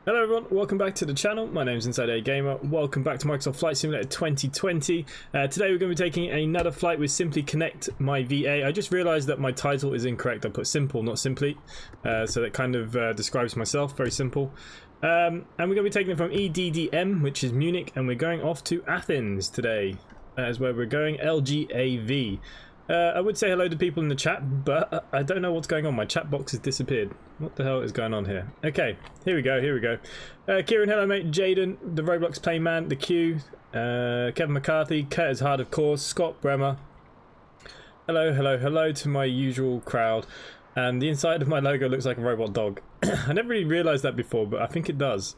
Hello everyone, welcome back to the channel. My name is InsideAgameR. Welcome back to Microsoft Flight Simulator 2020. Today we're going to be taking another flight with Simply Connect My VA. I just realized that my title is incorrect. I put simple, not simply. So that kind of describes myself, very simple. And we're going to be taking it from EDDM, which is Munich, and we're going off to Athens today. That is where we're going, LGAV. I would say hello to people in the chat, but I don't know what's going on. My chat box has disappeared. What the hell is going on here? Okay, here we go, here we go. Kieran, hello mate. Jaden, the Roblox Playman, the Q, Kevin McCarthy, Curtis Hard, of course, Scott Bremer. Hello, hello, hello to my usual crowd. And the inside of my logo looks like a robot dog. I never really realised that before, but I think it does.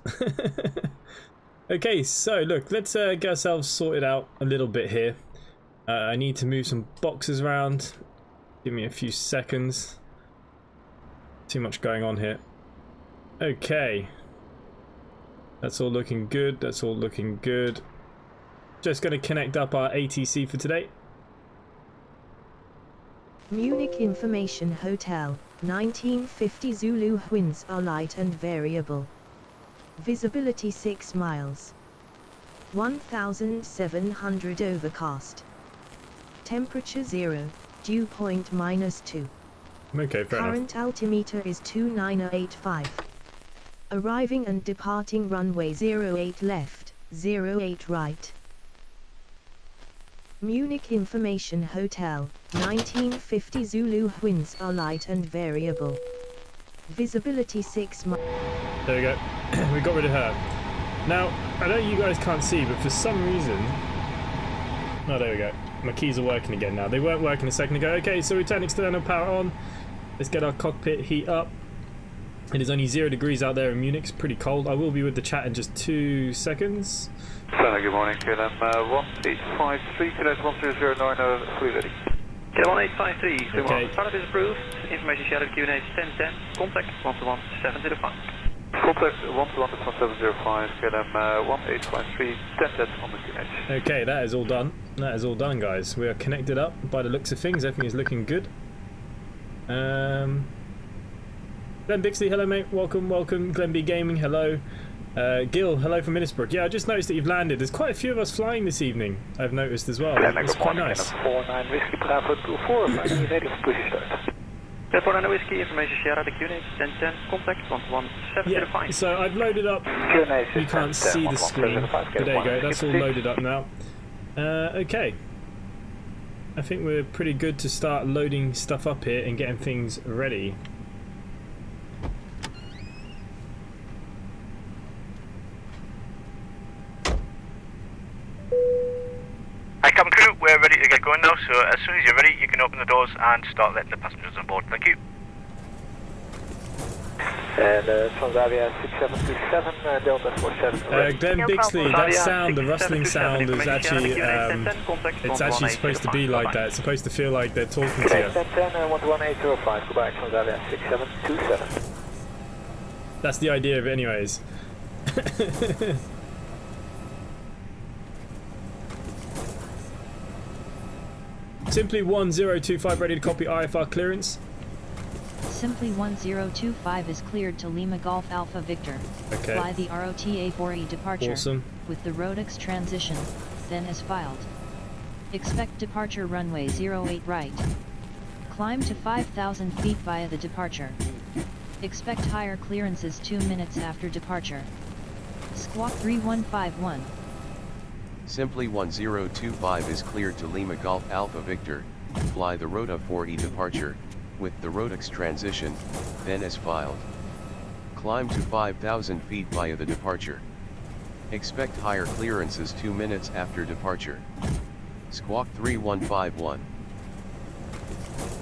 Okay, so look, let's get ourselves sorted out a little bit here. I need to move some boxes around. Give me a few seconds. Too much going on here. Okay. That's all looking good. That's all looking good. Just going to connect up our ATC for today. Munich Information Hotel, 1950 Zulu. Winds are light and variable. Visibility 6 miles. 1700 overcast. Temperature 0, dew point -2. Okay, fair Current enough. altimeter is 2985. Arriving and departing runway 08 left, 08 right. Munich Information Hotel, 1950 Zulu. Winds are light and variable. Visibility 6 miles. There we go. We got rid of her. Now, I know you guys can't see, but for some reason... Oh, there we go. My keys are working again now. They weren't working a second ago. Okay, so we turn external power on. Let's get our cockpit heat up. It is only 0 degrees out there in Munich. It's pretty cold. I will be with the chat in just 2 seconds. Good morning, KLM 1853, KLM 1009, fully ready. KLM 1853, Okay. startup is approved. Information shared at Q&A 1010, contact 121-705. Contact 121-705, KLM 1853, 1010 on the Q&A. Okay, that is all done. That is all done, guys. We are connected up by the looks of things. Everything is looking good. Glenn Bixley, hello mate. Welcome, welcome. Glenn B Gaming, hello. Gil, hello from Middlesbrough. Yeah, I just noticed that you've landed. There's quite a few of us flying this evening, I've noticed as well. It's quite nice. 49 Whiskey Bravo 24, ready for push start. 49 Whiskey, information shared at the Q&A 1010, contact 11705. Yeah, so I've loaded up. You can't see the screen, but there you go. That's all loaded up now. Okay. I think we're pretty good to start loading stuff up here and getting things ready. Hi cabin crew, we're ready to get going now, so as soon as you're ready you can open the doors and start letting the passengers on board. Thank you. And Transavia 6727, Delta 47. Glenn Bixley, that sound, the rustling sound is actually, it's actually supposed to be like that. It's supposed to feel like they're talking to you. 1010, 11805, goodbye, Transavia 6727. That's the idea of it anyways. Simply 1025 ready to copy IFR clearance. Simply 1025 is cleared to Lima Golf Alpha Victor. Okay. Fly the ROTA 4E departure. Awesome. With the ROTX transition, then as filed. Expect departure runway 08 right. Climb to 5,000 feet via the departure. Expect higher clearances 2 minutes after departure. Squawk 3151. Simply 1025 is cleared to Lima Golf Alpha Victor, fly the Rota 4E departure, with the ROTX transition, then as filed. Climb to 5,000 feet via the departure. Expect higher clearances 2 minutes after departure. Squawk 3151.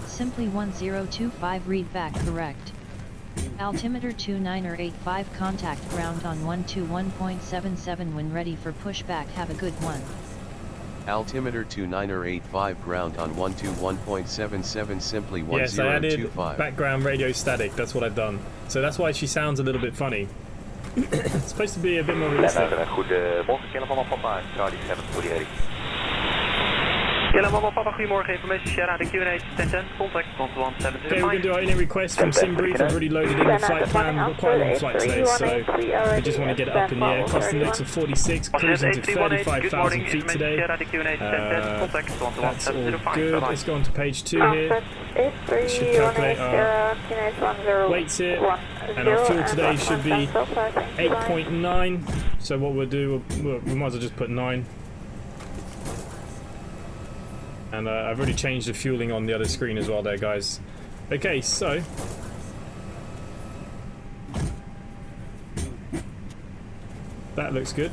Simply 1025 read back correct. Altimeter 2985 contact ground on 121.77 when ready for pushback. Have a good one. Altimeter 2985 ground on 121.77 simply 1025. Yes, I added background radio static, that's what I've done. So that's why she sounds a little bit funny. It's supposed to be a bit more realistic. Goedemorgen, Kenneth van Papa, Charlie 7 fully ready. Yellow Mama Papa, goedemorgen. Information share out of QNH 1010. Contact 11705. Okay, we're going to do our inner request from SimBrief. I've already loaded in the flight plan. We've got quite a long flight today, so we just want to get it up in the air. Cost index of 46, cruising to 35,000 feet today. That's all good. Let's go on to page 2 here. Should calculate our weights here. And our fuel today should be 8.9. So what we'll do, we might as well just put 9. And I've already changed the fueling on the other screen as well there, guys. Okay, so that looks good.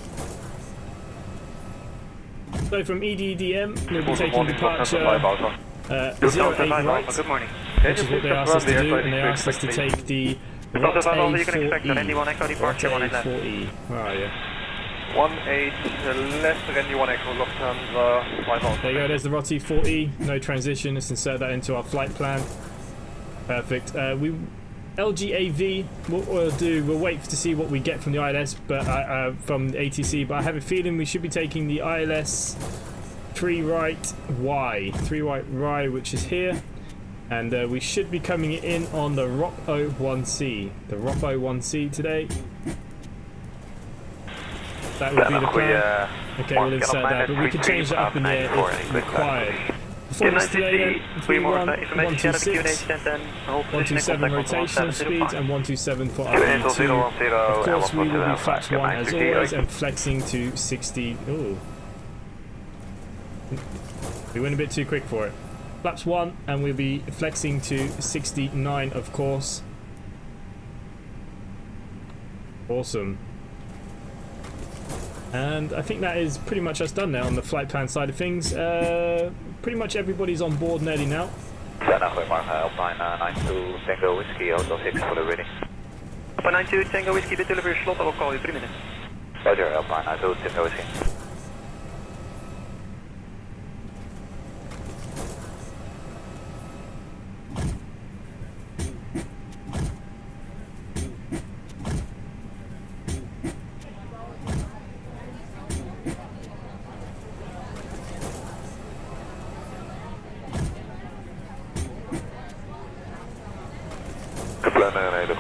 So from EDDM, we'll be taking departure 08 right, which is what they asked us to do, and they asked us to take the A40E. Where are you? 18 left, Randy 1 Echo, Lufthansa, there you go, there's the ROT E40E, no transition. Let's insert that into our flight plan. Perfect. LGAV, what we'll do, we'll wait to see what we get from the ILS, but from the ATC, but I have a feeling we should be taking the ILS 3 right Y, 3 right Y, which is here, and we should be coming in on the ROPO 1C, the ROPO 1C today. That would be the plan. Okay, we'll insert that, but we can change that up in the air if required. Performance today then, 3-1, 126, 127 rotational speeds, and 127 for RE2. Of course, we will be flaps 1 as always, and flexing to 60. Ooh. We went a bit too quick for it. Flaps 1, and we'll be flexing to 69, of course. Awesome. And I think that is pretty much us done now on the flight plan side of things. Pretty much everybody's on board nearly now. Alpine 92 Tango Whiskey, Hotel 6 for the ready. Alpine 92 Tango Whiskey, the delivery slot, I will call you 3 minutes. Roger, Alpine 92 Tango Whiskey.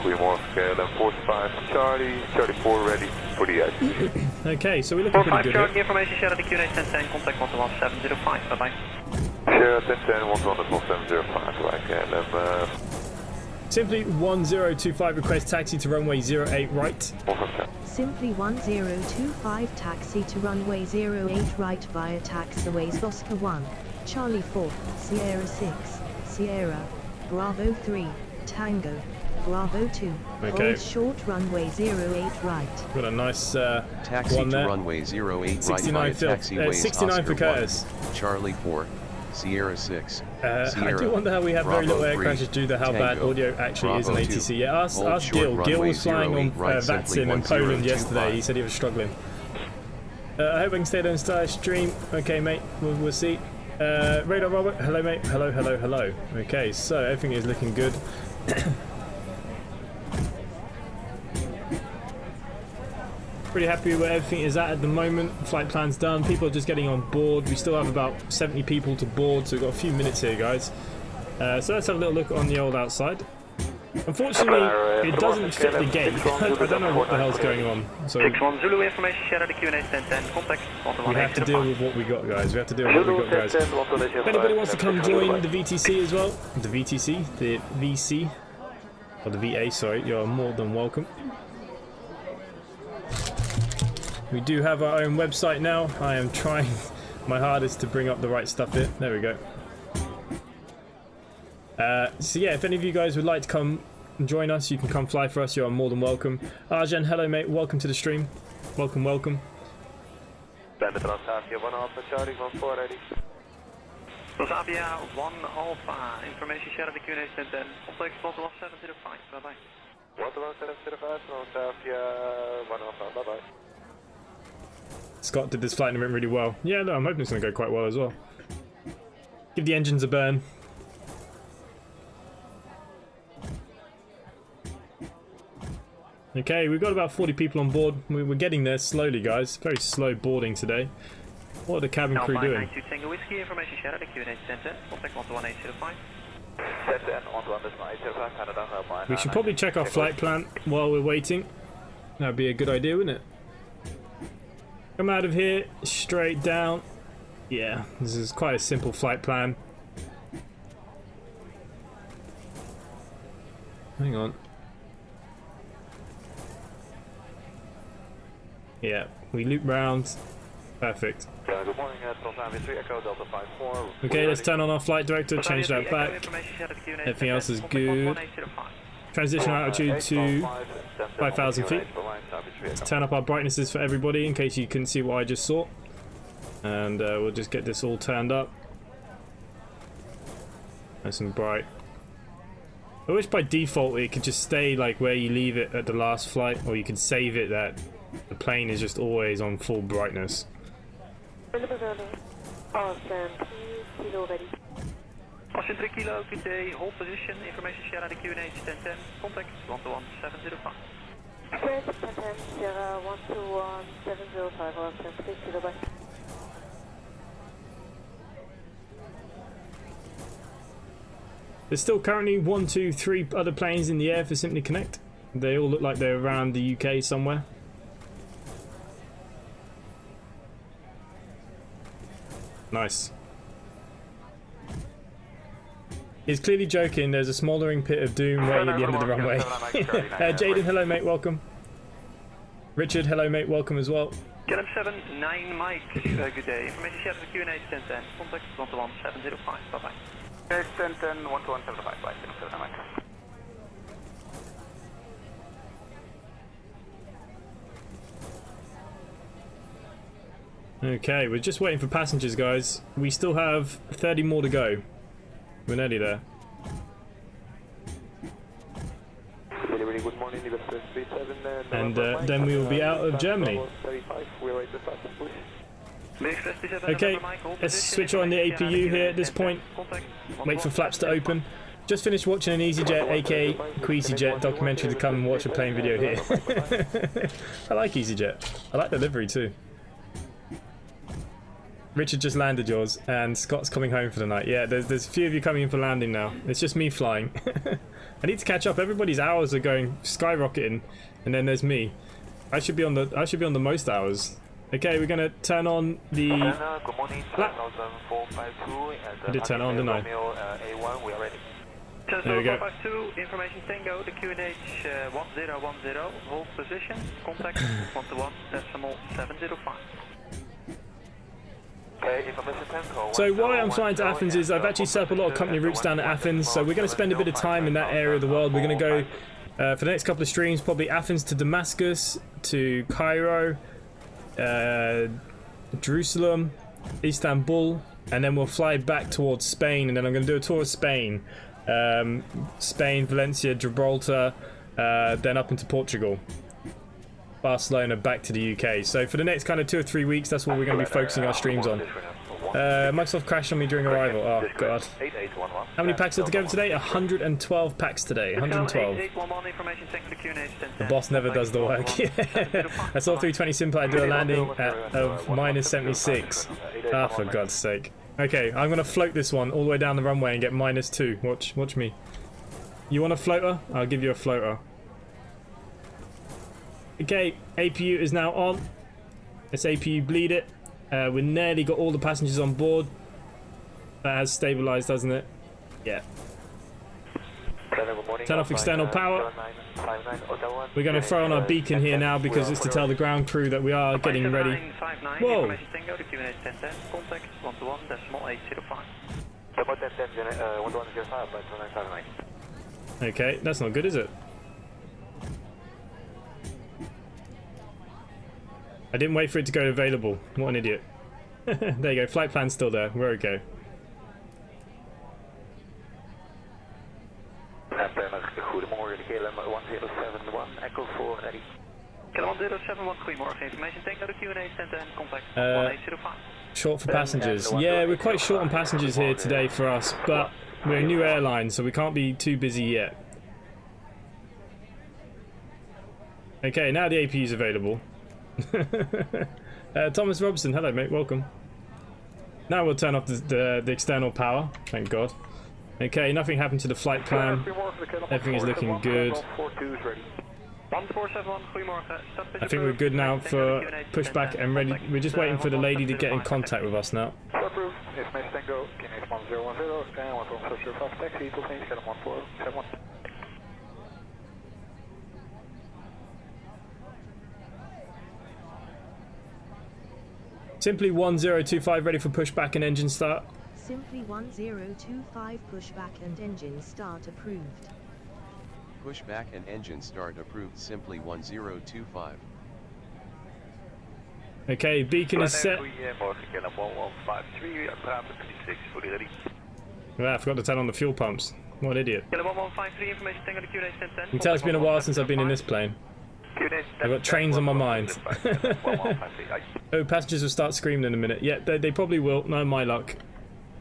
Goedemorgen, 45 Charlie, Charlie 4 ready for the ICC. Okay, so we're looking pretty good Charlie, here. information share at the QNH 1010, contact 11705, bye bye. Share 1010, 11705, like, and Simply 1025 request taxi to runway 08 right. Simply 1025 taxi to runway 08 right via taxiways Oscar 1, Charlie 4, Sierra 6, Sierra, Bravo 3, Tango, Bravo 2, okay. Hold short runway 08 right. Got a nice taxi one there. To runway 08 right 69 via taxiways 69 Oscar for Curtis. 1, Charlie 4, Sierra 6, I Sierra, do wonder how we have very Bravo little air 3, crashes due to how bad Tango, audio actually is in Bravo ATC. 2, Yeah, ask Gil. Gil was flying on VATSIM in Poland yesterday. He said he was struggling. I hope I can stay there and start a stream. Okay, mate. We'll see. Radar Robert. Hello, mate. Hello, hello, hello. Okay, so everything is looking good. Pretty happy where everything is at the moment. Flight plan's done. People are just getting on board. We still have about 70 people to board, so we've got a few minutes here, guys. So let's have a little look on the old outside. Unfortunately, it doesn't fit the gate. I don't know what the hell's going on. So 61 Zulu information share at the QNH 1010, contact we have to deal with what we got, guys. We have to deal with what we got, guys. If anybody wants to come join the VTC as well, the VTC, the VC, or the VA, sorry, you're more than welcome. We do have our own website now. I am trying my hardest to bring up the right stuff here. There we go. So yeah, if any of you guys would like to come and join us, you can come fly for us. You are more than welcome. Arjen, hello mate. Welcome to the stream. Welcome, welcome. Transavia 1 Alpha, Charlie 14 ready. Transavia 1 Alpha, information share at the QNH 1010, contact 11705, bye bye. 11705, Transavia 1 Alpha, bye bye. Scott did this flight and it went really well. Yeah, no, I'm hoping it's going to go quite well as well. Give the engines a burn. Okay, we've got about 40 people on board. We're getting there slowly, guys. Very slow boarding today. What are the cabin crew Alpine doing? 92 Tango Whiskey, information shared at the QNH 1010, contact 11805. We should probably check our flight plan while we're waiting. That'd be a good idea, wouldn't it? Come out of here, straight down. Yeah, this is quite a simple flight plan. Hang on. Yeah, we loop round. Perfect. Good morning, AV3 Echo Delta 54. Okay, let's turn on our flight director, change that back. Everything else is good. Transition altitude to 5,000 feet. Let's turn up our brightnesses for everybody in case you couldn't see what I just saw. And we'll just get this all turned up. Nice and bright. I wish by default it could just stay like where you leave it at the last flight, or you could save it that the plane is just always on full brightness. Austin 3 Kilo, good day, hold position, information shared at the QNH 1010, contact 121-705. QNH 1010, Sierra 121-705, Austin 3 Kilo, bye. There's still currently 1, 2, 3 other planes in the air for Simply Connect. They all look like they're around the UK somewhere. Nice. He's clearly joking. There's a smouldering pit of doom waiting at the end of the runway. Jaden, hello mate, welcome. Richard, hello mate, welcome as well. KLM 79 Mike, good day. Information shared at the QNH 1010, contact 121-705, bye bye. QNH 1010, 121-705, bye, 79 Mike. Okay, we're just waiting for passengers, guys. We still have 30 more to go. We're nearly there. Really good morning, And then we will be out of Germany. Okay, let's switch on the APU here at this point. Wait for flaps to open. Just finished watching an EasyJet, aka QueasyJet documentary to come and watch a plane video here. I like EasyJet. I like the livery too. Richard just landed yours, and Scott's coming home for the night. Yeah, there's a few of you coming in for landing now. It's just me flying. I need to catch up. Everybody's hours are going skyrocketing, and then there's me. I should be on the most hours. Okay, we're gonna turn on the lap. I did turn it on, didn't I? There we go. 452, information Tango, the QNH 1010, hold position, contact 121.705. So why I'm flying to Athens is I've actually set up a lot of company routes down to Athens, so we're going to spend a bit of time in that area of the world. We're going to go for the next couple of streams, probably Athens to Damascus, to Cairo, Jerusalem, Istanbul, and then we'll fly back towards Spain, and then I'm going to do a tour of Spain. Spain, Valencia, Gibraltar, then up into Portugal. Barcelona, back to the UK. So for the next kind of 2 or 3 weeks, that's what we're going to be focusing our streams on. Microsoft crashed on me during arrival. Oh god. How many packs are together today? 112 packs today. 112. The boss never does the work. I saw 320 Simple. I do a landing of minus 76. Ah, for God's sake. Okay, I'm going to float this one all the way down the runway and get -2. Watch me. You want a floater? I'll give you a floater. Okay, APU is now on. Let's APU bleed it. We nearly got all the passengers on board. That has stabilized, doesn't it? Yeah. Turn off external power. We're going to throw on our beacon here now because it's to tell the ground crew that we are getting ready. Whoa! Okay, that's not good, is it? I didn't wait for it to go available. What an idiot. There you go, flight plan's still there. We're okay. Goedemorgen, KLM 1071, Echo 4 ready. KLM 1071, goedemorgen. Information Tango, the QNH 1010, contact 1805. Short for passengers. Yeah, we're quite short on passengers here today for us, but we're a new airline, so we can't be too busy yet. Okay, now the APU is available. Thomas Robson, hello mate, welcome. Now we'll turn off the external power, thank God. Okay, nothing happened to the flight plan. Everything is looking good. I think we're good now for pushback and ready. We're just waiting for the lady to get in contact with us now. Simply 1025 ready for pushback and engine start. Simply 1025 pushback and engine start approved. Pushback and engine start approved. Simply 1025. Okay, beacon is set. Well, I forgot to turn on the fuel pumps. What an idiot. You can tell it's been a while since I've been in this plane. I've got trains on my mind. Oh, passengers will start screaming in a minute. Yeah, they probably will. No, my luck.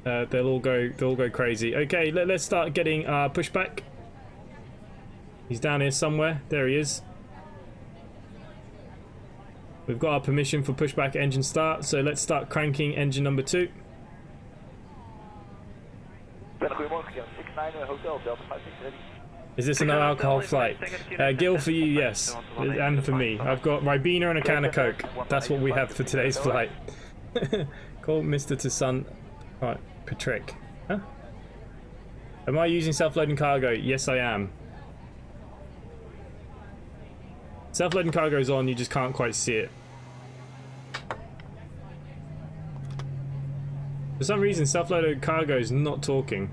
They'll all go crazy. Okay, let's start getting pushback. He's down here somewhere. There he is. We've got our permission for pushback engine start, so let's start cranking engine number 2. Is this an alcohol flight? Gil, for you, yes. And for me. I've got Ribena and a can of Coke. That's what we have for today's flight. Call Mr. to Sun. Alright, Patrick. Huh? Am I using self-loading cargo? Yes, I am. Self-loading cargo is on, you just can't quite see it. For some reason, self-loaded cargo is not talking.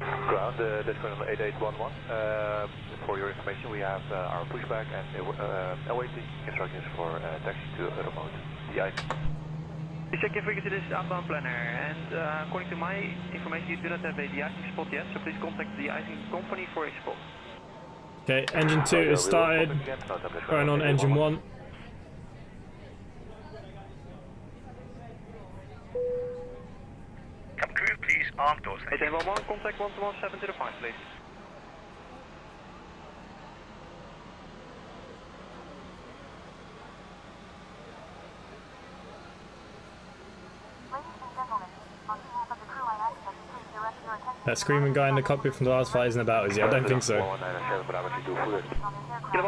Ground, this is 8811. For your information, we have our pushback and awaiting instructions for taxi to remote. The item. Check your frequency, this is outbound planner, and according to my information, you do not have a de-icing spot yet, so please contact the de-icing company for a spot. Okay, engine 2 is started. Going on engine 1. Cabin crew, please arm doors. 8811, contact 11705, please. That screaming guy in the cockpit from the last flight isn't about, is he? I don't think so. Kilo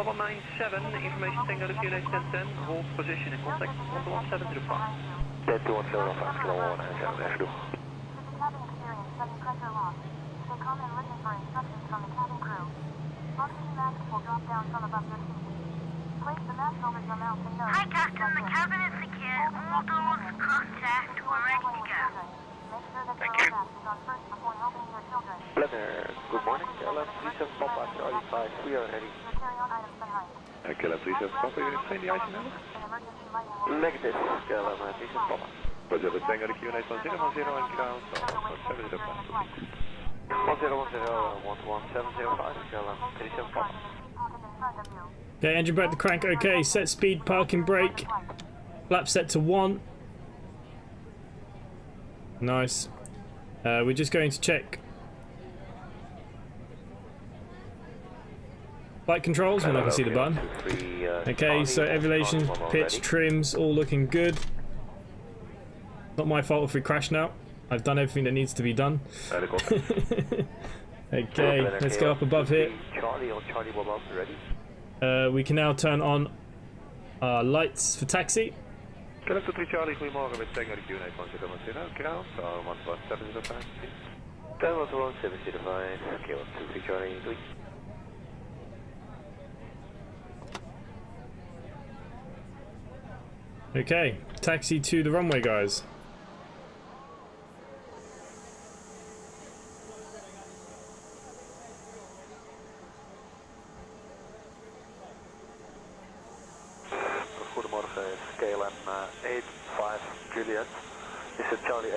197, information tank out of QNH 1010, hold position in contact 11705. 10215, kilo 197, even doen. Hi Captain, the cabin is secure, all doors, contact, we're ready to go. Thank you. Planner, good morning, KLM 37 Papa, Charlie 5, we are ready. KLM 37 Papa, you explain the icing number? Negative, KLM 37 Papa. Roger, the tango to QNH 1010 and ground, so 705, please. 1011705, KLM 37 Papa. Okay, engine back to crank. Okay, set speed, parking brake. Flap set to 1. Nice. We're just going to check flight controls when I can see the button. Okay, so aviation, pitch, trims, all looking good. Not my fault if we crash now. I've done everything that needs to be done. Okay, let's go up above here. We can now turn on our lights for taxi. Kilo 3 Charlie, goedemorgen met Tango de QNH 1010, ground, so 11705. 11705, Kilo 3 Charlie, doei. Okay, taxi to the runway, guys.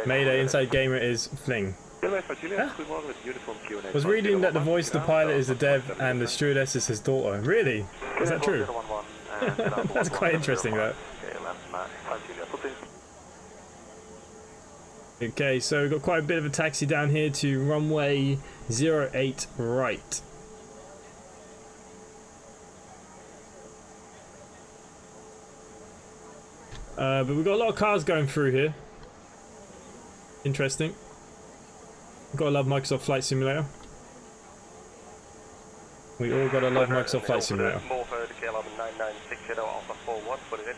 Mayday, InsideAgameR is fling. Huh? Was reading that the voice of the pilot is the dev and the stewardess is his daughter. Really? Is that true? That's quite interesting, though. Okay, so we've got quite a bit of a taxi down here to runway 08 right. But we've got a lot of cars going through here. Interesting. Gotta love Microsoft Flight Simulator. We all gotta love Microsoft Flight Simulator. Move the KLM 9960 Alpha 41, put it in.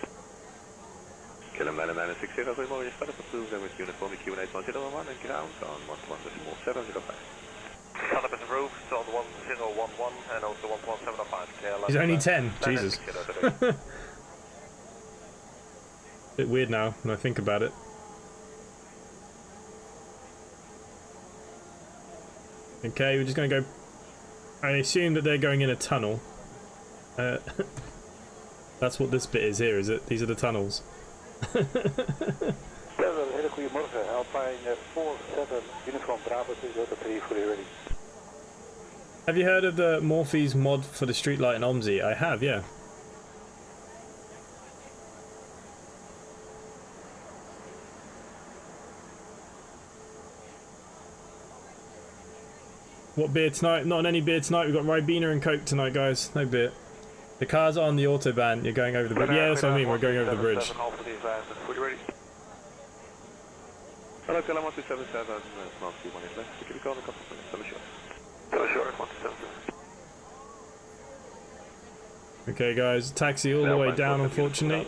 KLM 9960, goedemorgen, je staat op het tool with uniform Q&A 101 and ground on 11.705. Stand up at the roof, so on 1011 and also 11705 KLM. He's only 10, Jesus. Bit weird now when I think about it. Okay, we're just gonna go. I assume that they're going in a tunnel. That's what this bit is here, is it? These are the tunnels. Hele goedemorgen, Alpine 47, uniform Bravo 203 fully ready. Have you heard of the Morphe's mod for the streetlight in OMSI? I have, yeah. What beer tonight? Not on any beer tonight. We've got Ribena and Coke tonight, guys. No beer. The cars are on the autobahn. You're going over the bridge. Yeah, that's what I mean. We're going over the bridge. Hello, KLM 1277, small C1 is left. Can you call the couple of minutes? Sure, 1277. Okay, guys. Taxi all the way down, unfortunately.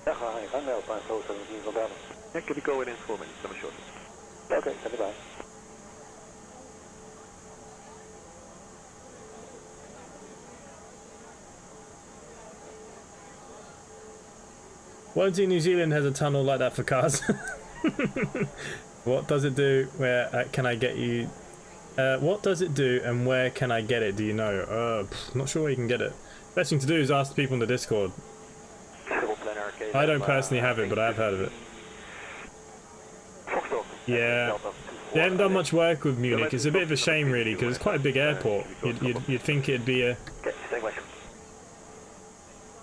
Yeah, hi. I'm Alpine 417 from Brabant. Yeah, can you go within 4 minutes? Sure. Okay, stand by. Won't New Zealand has a tunnel like that for cars. What does it do? Where can I get you? What does it do and where can I get it? Do you know? Not sure where you can get it. Best thing to do is ask the people in the Discord. I don't personally have it, but I have heard of it. Yeah. They haven't done much work with Munich. It's a bit of a shame, really, because it's quite a big airport. You'd think it'd be a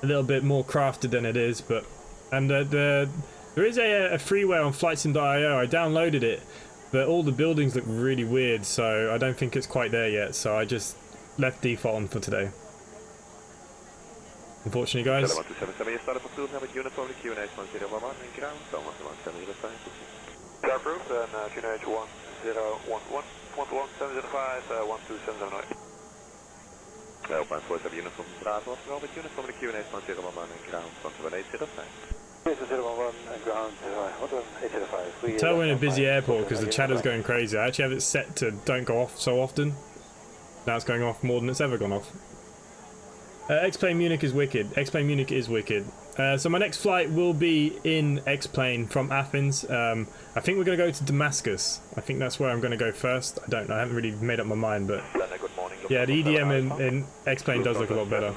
little bit more crafted than it is, but... And there is a freeware on flightsim.io. I downloaded it, but all the buildings look really weird, so I don't think it's quite there yet, so I just left default on for today. Unfortunately, guys. Approved, and QNH 1011, 11705, 12709. Alpine 47 uniform Bravo, well with uniform the QNH 1011 and ground 11805. 1011 and ground 11805. Tell we're in a busy airport because the chatter's going crazy. I actually have it set to don't go off so often. Now it's going off more than it's ever gone off. X-Plane Munich is wicked. X-Plane Munich is wicked. So my next flight will be in X-Plane from Athens. I think we're going to go to Damascus. I think that's where I'm going to go first. I don't know. I haven't really made up my mind, but... Yeah, the EDM in X-Plane does look a lot better.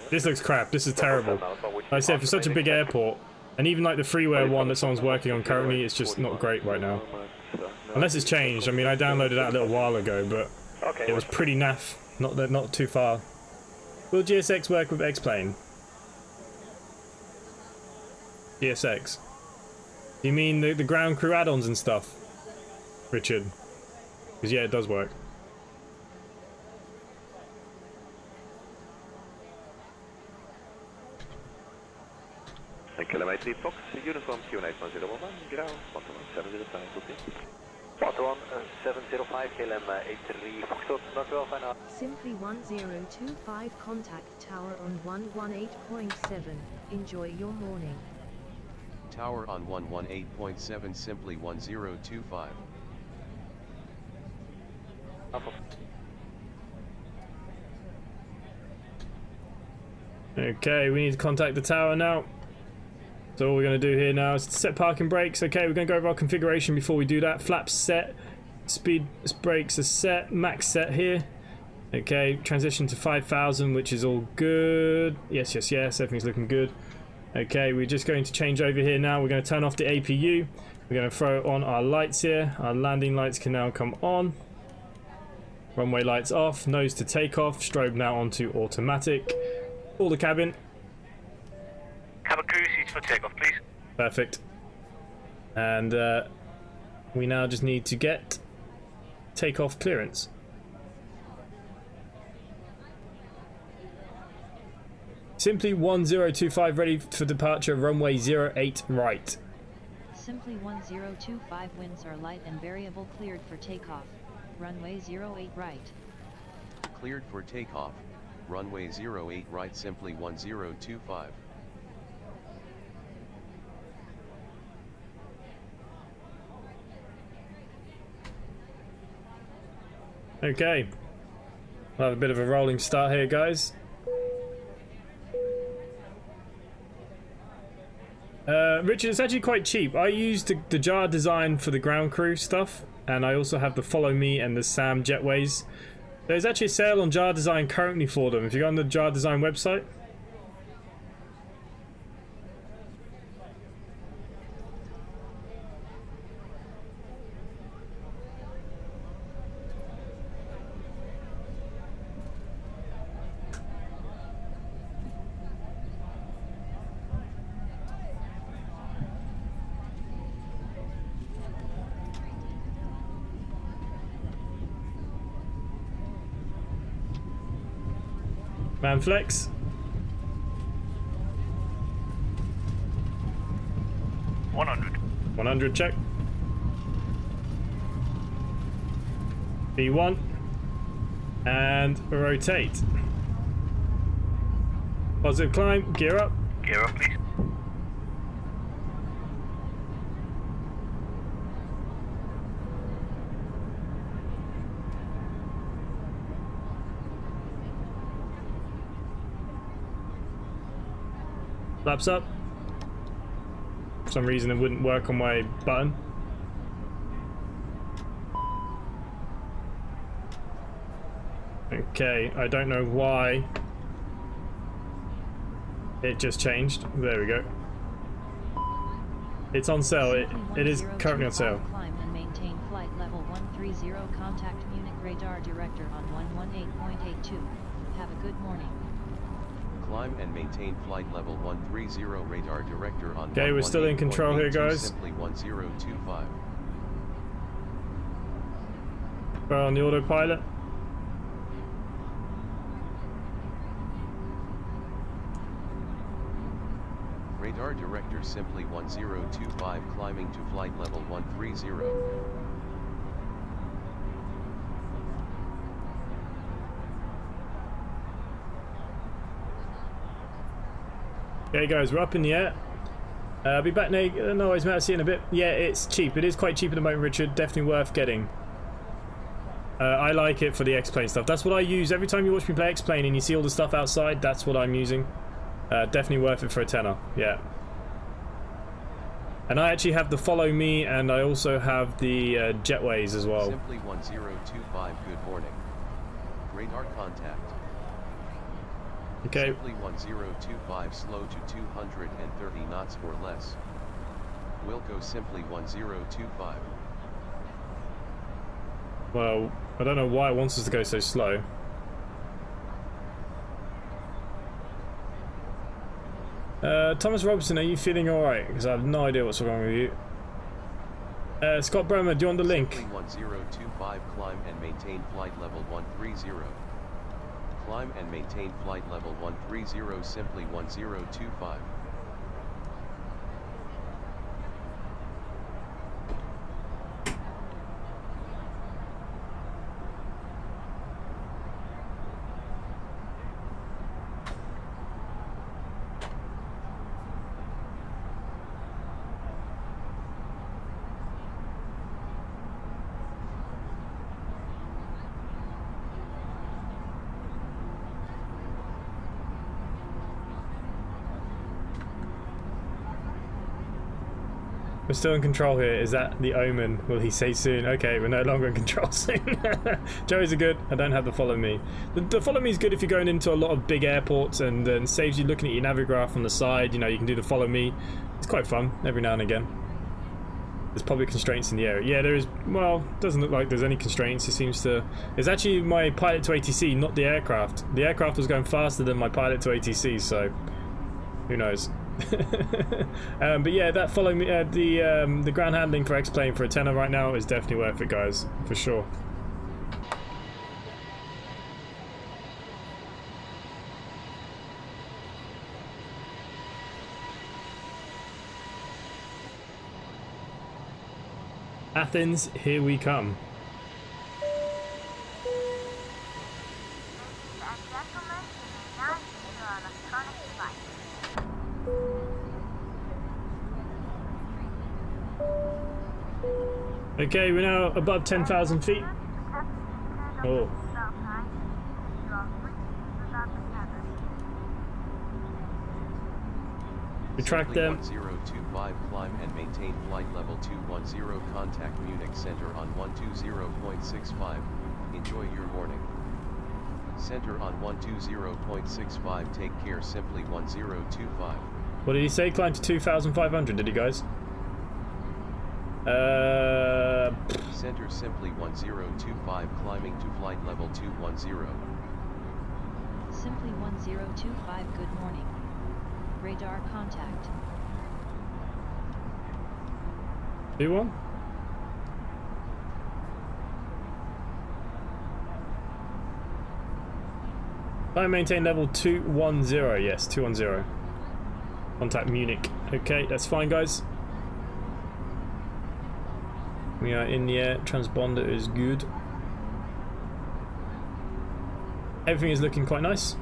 This looks crap. This is terrible. Like I said, for such a big airport, and even like the freeware one that someone's working on currently, it's just not great right now. Unless it's changed. I mean, I downloaded that a little while ago, but it was pretty naff. Not too far. Will GSX work with X-Plane? GSX? You mean the ground crew add-ons and stuff, Richard? Because yeah, it does work. Kilometer Fox, uniform QNH 101, ground 11705. 11705, KLM 83 Foxtrot, dank u wel, fijne avond. Simply 1025 contact tower on 118.7. Enjoy your morning. Tower on 118.7, simply 1025. Okay, we need to contact the tower now. So all we're going to do here now is set parking brakes. Okay, we're going to go over our configuration before we do that. Flaps set, speed brakes are set, max set here. Okay, transition to 5,000, which is all good. Yes, yes, yes, everything's looking good. Okay, we're just going to change over here now. We're going to turn off the APU. We're going to throw on our lights here. Our landing lights can now come on. Runway lights off, nose to takeoff, strobe now onto automatic. All the cabin. Cabin crew, seats for takeoff, please. Perfect. And we now just need to get takeoff clearance. Simply 1025 ready for departure, runway 08 right. Simply 1025 winds are light and variable, cleared for takeoff, runway 08 right. Cleared for takeoff, runway 08 right, simply 1025. Okay, we'll have a bit of a rolling start here, guys. Richard, it's actually quite cheap. I used the jar design for the ground crew stuff, and I also have the Follow Me and the SAM jetways. There's actually a sale on jar design currently for them. If you go on the jar design website. Man flex. $100 check. B1 and rotate. Positive climb, gear up. Gear up, please. Flaps up. For some reason it wouldn't work on my button. Okay, I don't know why it just changed. There we go. It's on sale. It is currently on sale. Climb and maintain flight level 130. Contact Munich radar director on 118.82. Have a good morning. Climb and maintain flight level 130, radar director on. Okay, we're still in control here, guys. Simply 1025. We're on the autopilot. Radar director simply 1025, climbing to flight level 130. Okay guys, we're up in the air. I'll be back now. No worries, mate. I'll see you in a bit. Yeah, it's cheap. It is quite cheap at the moment, Richard. Definitely worth getting. I like it for the X-Plane stuff. That's what I use. Every time you watch me play X-Plane and you see all the stuff outside, that's what I'm using. Definitely worth it for a tenner. Yeah. And I actually have the Follow Me, and I also have the jetways as well. Simply 1025, good morning. Radar contact. Okay. Simply 1025, slow to 230 knots or less. Wilco simply 1025. Well, I don't know why it wants us to go so slow. Thomas Robertson, are you feeling alright? Because I have no idea what's wrong with you. Scott Bremer, do you want the link? Simply 1025, climb and maintain flight level 130. Climb and maintain flight level 130, simply 1025. We're still in control here. Is that the omen? Will he say soon? Okay, we're no longer in control soon. Joey's are good. I don't have the Follow Me. The Follow Me is good if you're going into a lot of big airports and saves you looking at your navigraph on the side. You know, you can do the Follow Me. It's quite fun every now and again. There's probably constraints in the area. Yeah, there is. Well, doesn't look like there's any constraints. It seems to. It's actually my pilot to ATC, not the aircraft. The aircraft was going faster than my pilot to ATC, so who knows. But yeah, that Follow Me, the ground handling for X-Plane for a tenner right now is definitely worth it, guys, for sure. Athens, here we come. Okay, we're now above 10,000 feet. Oh. We track them. 1025, climb and maintain flight level 210, contact Munich Center on 120.65. Enjoy your morning. Center on 120.65, take care, simply 1025. What did he say? Climb to 2,500, did he, guys? Center simply 1025, climbing to flight level 210. Simply 1025, good morning. Radar contact. Who won? I maintain level 210, yes, 210. Contact Munich. Okay, that's fine, guys. We are in the air, transponder is good. Everything is looking quite nice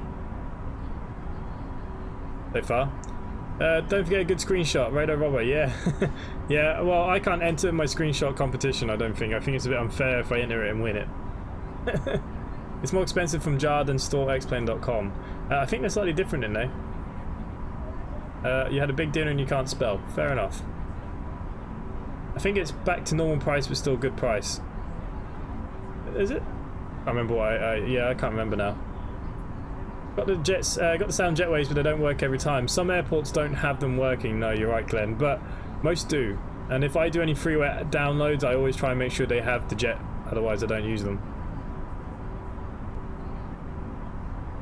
so far. Don't forget a good screenshot, Radar Robber, yeah. Yeah, well, I can't enter my screenshot competition, I don't think. I think it's a bit unfair if I enter it and win it. It's more expensive from jar than storexplain.com. I think they're slightly different in there. You had a big dinner and you can't spell. Fair enough. I think it's back to normal price, but still good price. Is it? I can't remember why. Yeah, I can't remember now. Got the jets. Got the sound jetways, but they don't work every time. Some airports don't have them working. No, you're right, Glenn. But most do. And if I do any freeware downloads, I always try and make sure they have the jet. Otherwise, I don't use them.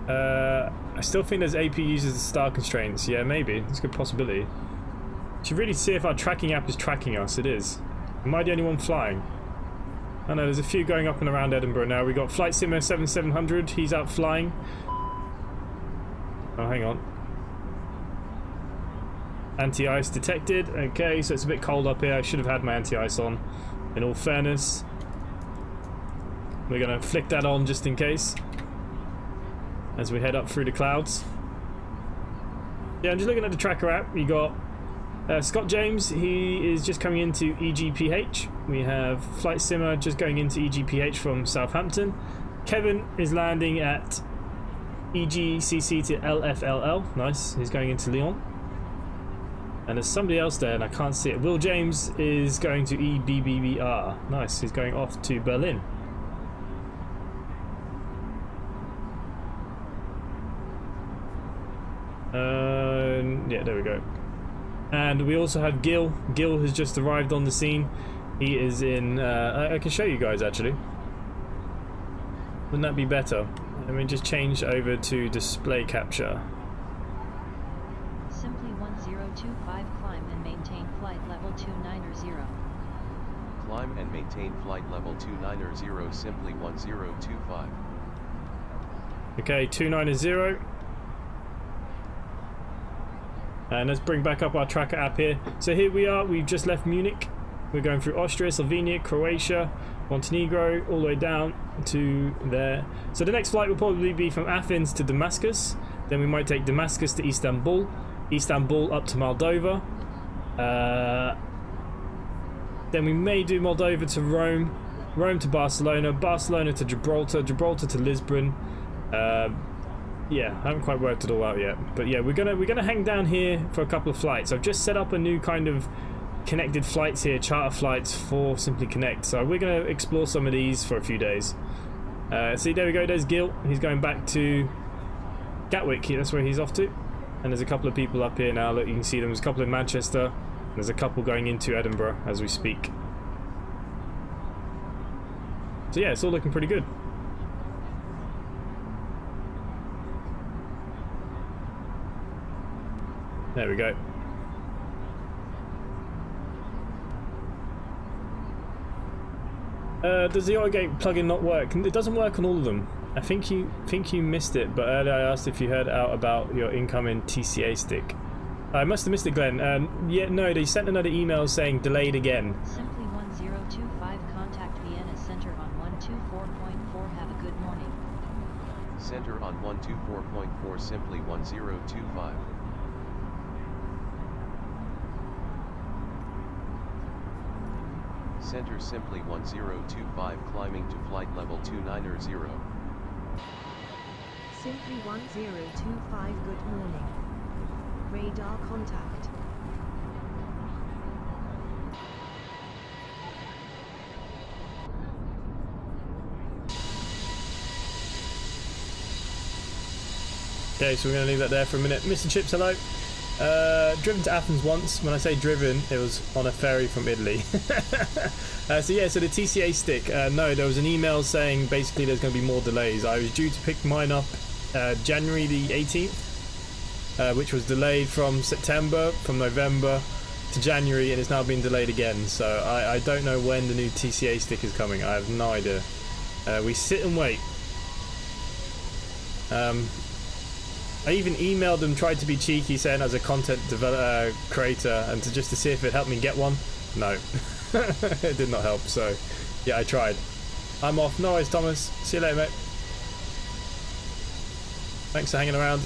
I still think there's AP uses the star constraints. Yeah, maybe. It's a good possibility. Should really see if our tracking app is tracking us. It is. Am I the only one flying? I know there's a few going up and around Edinburgh now. We got Flight Simmer 7700. He's out flying. Oh, hang on. Anti-ice detected. Okay, so it's a bit cold up here. I should have had my anti-ice on. In all fairness, we're gonna flick that on just in case as we head up through the clouds. Yeah, I'm just looking at the tracker app. You got Scott James, he is just coming into EGPH. We have Flight Simmer just going into EGPH from Southampton. Kevin is landing at EGCC to LFLL. Nice, he's going into Lyon. And there's somebody else there and I can't see it. Will James is going to EBBBR. Nice, he's going off to Berlin. Yeah, there we go. And we also have Gil. Gil has just arrived on the scene. He is in... I can show you guys, actually. Wouldn't that be better? Let me just change over to display capture. Simply 1025, climb and maintain flight level 290. Climb and maintain flight level 290, simply 1025. Okay, 290. And let's bring back up our tracker app here. So here we are, we've just left Munich. We're going through Austria, Slovenia, Croatia, Montenegro, all the way down to there. So the next flight will probably be from Athens to Damascus. Then we might take Damascus to Istanbul, Istanbul up to Moldova. Then we may do Moldova to Rome, Rome to Barcelona, Barcelona to Gibraltar, Gibraltar to Lisbon. Yeah, I haven't quite worked it all out yet, but yeah, we're gonna hang down here for a couple of flights. I've just set up a new kind of connected flights here, charter flights for Simply Connect. So we're gonna explore some of these for a few days. See, there we go. There's Gil. He's going back to Gatwick. That's where he's off to. And there's a couple of people up here now. Look, you can see them. There's a couple in Manchester. And there's a couple going into Edinburgh as we speak. So yeah, it's all looking pretty good. There we go. Does the AutoGate plugin not work? It doesn't work on all of them. I think you missed it, but earlier I asked if you heard out about your incoming TCA stick. I must have missed it, Glenn. Yeah, no, they sent another email saying delayed again. Simply 1025, Center on 124.4 simply 1025. Center simply 1025 climbing to flight level 290. Simply 1025 good morning. Radar contact. Okay, so we're going to leave that there for a minute. Mr. Chips, hello. Driven to Athens once. When I say driven, it was on a ferry from Italy. So yeah, so the TCA stick. No, there was an email saying basically there's going to be more delays. I was due to pick mine up January the 18th, which was delayed from November to January, and it's now been delayed again. So I don't know when the new TCA stick is coming. I have no idea. We sit and wait. I even emailed them, tried to be cheeky, saying as a content creator, and just to see if it helped me get one. No, it did not help. So, yeah, I tried. I'm off. No worries, Thomas. See you later, mate. Thanks for hanging around.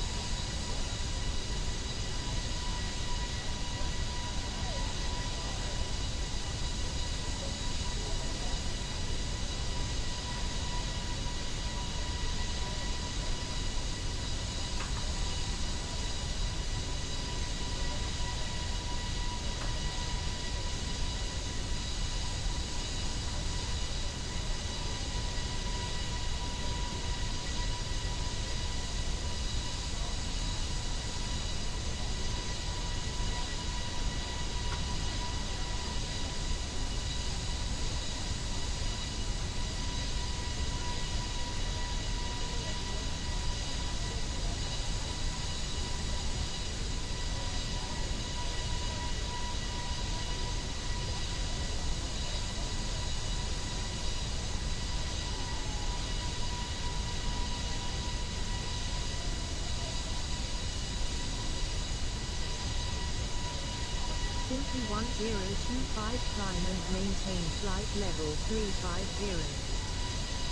Simply 1025 climb and maintain flight level 350.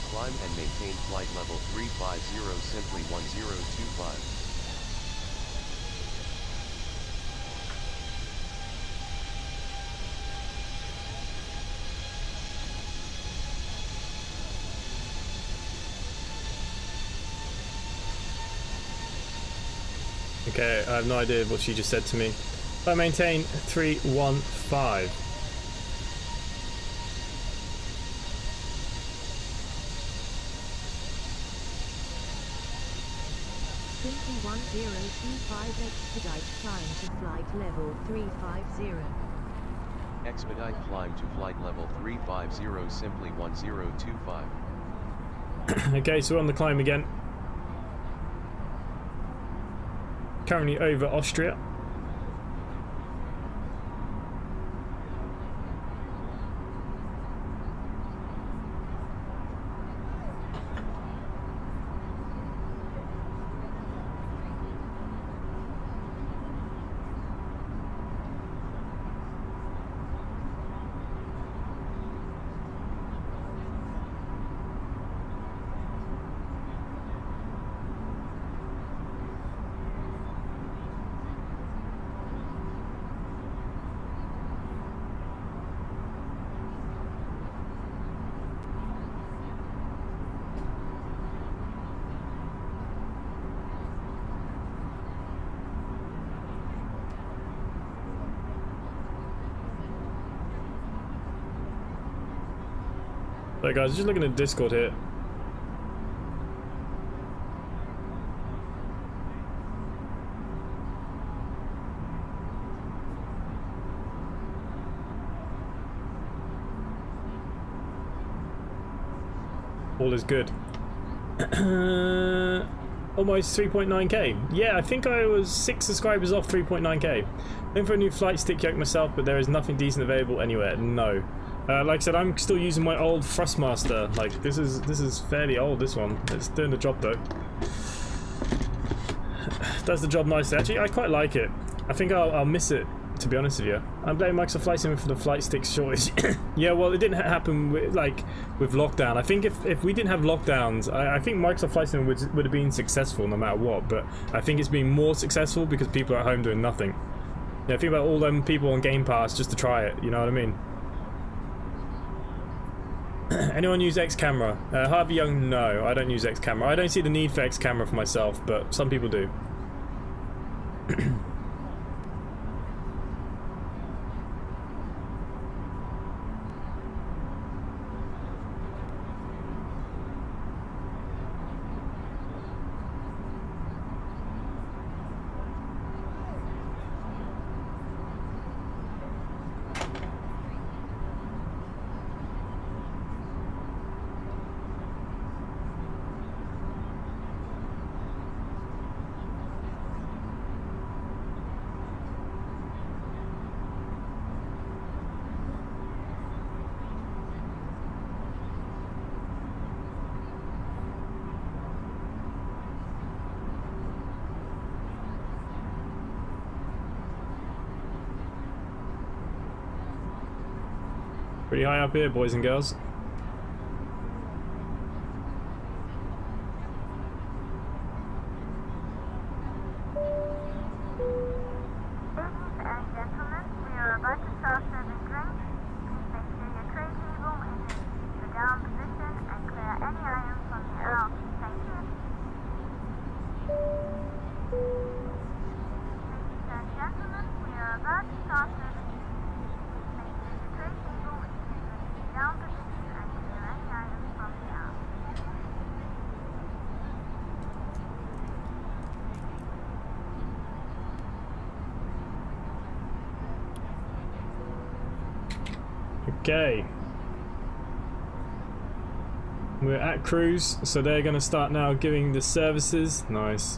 Climb and maintain flight level 350 simply 1025. Okay, I have no idea what she just said to me. I maintain 315. Simply 1025 expedite climb to flight level 350. Expedite climb to flight level 350 simply 1025. Okay, so we're on the climb again. Currently over Austria. So guys, just looking at Discord here. All is good. Almost 3.9k. Yeah, I think I was 6 subscribers off 3.9k. Looking for a new flight stick yoke myself, but there is nothing decent available anywhere. No. Like I said, I'm still using my old Thrustmaster. Like this is fairly old. This one, it's doing the job though. Does the job nicely. Actually, I quite like it. I think I'll miss it to be honest with you. I'm blaming Microsoft Flight Sim for the flight stick shortage. Yeah, well, it didn't happen with, with lockdown. I think if we didn't have lockdowns, I think Microsoft Flight Sim would have been successful no matter what, but I think it's been more successful because people are at home doing nothing. Yeah, think about all them people on Game Pass just to try it, you know what I mean? Anyone use X-Camera? Harvey Young, no, I don't use X-Camera. I don't see the need for X-Camera for myself, but some people do. Pretty high up here, boys and girls. Okay. We're at cruise, so they're going to start now giving the services. Nice.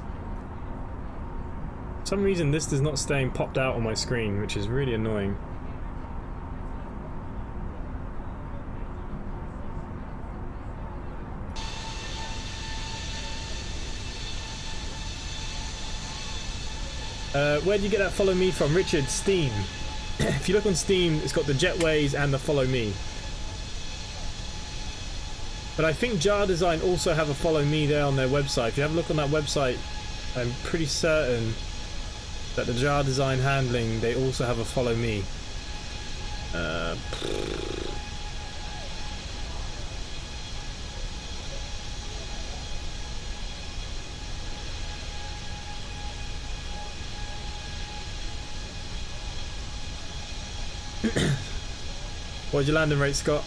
For some reason this is not staying popped out on my screen, which is really annoying. Where do you get that follow me from? Richard, Steam. If you look on Steam, it's got the Jetways and the Follow Me. But I think Jar Design also have a Follow Me there on their website. If you have a look on that website, I'm pretty certain that the Jar Design handling, they also have a Follow Me. What's your landing rate, Scott?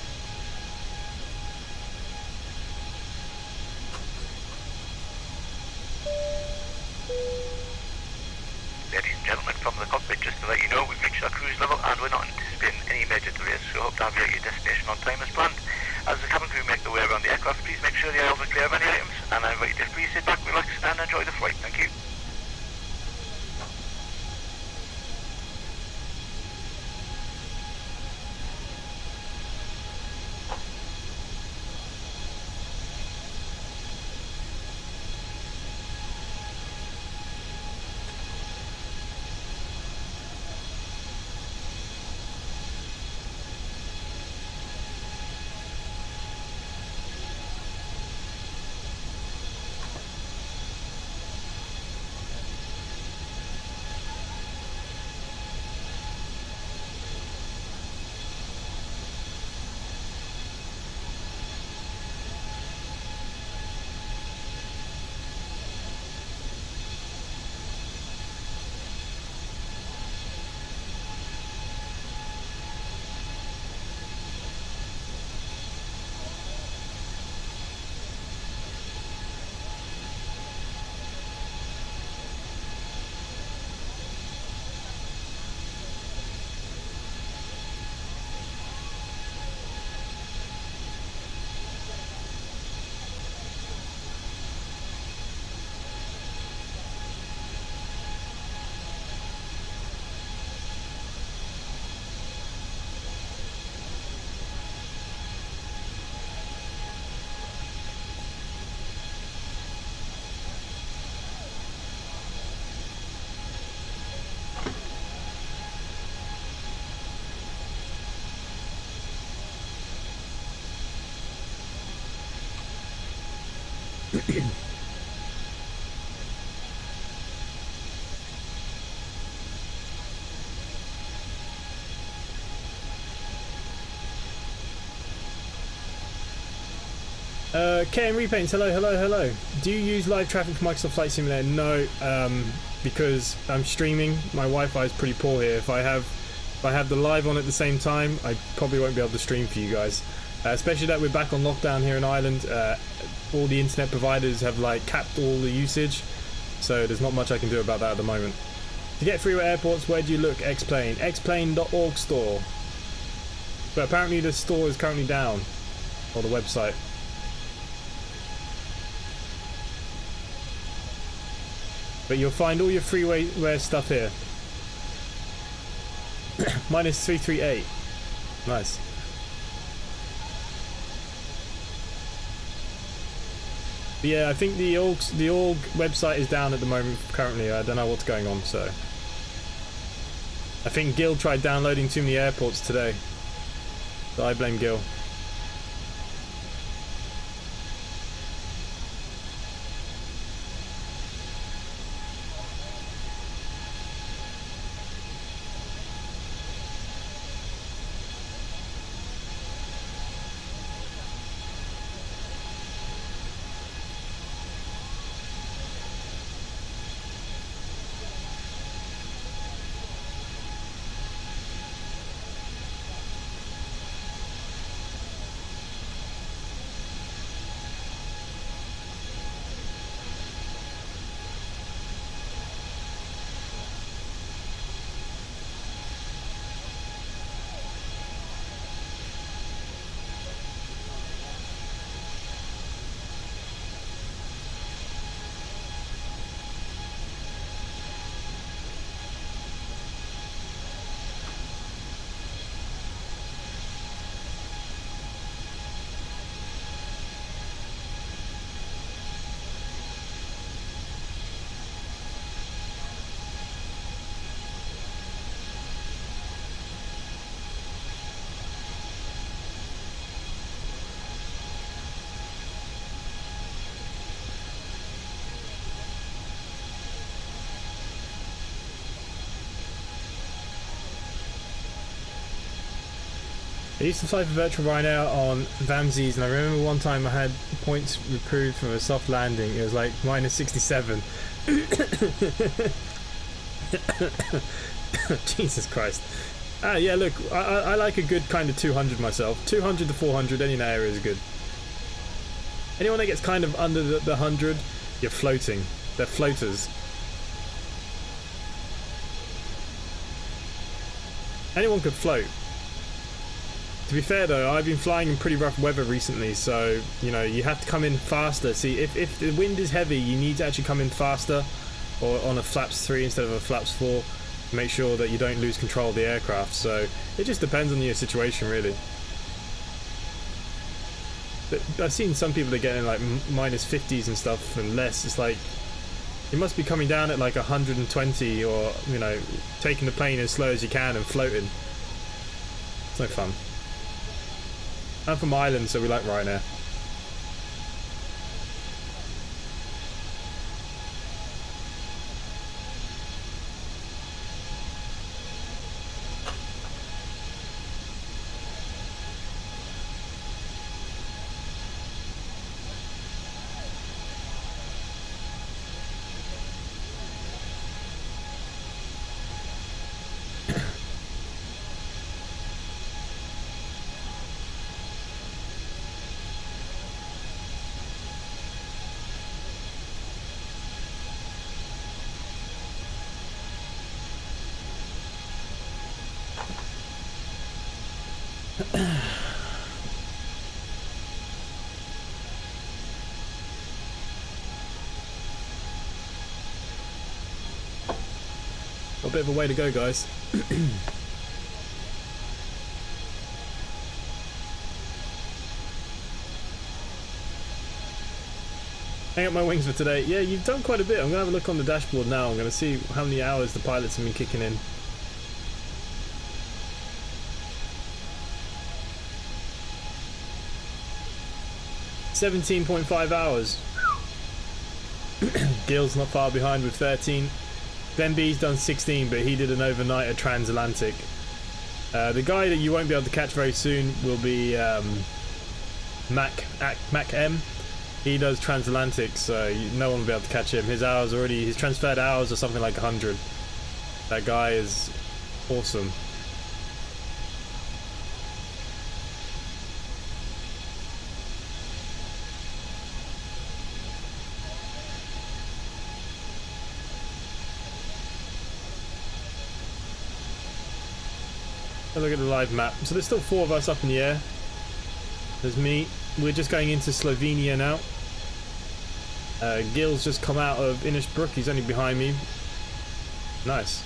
Ladies and gentlemen, from the cockpit, just to let you know, we've reached our cruise level and we're not anticipating any major delays, so hope to have you at your destination on time as planned. As the cabin crew make their way around the aircraft, please make sure the aisles are clear of any items, and I invite you to please sit back, relax, and enjoy the flight. Thank you. KM Repaints, hello. Do you use live traffic for Microsoft Flight Simulator? No, because I'm streaming. My Wi-Fi is pretty poor here. If I have the live on at the same time, I probably won't be able to stream for you guys. Especially that we're back on lockdown here in Ireland. All the internet providers have like capped all the usage, so there's not much I can do about that at the moment. To get through airports, where do you look? Xplane, xplane.org store. But apparently the store is currently down, or the website. But you'll find all your freeware stuff here. Mine is 338. Nice. But yeah, I think the org website is down at the moment currently. I don't know what's going on, so. I think Gil tried downloading too many airports today. So I blame Gil. I used to fly for Virtual Rhino on VAMSIs, and I remember one time I had points approved from a soft landing. It was like minus 67. Jesus Christ. Yeah, look, I like a good kind of 200 myself. 200 to 400, any in that area is good. Anyone that gets kind of under the 100, you're floating. They're floaters. Anyone could float. To be fair though, I've been flying in pretty rough weather recently, so you know you have to come in faster. See, if the wind is heavy, you need to actually come in faster, or on a flaps 3 instead of a flaps 4. Make sure that you don't lose control of the aircraft. So it just depends on your situation, really. But I've seen some people that get in like minus 50s and stuff and less. It's like you must be coming down at like 120, or you know, taking the plane as slow as you can and floating. It's no fun. I'm from Ireland, so we like Ryanair. A bit of a way to go, guys. Hang up my wings for today. Yeah, you've done quite a bit. I'm gonna have a look on the dashboard now. I'm gonna see how many hours the pilots have been kicking in. 17.5 hours. Gil's not far behind with 13. Ben B's done 16, but he did an overnighter transatlantic. The guy that you won't be able to catch very soon will be Mac M. He does transatlantic, so no one will be able to catch him. His transferred hours are something like 100. That guy is awesome. Look at the live map. So there's still 4 of us up in the air. There's me. We're just going into Slovenia now. Gil's just come out of Innisbrook. He's only behind me. Nice.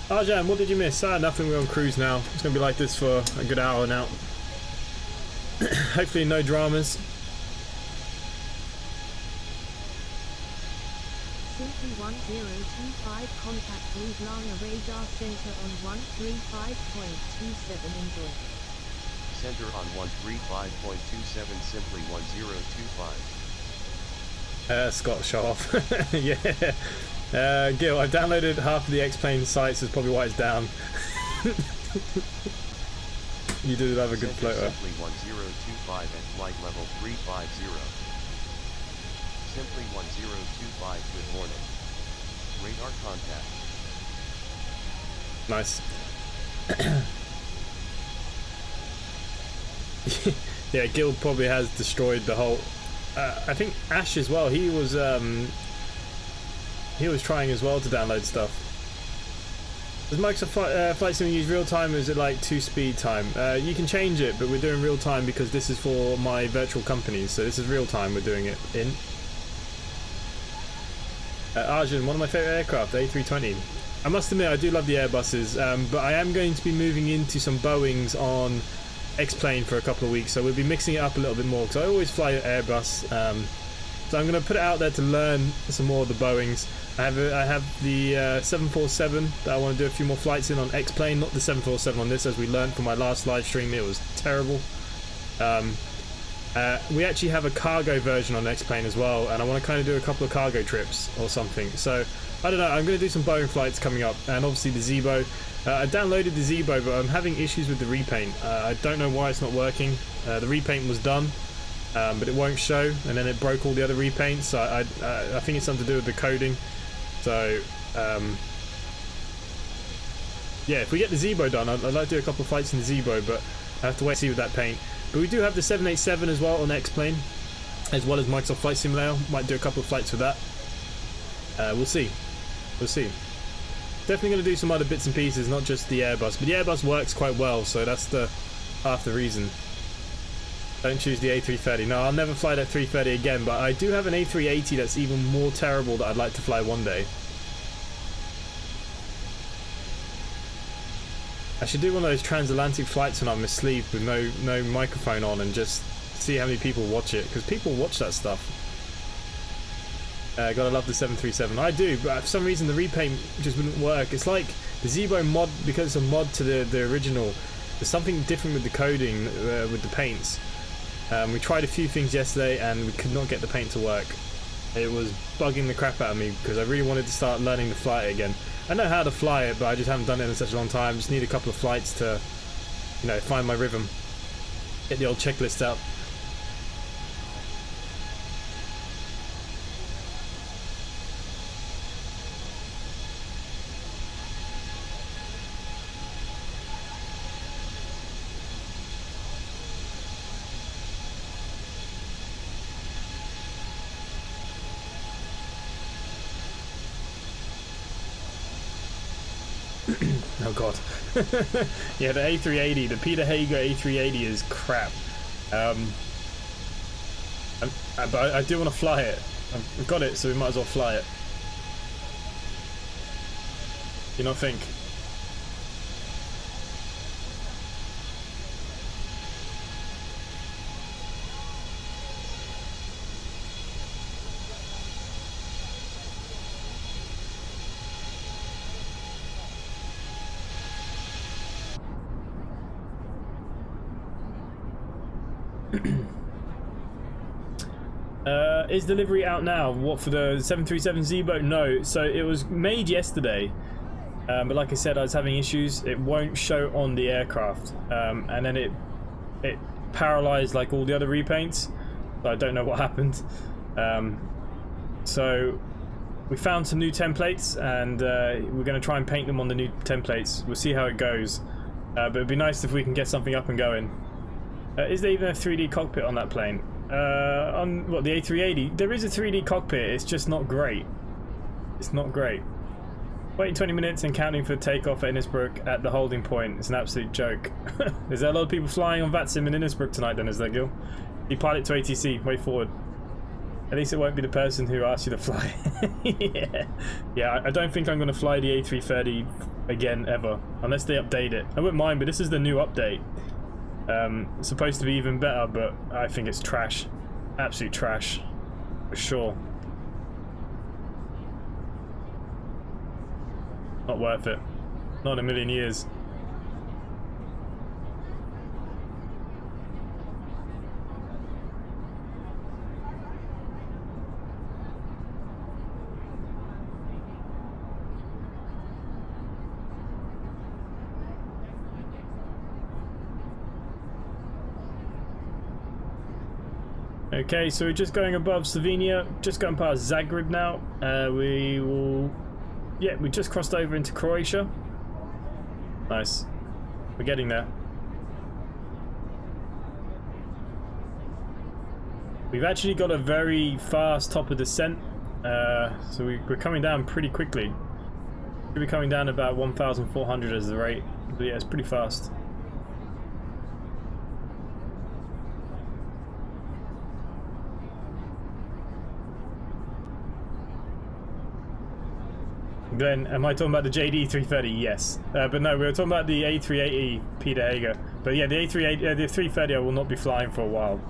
Arjan, what did you miss? Nothing, we're on cruise now. It's going to be like this for a good hour now. Hopefully no dramas. Simply 1025, contact Ljubljana radar center on 135.27, enjoy. Center on 135.27, simply 1025. Scott, show off. Yeah. Gil, I've downloaded half of the X-Plane sites, is probably why it's down. You did have a good floater. Simply 1025 at flight level 350. Simply 1025, good morning. Radar contact. Nice. Yeah, Gil probably has destroyed the whole... I think Ash as well, he was trying as well to download stuff. Does Microsoft Flight Sim use real time, or is it like 2-speed time? You can change it, but we're doing real time because this is for my virtual companies, so this is real time we're doing it in. Arjun, one of my favourite aircraft, A320. I must admit I do love the Airbuses, but I am going to be moving into some Boeings on X-Plane for a couple of weeks, so we'll be mixing it up a little bit more, because I always fly Airbus. So I'm going to put it out there to learn some more of the Boeings. I have the 747 that I want to do a few more flights in on X-Plane, not the 747 on this, as we learned from my last live stream, it was terrible. We actually have a cargo version on X-Plane as well, and I want to kind of do a couple of cargo trips or something. So, I don't know, I'm going to do some Boeing flights coming up, and obviously the Zebo. I downloaded the Zebo, but I'm having issues with the repaint. I don't know why it's not working. The repaint was done, but it won't show, and then it broke all the other repaints, so I think it's something to do with the coding. So, yeah, if we get the Zebo done, I'd like to do a couple of flights in the Zebo, but I have to wait and see with that paint. But we do have the 787 as well on X-Plane, as well as Microsoft Flight Simulator. Might do a couple of flights with that. We'll see. We'll see. Definitely going to do some other bits and pieces, not just the Airbus. But the Airbus works quite well, so that's half the reason. Don't choose the A330. No, I'll never fly that 330 again, but I do have an A380 that's even more terrible that I'd like to fly one day. I should do one of those transatlantic flights when I'm asleep with no microphone on and just see how many people watch it, because people watch that stuff. Gotta love the 737. I do, but for some reason the repaint just wouldn't work. It's like the Zebo mod, because it's a mod to the original, there's something different with the coding, with the paints. We tried a few things yesterday and we could not get the paint to work. It was bugging the crap out of me because I really wanted to start learning to fly it again. I know how to fly it, but I just haven't done it in such a long time. Just need a couple of flights to, you know, find my rhythm. Get the old checklist out. Oh god. Yeah, the A380, the Peter Hager A380 is crap. But I do want to fly it. I've got it, so we might as well fly it. You not think? Is delivery out now? What, for the 737 Zebo? No, so it was made yesterday, but like I said, I was having issues. It won't show on the aircraft, and then it paralyzed like all the other repaints, so I don't know what happened. So we found some new templates, and we're going to try and paint them on the new templates. We'll see how it goes, but it'd be nice if we can get something up and going. Is there even a 3D cockpit on that plane? On what, the A380? There is a 3D cockpit, it's just not great. It's not great. Waiting 20 minutes and counting for takeoff at Innsbruck at the holding point. It's an absolute joke. Is there a lot of people flying on VATSIM in Innsbruck tonight then, is there, Gil? You pilot to ATC, way forward. At least it won't be the person who asks you to fly. Yeah, I don't think I'm going to fly the A330 again, ever. Unless they update it. I wouldn't mind, but this is the new update. It's supposed to be even better, but I think it's trash. Absolute trash. For sure. Not worth it. Not in a million years. Okay, so we're just going above Slovenia, just going past Zagreb now. We just crossed over into Croatia. Nice. We're getting there. We've actually got a very fast top of descent, so we're coming down pretty quickly. We'll be coming down about 1,400 as the rate, but yeah, it's pretty fast. Glenn, am I talking about the JD 330? Yes. But no, we were talking about the A380 Peter Hager. But yeah, the the 330 I will not be flying for a while.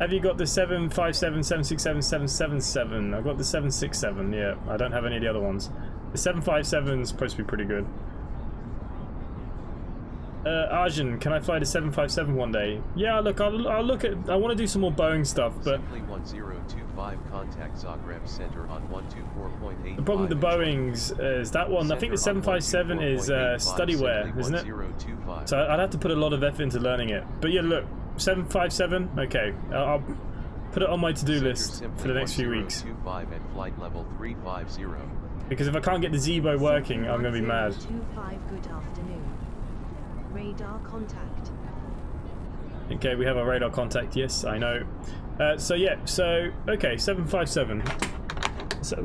Have you got the 757, 767, 777? I've got the 767, yeah. I don't have any of the other ones. The 757 is supposed to be pretty good. Arjun, can I fly the 757 one day? Yeah, look, I'll look at. I want to do some more Boeing stuff, but Simply 1025 contact Zagreb Center on 124.8. the problem with the Boeings is that one. I think the 757 is studyware, isn't it? So I'd have to put a lot of effort into learning it. But yeah, look, 757. Okay, I'll put it on my to-do list for the next few weeks. At flight level 350. Because if I can't get the Zebo working, I'm going to be mad. 1025, good afternoon. Radar contact. Okay, we have a radar contact, yes, I know. So yeah, so, okay, 757. So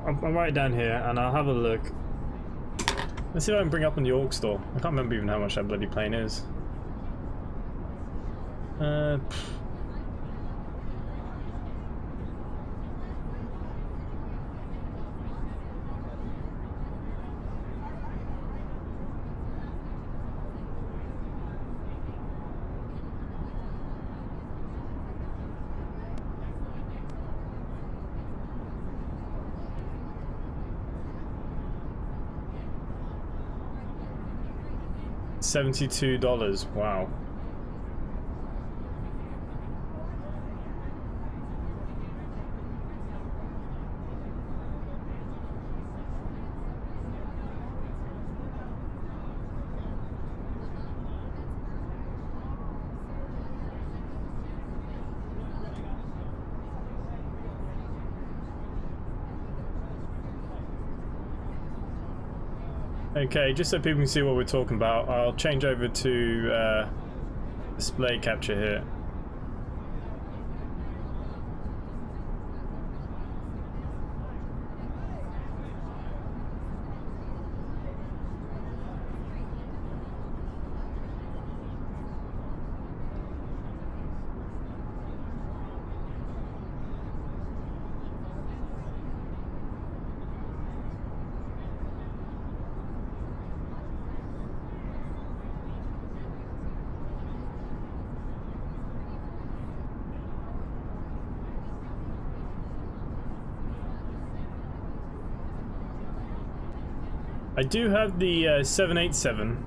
I'll write it down here and I'll have a look. Let's see if I can bring up on the org store. I can't remember even how much that bloody plane is. $72, wow. Okay, just so people can see what we're talking about, I'll change over to display capture here. I do have the 787.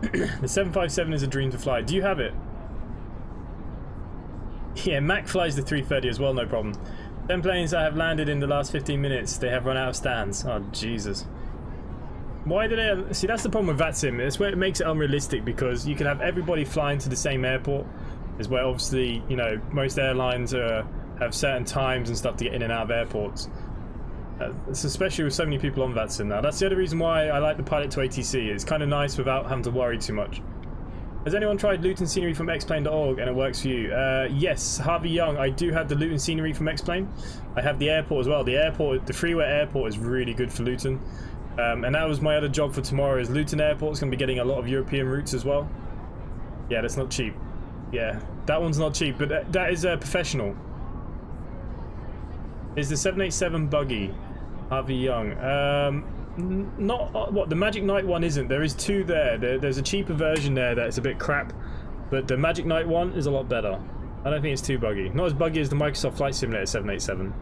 The 757 is a dream to fly. Do you have it? Yeah, Mac flies the 330 as well, no problem. 10 planes that have landed in the last 15 minutes, they have run out of stands. Oh, Jesus. Why do they... See, that's the problem with VATSIM. It's where it makes it unrealistic, because you can have everybody flying to the same airport. Is where, obviously, you know, most airlines have certain times and stuff to get in and out of airports. It's especially with so many people on VATSIM now. That's the other reason why I like the Pilot to ATC. It's kind of nice without having to worry too much. Has anyone tried Luton Scenery from Xplane.org and it works for you? Yes, Harvey Young, I do have the Luton Scenery from Xplane. I have the airport as well. The airport, the freeway airport is really good for Luton. And that was my other job for tomorrow, is Luton Airport is going to be getting a lot of European routes as well. Yeah, that's not cheap. Yeah, that one's not cheap, but that is professional. Is the 787 buggy? Harvey Young. Not what the Magic Knight one isn't. There is two there. There's a cheaper version there that is a bit crap, but the Magic Knight one is a lot better. I don't think it's too buggy. Not as buggy as the Microsoft Flight Simulator 787.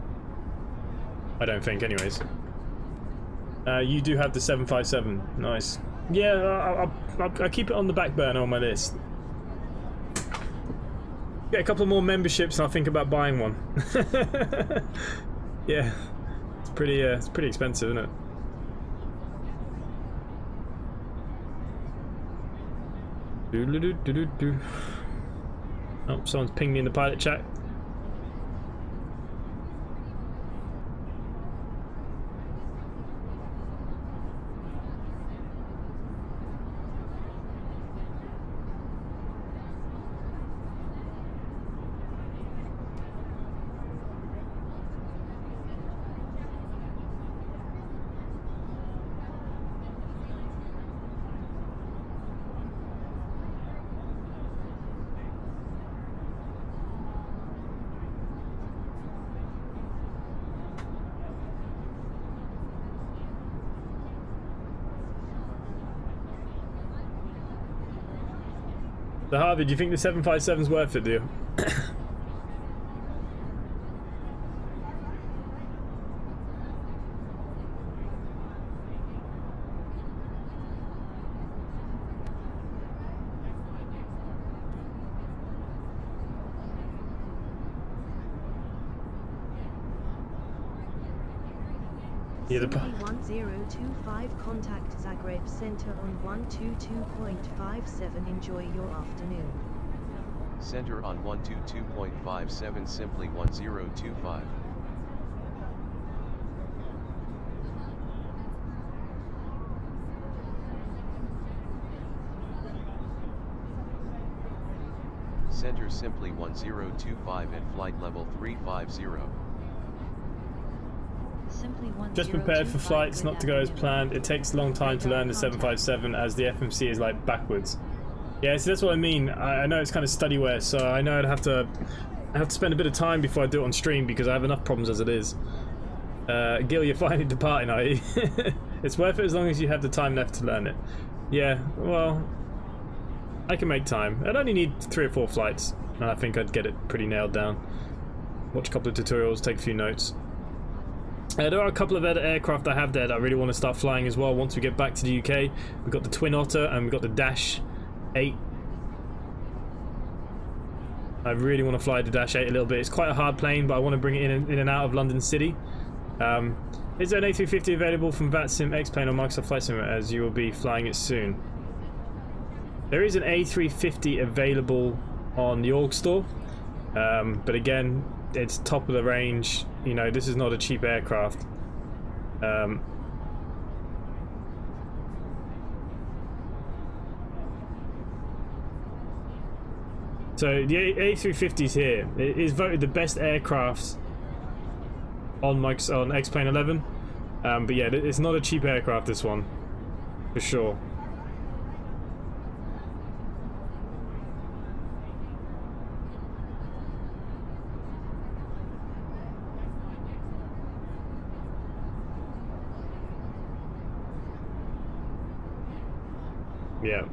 I don't think, anyways. You do have the 757. Nice. Yeah, I'll keep it on the back burner on my list. Get a couple more memberships and I'll think about buying one. Yeah, it's pretty expensive, isn't it? Oh, someone's pinged me in the pilot chat. So Harvey, do you think the 757's worth it, do you? Yeah, the 1025 contact Zagreb Center on 122.57. Enjoy your afternoon. Center on 122.57, simply 1025. Center simply 1025 at flight level 350. Just prepared for flights not to go as planned. It takes a long time to learn the 757 as the FMC is like backwards. Yeah, so that's what I mean. I know it's kind of studyware, so I know I have to spend a bit of time before I do it on stream because I have enough problems as it is. Gil, you're finally departing, are you? It's worth it as long as you have the time left to learn it. Yeah, well, I can make time. I'd only need 3 or 4 flights, and I think I'd get it pretty nailed down. Watch a couple of tutorials, take a few notes. There are a couple of other aircraft I have there that I really want to start flying as well once we get back to the UK. We've got the Twin Otter and we've got the Dash 8. I really want to fly the Dash 8 a little bit. It's quite a hard plane, but I want to bring it in and out of London City. Is there an A350 available from VATSIM, Xplane or Microsoft Flight Simulator, as you will be flying it soon? There is an A350 available on the Org store, but again, it's top of the range. You know, this is not a cheap aircraft. So the A350 is here. It is voted the best aircraft on Xplane 11. But yeah, it's not a cheap aircraft, this one, for sure. Yeah.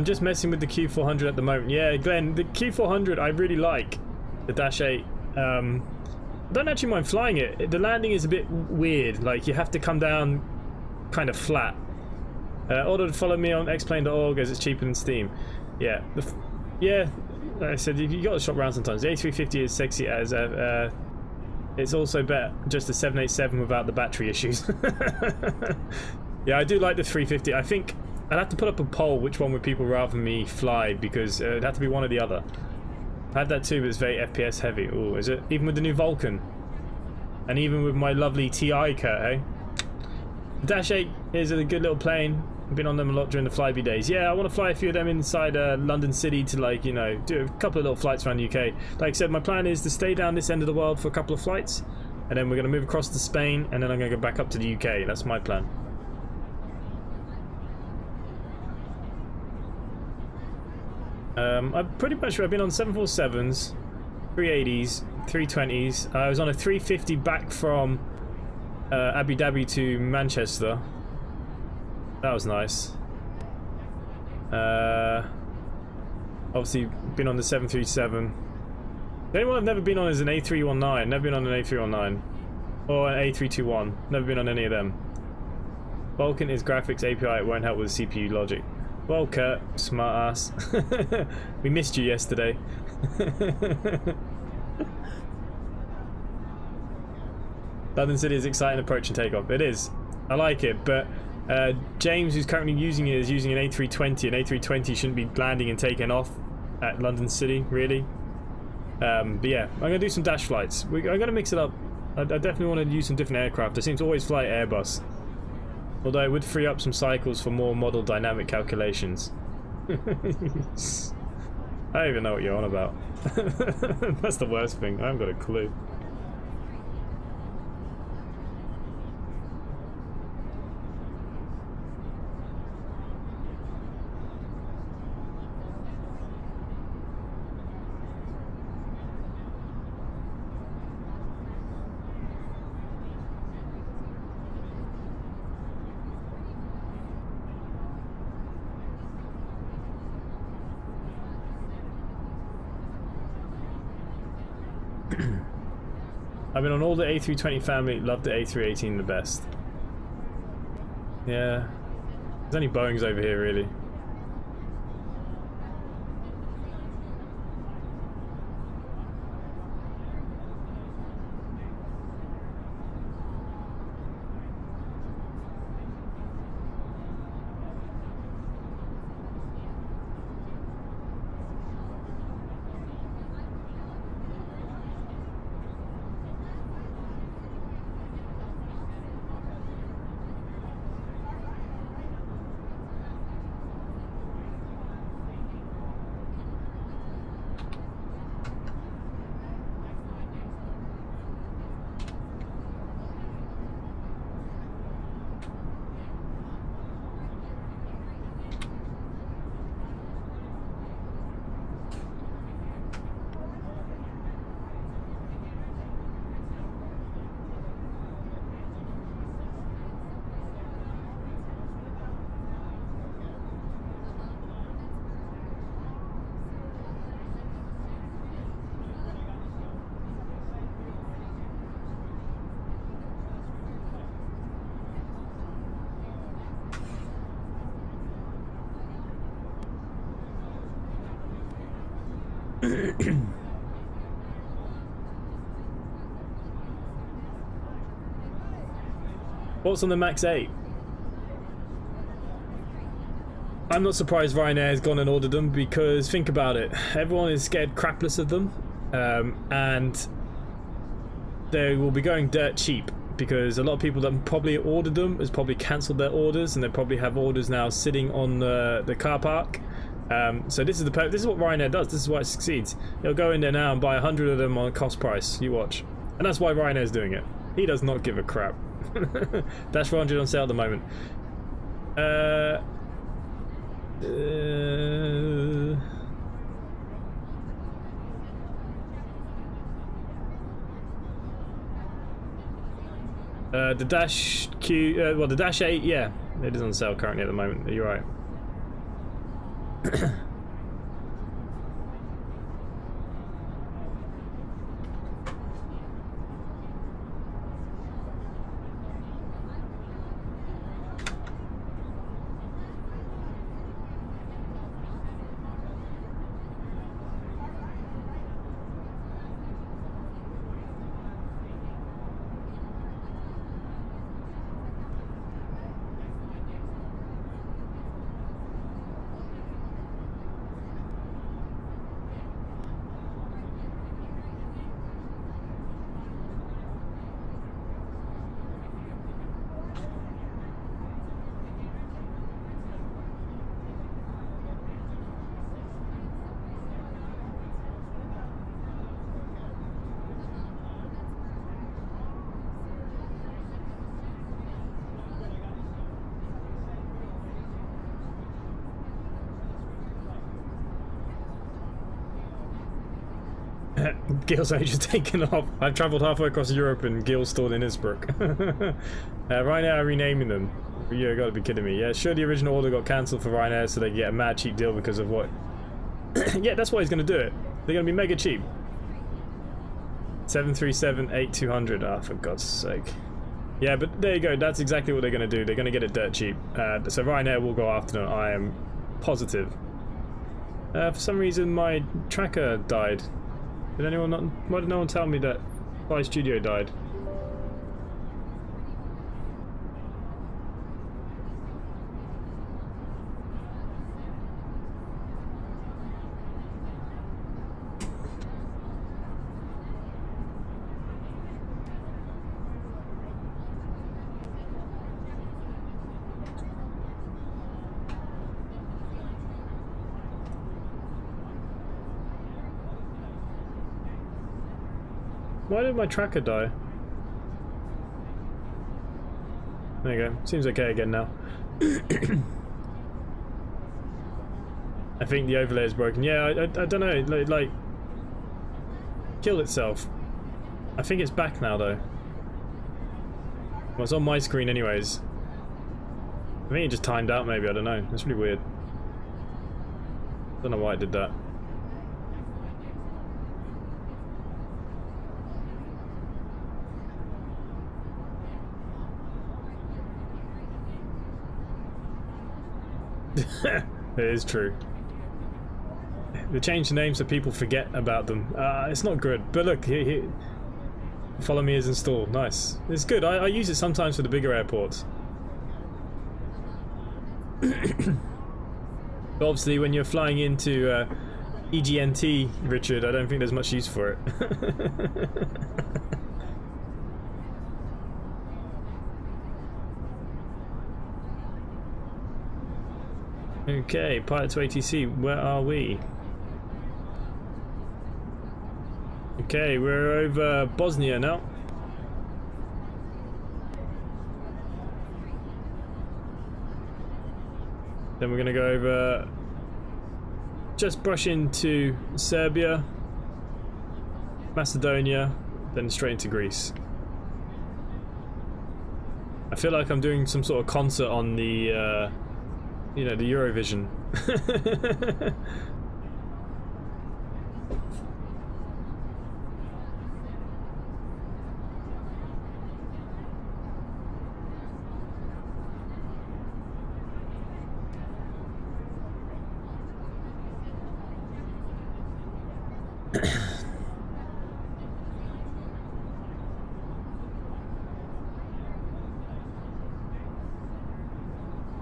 I'm just messing with the Q400 at the moment. Yeah, Glenn, the Q400 I really like. The Dash 8. I don't actually mind flying it. The landing is a bit weird. Like, you have to come down kind of flat. Order to follow me on xplane.org as it's cheaper than Steam. Yeah. Yeah, like I said, you got to shop around sometimes. The A350 is sexy as it's also better just the 787 without the battery issues. Yeah, I do like the 350. I think I'd have to put up a poll which one would people rather me fly, because it'd have to be one or the other. I had that too, but it's very FPS heavy. Oh, is it? Even with the new Vulcan. And even with my lovely TI Kurt, eh? Dash 8 is a good little plane. I've been on them a lot during the Flyby days. Yeah, I want to fly a few of them inside London City to, like, you know, do a couple of little flights around the UK. Like I said, my plan is to stay down this end of the world for a couple of flights, and then we're going to move across to Spain, and then I'm going to go back up to the UK. That's my plan. I've been on 747s, 380s, 320s. I was on a 350 back from Abu Dhabi to Manchester. That was nice. Obviously been on the 737. The only one I've never been on is an A319. Never been on an A319. Or an A321. Never been on any of them. Vulcan is graphics API. It won't help with CPU logic. Well, Kurt, smart ass. We missed you yesterday. London City is exciting approach and takeoff. It is. I like it, but James, who's currently using it, is using an A320. An A320 shouldn't be landing and taking off at London City, really. But yeah, I'm going to do some dash flights. I'm going to mix it up. I definitely want to use some different aircraft. I seem to always fly Airbus. Although it would free up some cycles for more model dynamic calculations. I don't even know what you're on about. That's the worst thing. I haven't got a clue. I've been on all the A320 family, love the A318 the best. Yeah. There's only Boeings over here, really. What's on the Max 8? I'm not surprised Ryanair has gone and ordered them, because think about it, everyone is scared crapless of them, and they will be going dirt cheap, because a lot of people that probably ordered them has probably cancelled their orders, and they probably have orders now sitting on the car park, So this is what Ryanair does. This is why it succeeds. He'll go in there now and buy 100 of them on cost price. You watch. And that's why Ryanair's doing it. He does not give a crap. Dash 400 on sale at the moment. The Dash Q, well, the Dash 8, yeah, it is on sale currently at the moment. You're right. Gil's only just taken off. I've travelled halfway across Europe and Gil's stored in Innsbruck. Ryanair are renaming them. You gotta be kidding me. Yeah, sure, the original order got cancelled for Ryanair so they can get a mad cheap deal because of what? Yeah, that's why he's gonna do it. They're gonna be mega cheap. 737-8200. Ah, for God's sake. Yeah, but there you go. That's exactly what they're gonna do. They're gonna get it dirt cheap. So Ryanair will go after them. I am positive. For some reason, my tracker died. Did anyone not? Why did no one tell me that Fly Studio died? Why did my tracker die? There you go. Seems okay again now. I think the overlay is broken. Yeah, I don't know. Like killed itself. I think it's back now though. Well, it's on my screen anyways. I think it just timed out maybe. I don't know. That's really weird. Don't know why it did that. It is true. They change the name so people forget about them. It's not good. But look, here, follow me is installed. Nice. It's good. I use it sometimes for the bigger airports. But obviously, when you're flying into EGNT, Richard, I don't think there's much use for it. Okay, pilot to ATC, where are we? Okay, we're over Bosnia now. Then we're going to go over, just brush into Serbia, Macedonia, then straight into Greece. I feel like I'm doing some sort of concert on the you know, the Eurovision.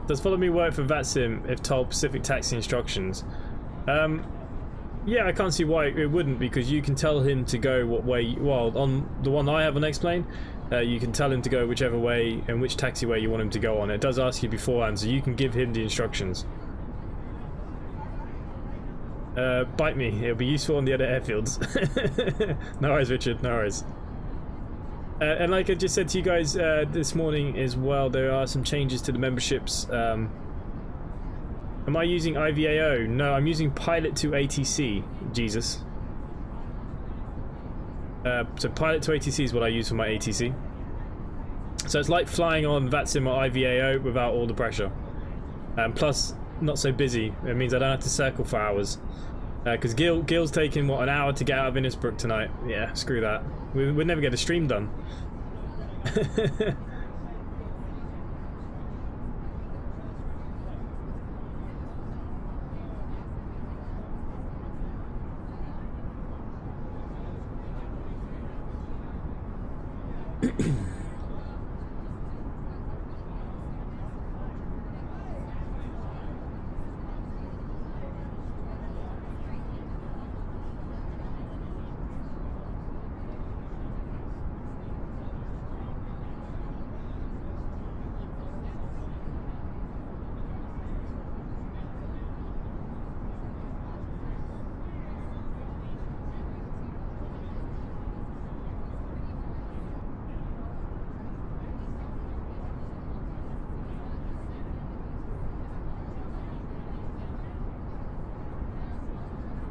Does follow me work for VATSIM if told specific taxi instructions? Yeah, I can't see why it wouldn't, because you can tell him to go what way. Well, on the one I have on X-Plane, you can tell him to go whichever way and which taxiway you want him to go on. It does ask you beforehand, so you can give him the instructions. Bite me. It'll be useful on the other airfields. No worries, Richard. No worries. And like I just said to you guys this morning as well, there are some changes to the memberships. Am I using IVAO? No, I'm using Pilot to ATC. Jesus. So Pilot to ATC is what I use for my ATC. So it's like flying on VATSIM or IVAO without all the pressure. Plus, not so busy. It means I don't have to circle for hours. Because Gil's taking, what, an hour to get out of Innisbrook tonight. Yeah, screw that. We'd never get a stream done.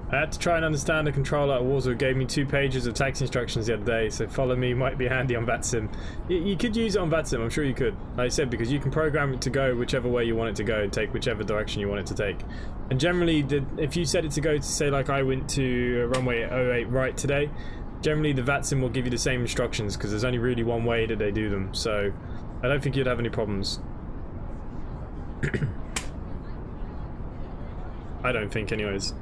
I had to try and understand the controller at Warsaw. It gave me 2 pages of taxi instructions the other day, so follow me might be handy on VATSIM. You could use it on VATSIM, I'm sure you could. Like I said, because you can program it to go whichever way you want it to go, take whichever direction you want it to take. And generally, if you set it to go to, say, like I went to runway 08 right today, generally the VATSIM will give you the same instructions, because there's only really one way that they do them, so I don't think you'd have any problems. I don't think, anyways.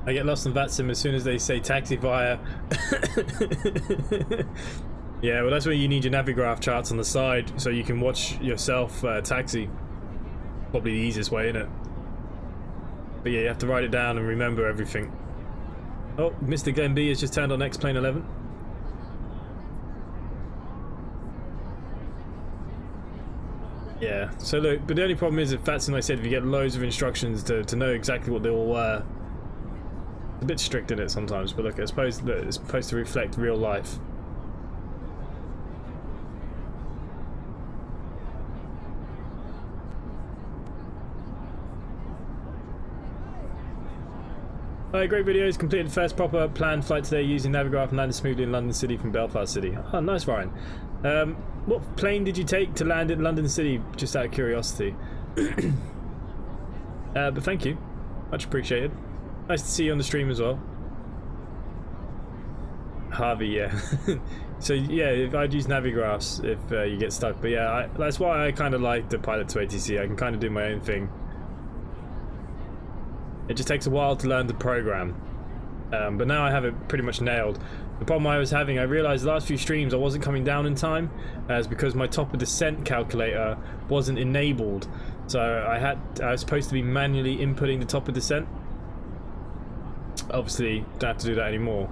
I get lost on VATSIM as soon as they say taxi via. Yeah, well that's where you need your Navigraph charts on the side so you can watch yourself taxi. Probably the easiest way, isn't it? But yeah, you have to write it down and remember everything. Oh, Mr. Glenn B has just turned on X-Plane 11. Yeah, so look, but the only problem is if VATSIM, like I said, if you get loads of instructions to know exactly what they all were, a bit strict in it sometimes, but look, it's supposed to reflect real life. Great videos. Completed the first proper planned flight today using Navigraph and landed smoothly in London City from Belfast City. Oh, nice, Ryan. What plane did you take to land in London City, just out of curiosity? But thank you. Much appreciated. Nice to see you on the stream as well. Harvey, yeah. So yeah, I'd use Navigraphs if you get stuck. But yeah, that's why I kind of like the Pilot to ATC. I can kind of do my own thing. It just takes a while to learn the program. But now I have it pretty much nailed. The problem I was having, I realized the last few streams I wasn't coming down in time, as because my top of descent calculator wasn't enabled. So I was supposed to be manually inputting the top of descent. Obviously, don't have to do that anymore.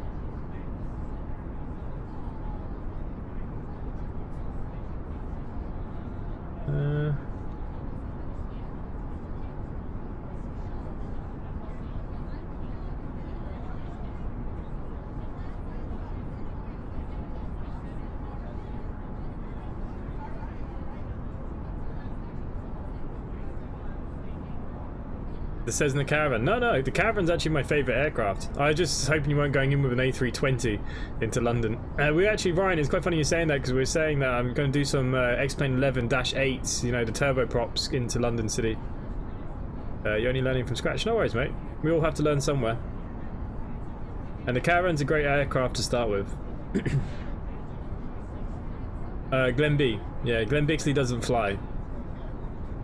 It says in the Caravan. No, the Caravan's actually my favourite aircraft. I was just hoping you weren't going in with an A320 into London. We actually, Ryan, it's quite funny you're saying that, because we were saying that I'm going to do some X-Plane 11-8s, you know, the turboprops into London City. You're only learning from scratch. No worries, mate. We all have to learn somewhere. And the Caravan's a great aircraft to start with. Glenn B. Yeah, Glenn Bixley doesn't fly.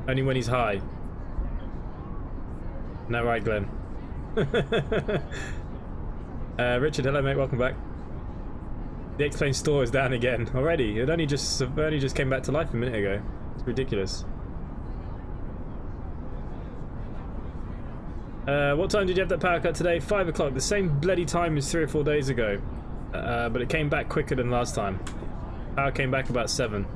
Only when he's high. No, right, Glenn. Richard, hello, mate. Welcome back. The X-Plane store is down again already. It only just came back to life a minute ago. It's ridiculous. What time did you have that power cut today? 5 o'clock. The same bloody time as 3 or 4 days ago. But it came back quicker than last time. Power came back about 7.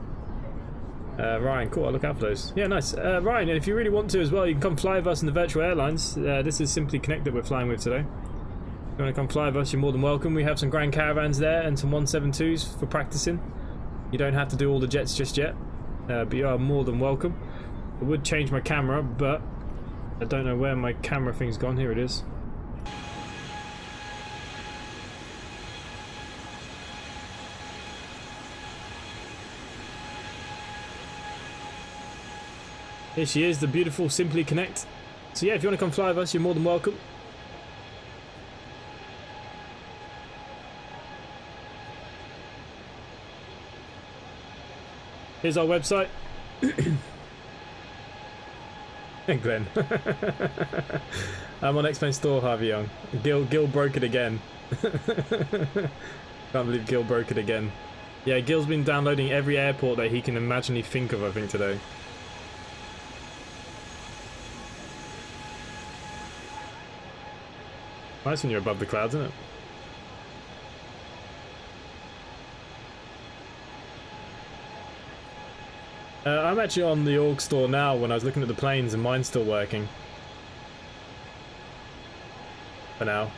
Ryan, cool, I'll look out for those. Yeah, nice. Ryan, if you really want to as well, you can come fly with us in the virtual airlines. This is Simply Connect that we're flying with today. If you want to come fly with us, you're more than welcome. We have some Grand Caravans there and some 172s for practicing. You don't have to do all the jets just yet, but you are more than welcome. I would change my camera, but I don't know where my camera thing's gone. Here it is. Here she is, the beautiful Simply Connect. So yeah, if you want to come fly with us, you're more than welcome. Here's our website. And Glenn. I'm on X-Plane Store, Harvey Young. Gil broke it again. Can't believe Gil broke it again. Yeah, Gil's been downloading every airport that he can imaginably think of, I think, today. Nice when you're above the clouds, isn't it? I'm actually on the org store now when I was looking at the planes and mine's still working. For now.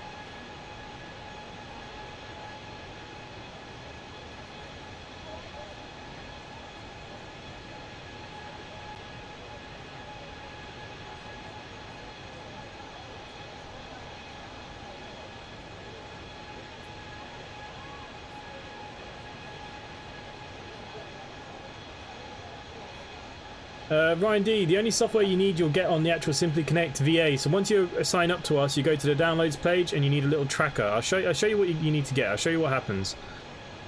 Ryan D, the only software you need you'll get on the actual Simply Connect VA. So once you sign up to us, you go to the downloads page and you need a little tracker. I'll show you what you need to get. I'll show you what happens.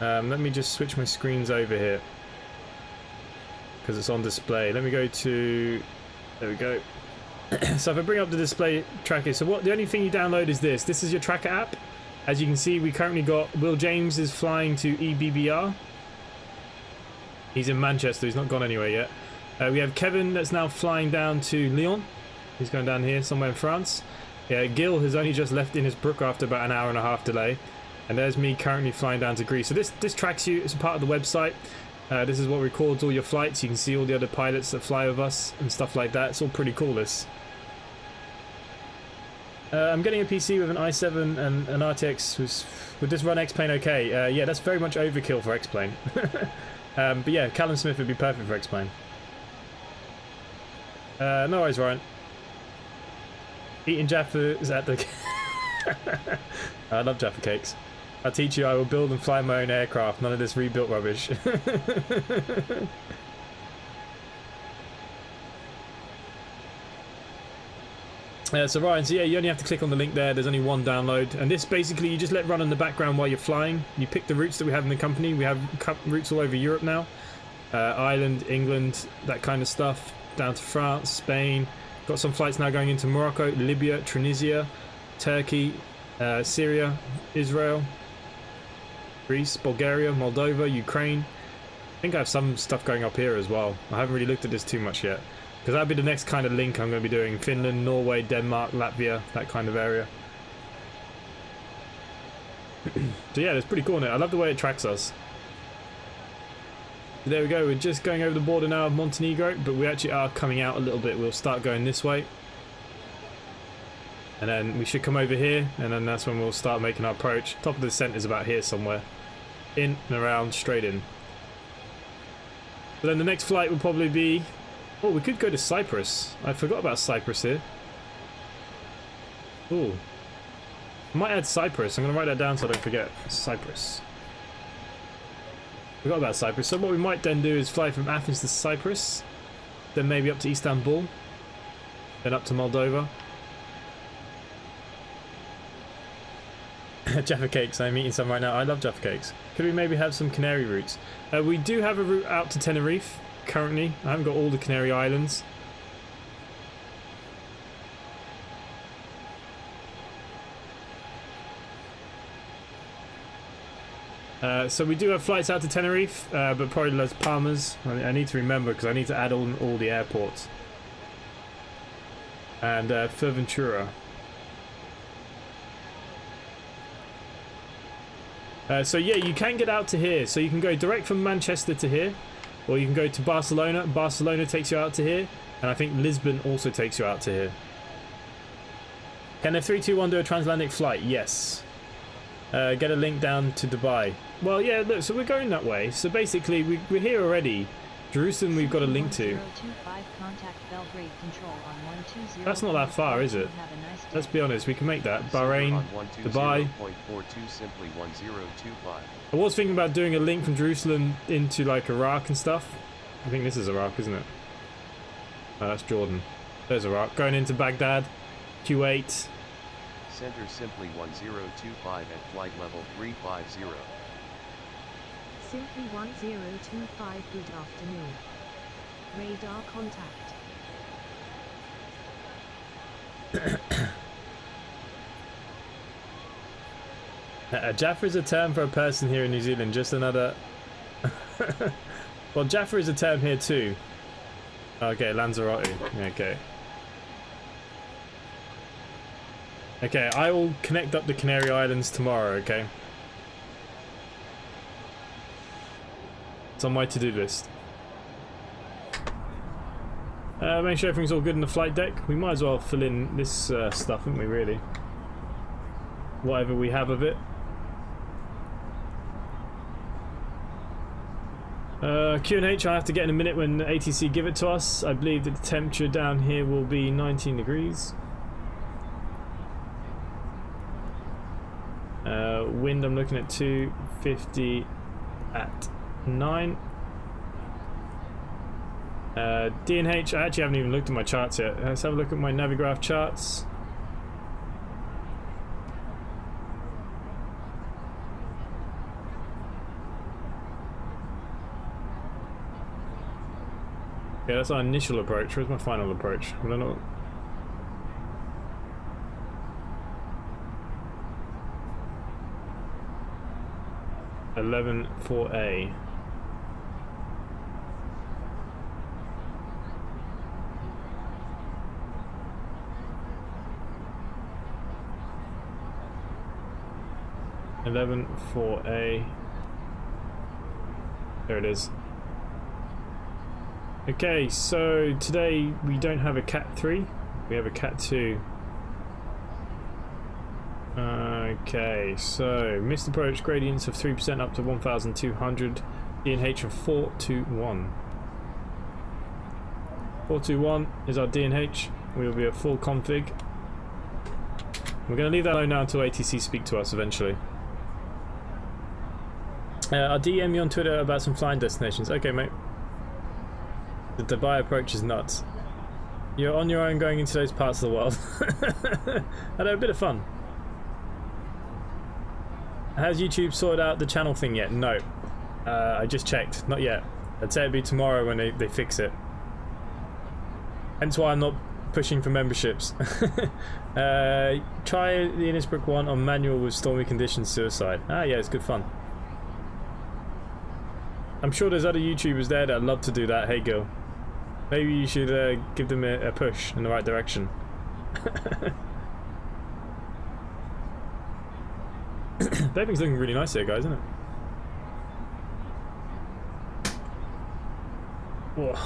Let me just switch my screens over here because it's on display. Let me go to, there we go. So if I bring up the display tracker, so the only thing you download is this. This is your tracker app. As you can see, we currently got Will James is flying to EDDM. He's in Manchester. He's not gone anywhere yet. We have Kevin that's now flying down to Lyon. He's going down here somewhere in France. Yeah, Gil has only just left Innisbrook after about an hour and a half delay. And there's me currently flying down to Greece. So this tracks you. It's a part of the website. This is what records all your flights. You can see all the other pilots that fly with us and stuff like that. It's all pretty cool, this. I'm getting a PC with an i7 and an RTX. Would this run X-Plane okay? Yeah, that's very much overkill for X-Plane. But yeah, Callum Smith would be perfect for X-Plane. No worries, Ryan. Eating Jaffa at the... I love Jaffa cakes. I'll teach you I will build and fly my own aircraft. None of this rebuilt rubbish. So Ryan, so yeah, you only have to click on the link there. There's only one download. And this basically, you just let run in the background while you're flying. You pick the routes that we have in the company. We have routes all over Europe now. Ireland, England, that kind of stuff. Down to France, Spain. Got some flights now going into Morocco, Libya, Tunisia, Turkey, Syria, Israel, Greece, Bulgaria, Moldova, Ukraine. I think I have some stuff going up here as well. I haven't really looked at this too much yet. Because that'll be the next kind of link I'm going to be doing. Finland, Norway, Denmark, Latvia, that kind of area. So yeah, it's pretty cool, isn't it? I love the way it tracks us. There we go, we're just going over the border now of Montenegro, but we actually are coming out a little bit. We'll start going this way. And then we should come over here, and then that's when we'll start making our approach. Top of the descent is about here somewhere. In and around, straight in. But then the next flight will probably be... Oh, we could go to Cyprus. I forgot about Cyprus here. Ooh. I might add Cyprus. I'm going to write that down so I don't forget. Cyprus. Forgot about Cyprus. So what we might then do is fly from Athens to Cyprus, then maybe up to Istanbul, then up to Moldova. Jaffa cakes, I'm eating some right now. I love Jaffa cakes. Could we maybe have some Canary routes? We do have a route out to Tenerife currently. I haven't got all the Canary Islands. So we do have flights out to Tenerife, but probably Las Palmas. I need to remember because I need to add all the airports. And Fuerteventura. So yeah, you can get out to here. So you can go direct from Manchester to here, or you can go to Barcelona. Barcelona takes you out to here, and I think Lisbon also takes you out to here. Can a 321 do a transatlantic flight? Yes. Get a link down to Dubai. Well, yeah, look, so we're going that way. So basically, we're here already. Jerusalem we've got a link to. That's not that far, is it? Let's be honest, we can make that. Bahrain, Dubai. I was thinking about doing a link from Jerusalem into like Iraq and stuff. I think this is Iraq, isn't it? Oh, that's Jordan. There's Iraq. Going into Baghdad, Kuwait. Center simply 1025 at flight level 350. Simply 1025, good afternoon. Radar contact. Jaffa is a term for a person here in New Zealand, just another... Well, Jaffa is a term here too. Okay, Lanzarote. Okay. Okay, I will connect up the Canary Islands tomorrow, okay? It's on my to-do list. Make sure everything's all good in the flight deck. We might as well fill in this stuff, haven't we, really? Whatever we have of it. Q&H I have to get in a minute when ATC give it to us. I believe that the temperature down here will be 19 degrees. Wind I'm looking at 250 at 9. DNH, I actually haven't even looked at my charts yet. Let's have a look at my Navigraph charts. Okay, that's our initial approach. Where's my final approach? I don't know. (11 4A). (11 4A). There it is. Okay, so today we don't have a Cat 3, we have a Cat 2. Okay, so missed approach gradients of 3% up to 1,200, DNH of 421. 421 is our DNH, we will be at full config. We're going to leave that alone now until ATC speak to us eventually. I'll DM you on Twitter about some flying destinations. Okay, mate. The Dubai approach is nuts. You're on your own going into those parts of the world. I had a bit of fun. Has YouTube sorted out the channel thing yet? No. I just checked. Not yet. I'd say it'd be tomorrow when they fix it. Hence why I'm not pushing for memberships. Try the Innisbrook one on manual with stormy conditions suicide. Ah yeah, it's good fun. I'm sure there's other YouTubers there that love to do that. Hey girl. Maybe you should give them a push in the right direction. Everything's looking really nice here, guys, isn't it? Whoa.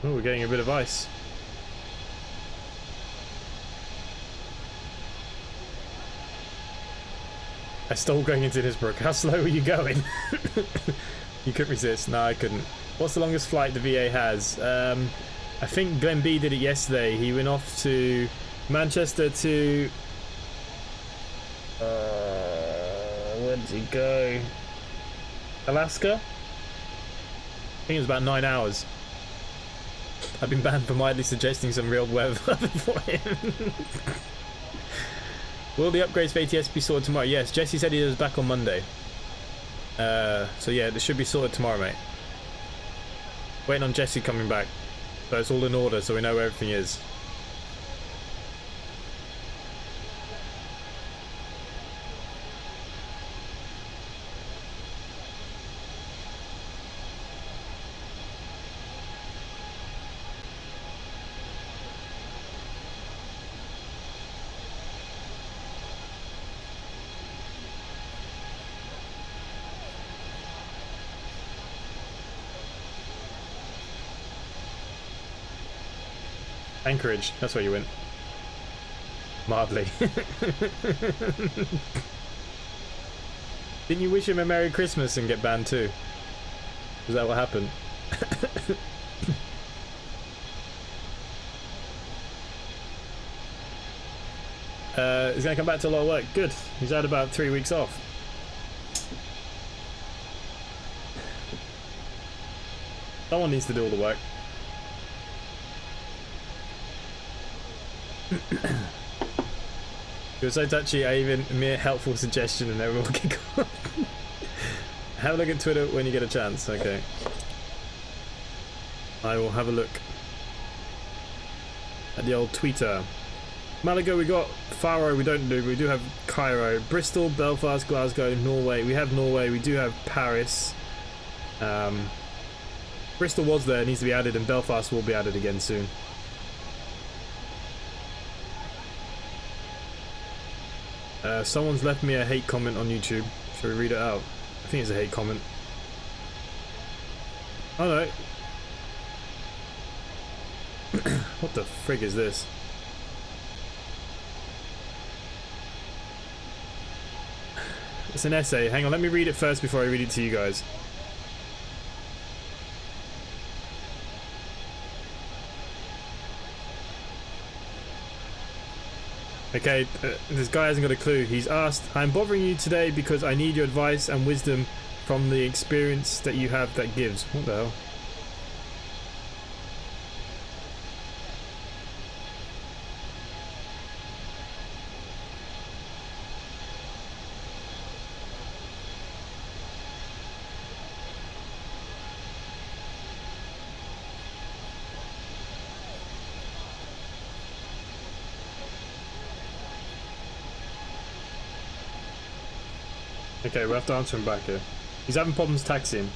Oh, we're getting a bit of ice. I stole going into Innsbruck. How slow were you going? You couldn't resist. No, I couldn't. What's the longest flight the VA has? I think Glenn B did it yesterday. He went off to Manchester to... where did he go? Alaska? I think it was about 9 hours. I've been banned for mildly suggesting some real weather for him. Will the upgrades for ATS be sorted tomorrow? Yes, Jesse said he was back on Monday. So yeah, this should be sorted tomorrow, mate. Waiting on Jesse coming back. So it's all in order, so we know where everything is. Anchorage, that's where you went. Mildly. Didn't you wish him a Merry Christmas and get banned too? Is that what happened? He's gonna come back to a lot of work. Good. He's had about 3 weeks off. Someone needs to do all the work. You're so touchy, I even mere helpful suggestion and everyone will kick off. Have a look at Twitter when you get a chance. Okay. I will have a look at the old Twitter. Malaga we got, Faro we don't do, we do have Cairo, Bristol, Belfast, Glasgow, Norway, we have Norway, we do have Paris. Bristol was there, needs to be added, and Belfast will be added again soon. Someone's left me a hate comment on YouTube. Shall we read it out? I think it's a hate comment. Oh no. What the frig is this? It's an essay. Hang on, let me read it first before I read it to you guys. Okay, this guy hasn't got a clue. He's asked, I'm bothering you today because I need your advice and wisdom from the experience that you have that gives. What the hell? Okay, we'll have to answer him back here. He's having problems taxiing.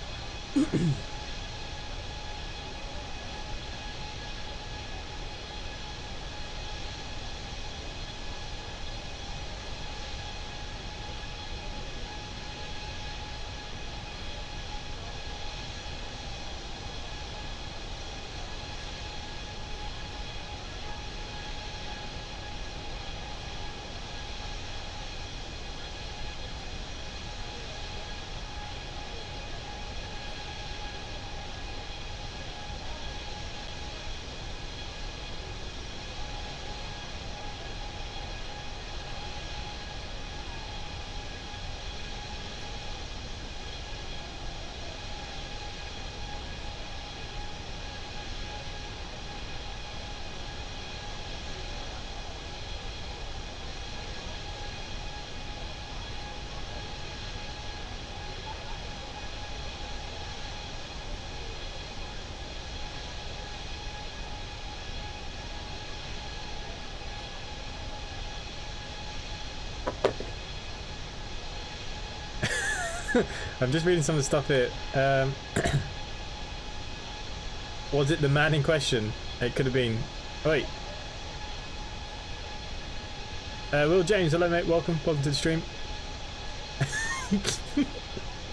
I'm just reading some of the stuff here. Was it the man in question? It could have been. Oh, wait. Will James, hello mate, welcome to the stream.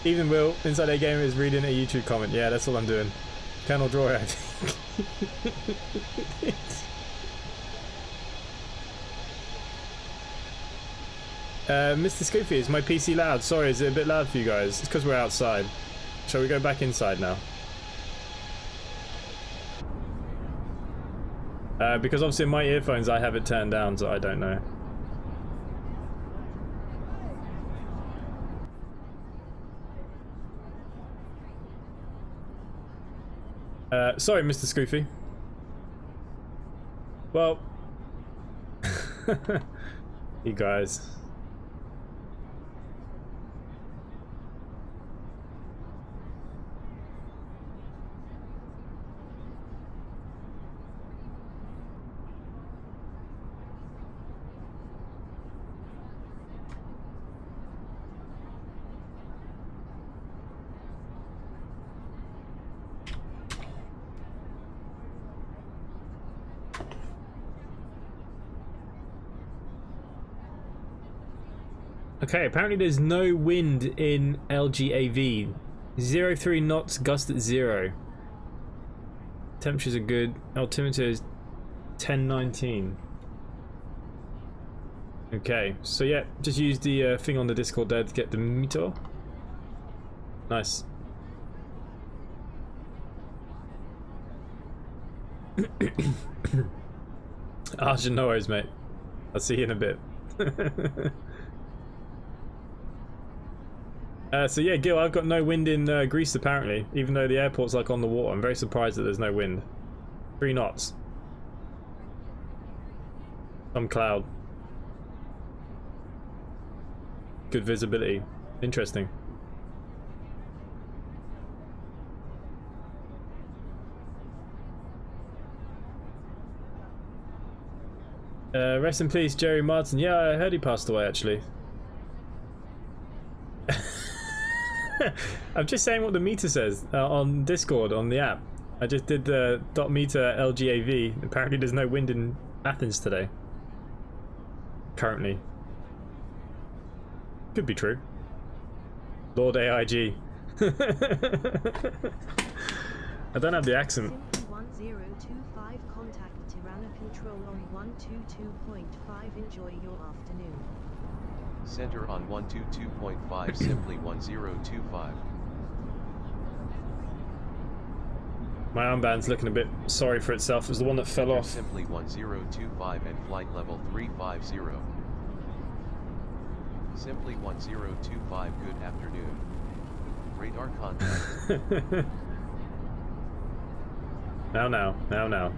Even Will, InsideAgameR is reading a YouTube comment. Yeah, that's all I'm doing. Colonel Drawer, I think. Mr. Scoopy, is my PC loud? Sorry, is it a bit loud for you guys? It's because we're outside. Shall we go back inside now? Because obviously in my earphones I have it turned down, so I don't know. Sorry, Mr. Scoofy. Well, You guys. Okay, apparently there's no wind in LGAV. 03 knots, gust at 0. Temperatures are good. Altimeter is 1019. Okay, so yeah, just use the thing on the Discord there to get the meter. Nice. Arjun, no worries, mate. I'll see you in a bit. So yeah, Gil, I've got no wind in Greece apparently, even though the airport's like on the water. I'm very surprised that there's no wind. 3 knots. Some cloud. Good visibility. Interesting. Rest in peace, Jerry Martin. Yeah, I heard he passed away actually. I'm just saying what the meter says on Discord on the app. I just did the .meter LGAV. Apparently there's no wind in Athens today. Currently. Could be true. Lord AIG. I don't have the accent. Simply 1025 contact Tirana Control on 122.5. Enjoy your afternoon. Center on 122.5, simply 1025. My armband's looking a bit sorry for itself. It was the one that fell off. Simply 1025 and flight level 350. Simply 1025, good afternoon. Radar contact. Now.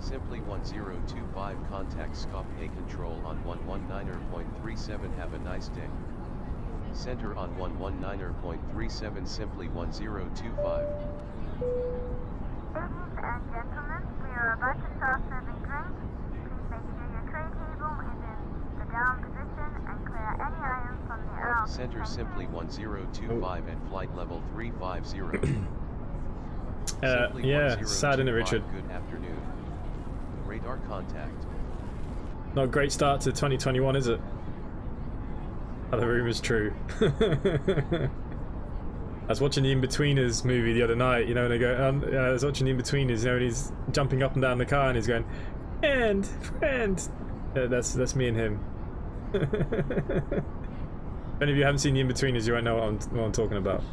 Simply 1025 contact Skopje control on 119.37. Have a nice day. Center on 119.37, simply 1025. Ladies and gentlemen, we are about to start serving drinks. Please make sure your tray table is in the down position and clear any items from the aisle. Center simply 1025 and flight level 350. Yeah, sad innit, Richard? Good afternoon. Radar contact. Not a great start to 2021, is it? Oh, the rumor's true. I was watching the In-Betweeners movie the other night, you know, and they go, I was watching the In-Betweeners, you know, and he's jumping up and down the car and he's going, and friend. That's me and him. If any of you haven't seen the In-Betweeners, you won't know what I'm talking about.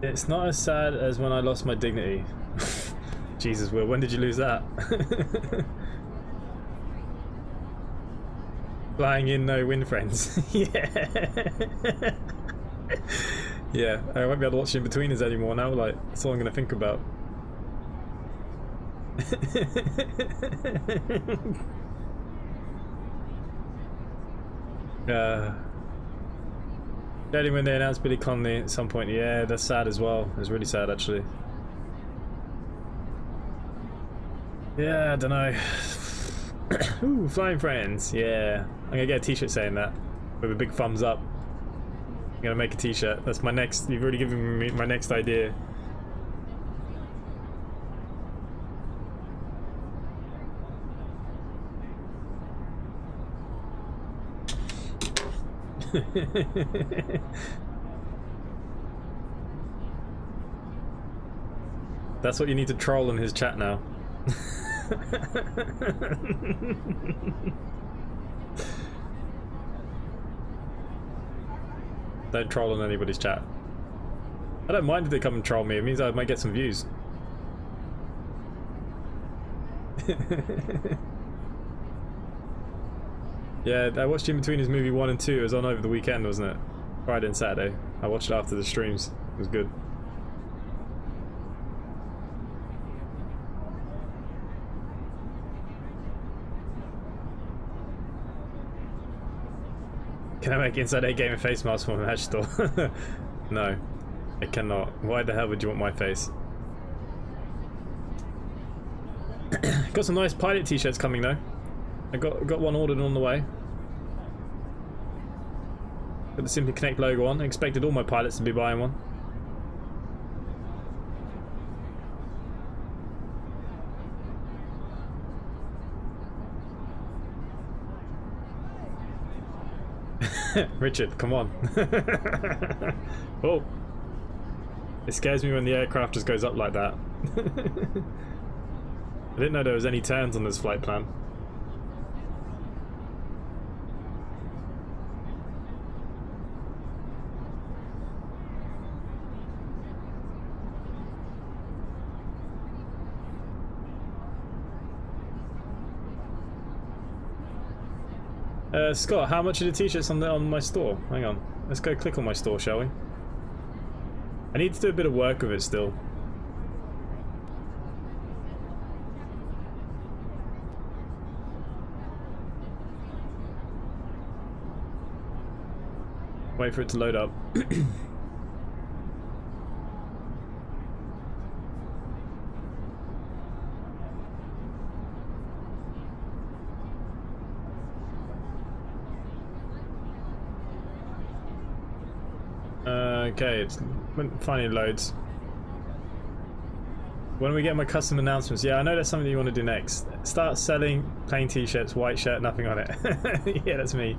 It's not as sad as when I lost my dignity. Jesus, Will, when did you lose that? Flying in, no wind, friends. Yeah. Yeah, I won't be able to watch In-Betweeners anymore now, like, that's all I'm going to think about. Only when they announced Billy Connolly at some point. Yeah, that's sad as well. It was really sad, actually. Yeah, I don't know. Ooh, flying friends. Yeah, I'm gonna get a t-shirt saying that with a big thumbs up. I'm gonna make a t-shirt. That's my next. You've already given me my next idea. That's what you need to troll in his chat now. Don't troll on anybody's chat. I don't mind if they come and troll me, it means I might get some views. Yeah, I watched In Between His movie 1 and 2. It was on over the weekend, wasn't it? Friday and Saturday. I watched it after the streams. It was good. Can I make InsideAgameR face mask for my match store? No, I cannot. Why the hell would you want my face? Got some nice pilot t-shirts coming though. I got one ordered on the way. Got the Simply Connect logo on. I expected all my pilots to be buying one. Richard, come on. Oh. It scares me when the aircraft just goes up like that. I didn't know there was any turns on this flight plan. Scott, how much are the t-shirts on my store? Hang on, let's go click on my store, shall we? I need to do a bit of work with it still. Wait for it to load up. Okay, it's finally loads. When we get my custom announcements, yeah, I know that's something you want to do next. Start selling plain t-shirts, white shirt, nothing on it. Yeah, that's me.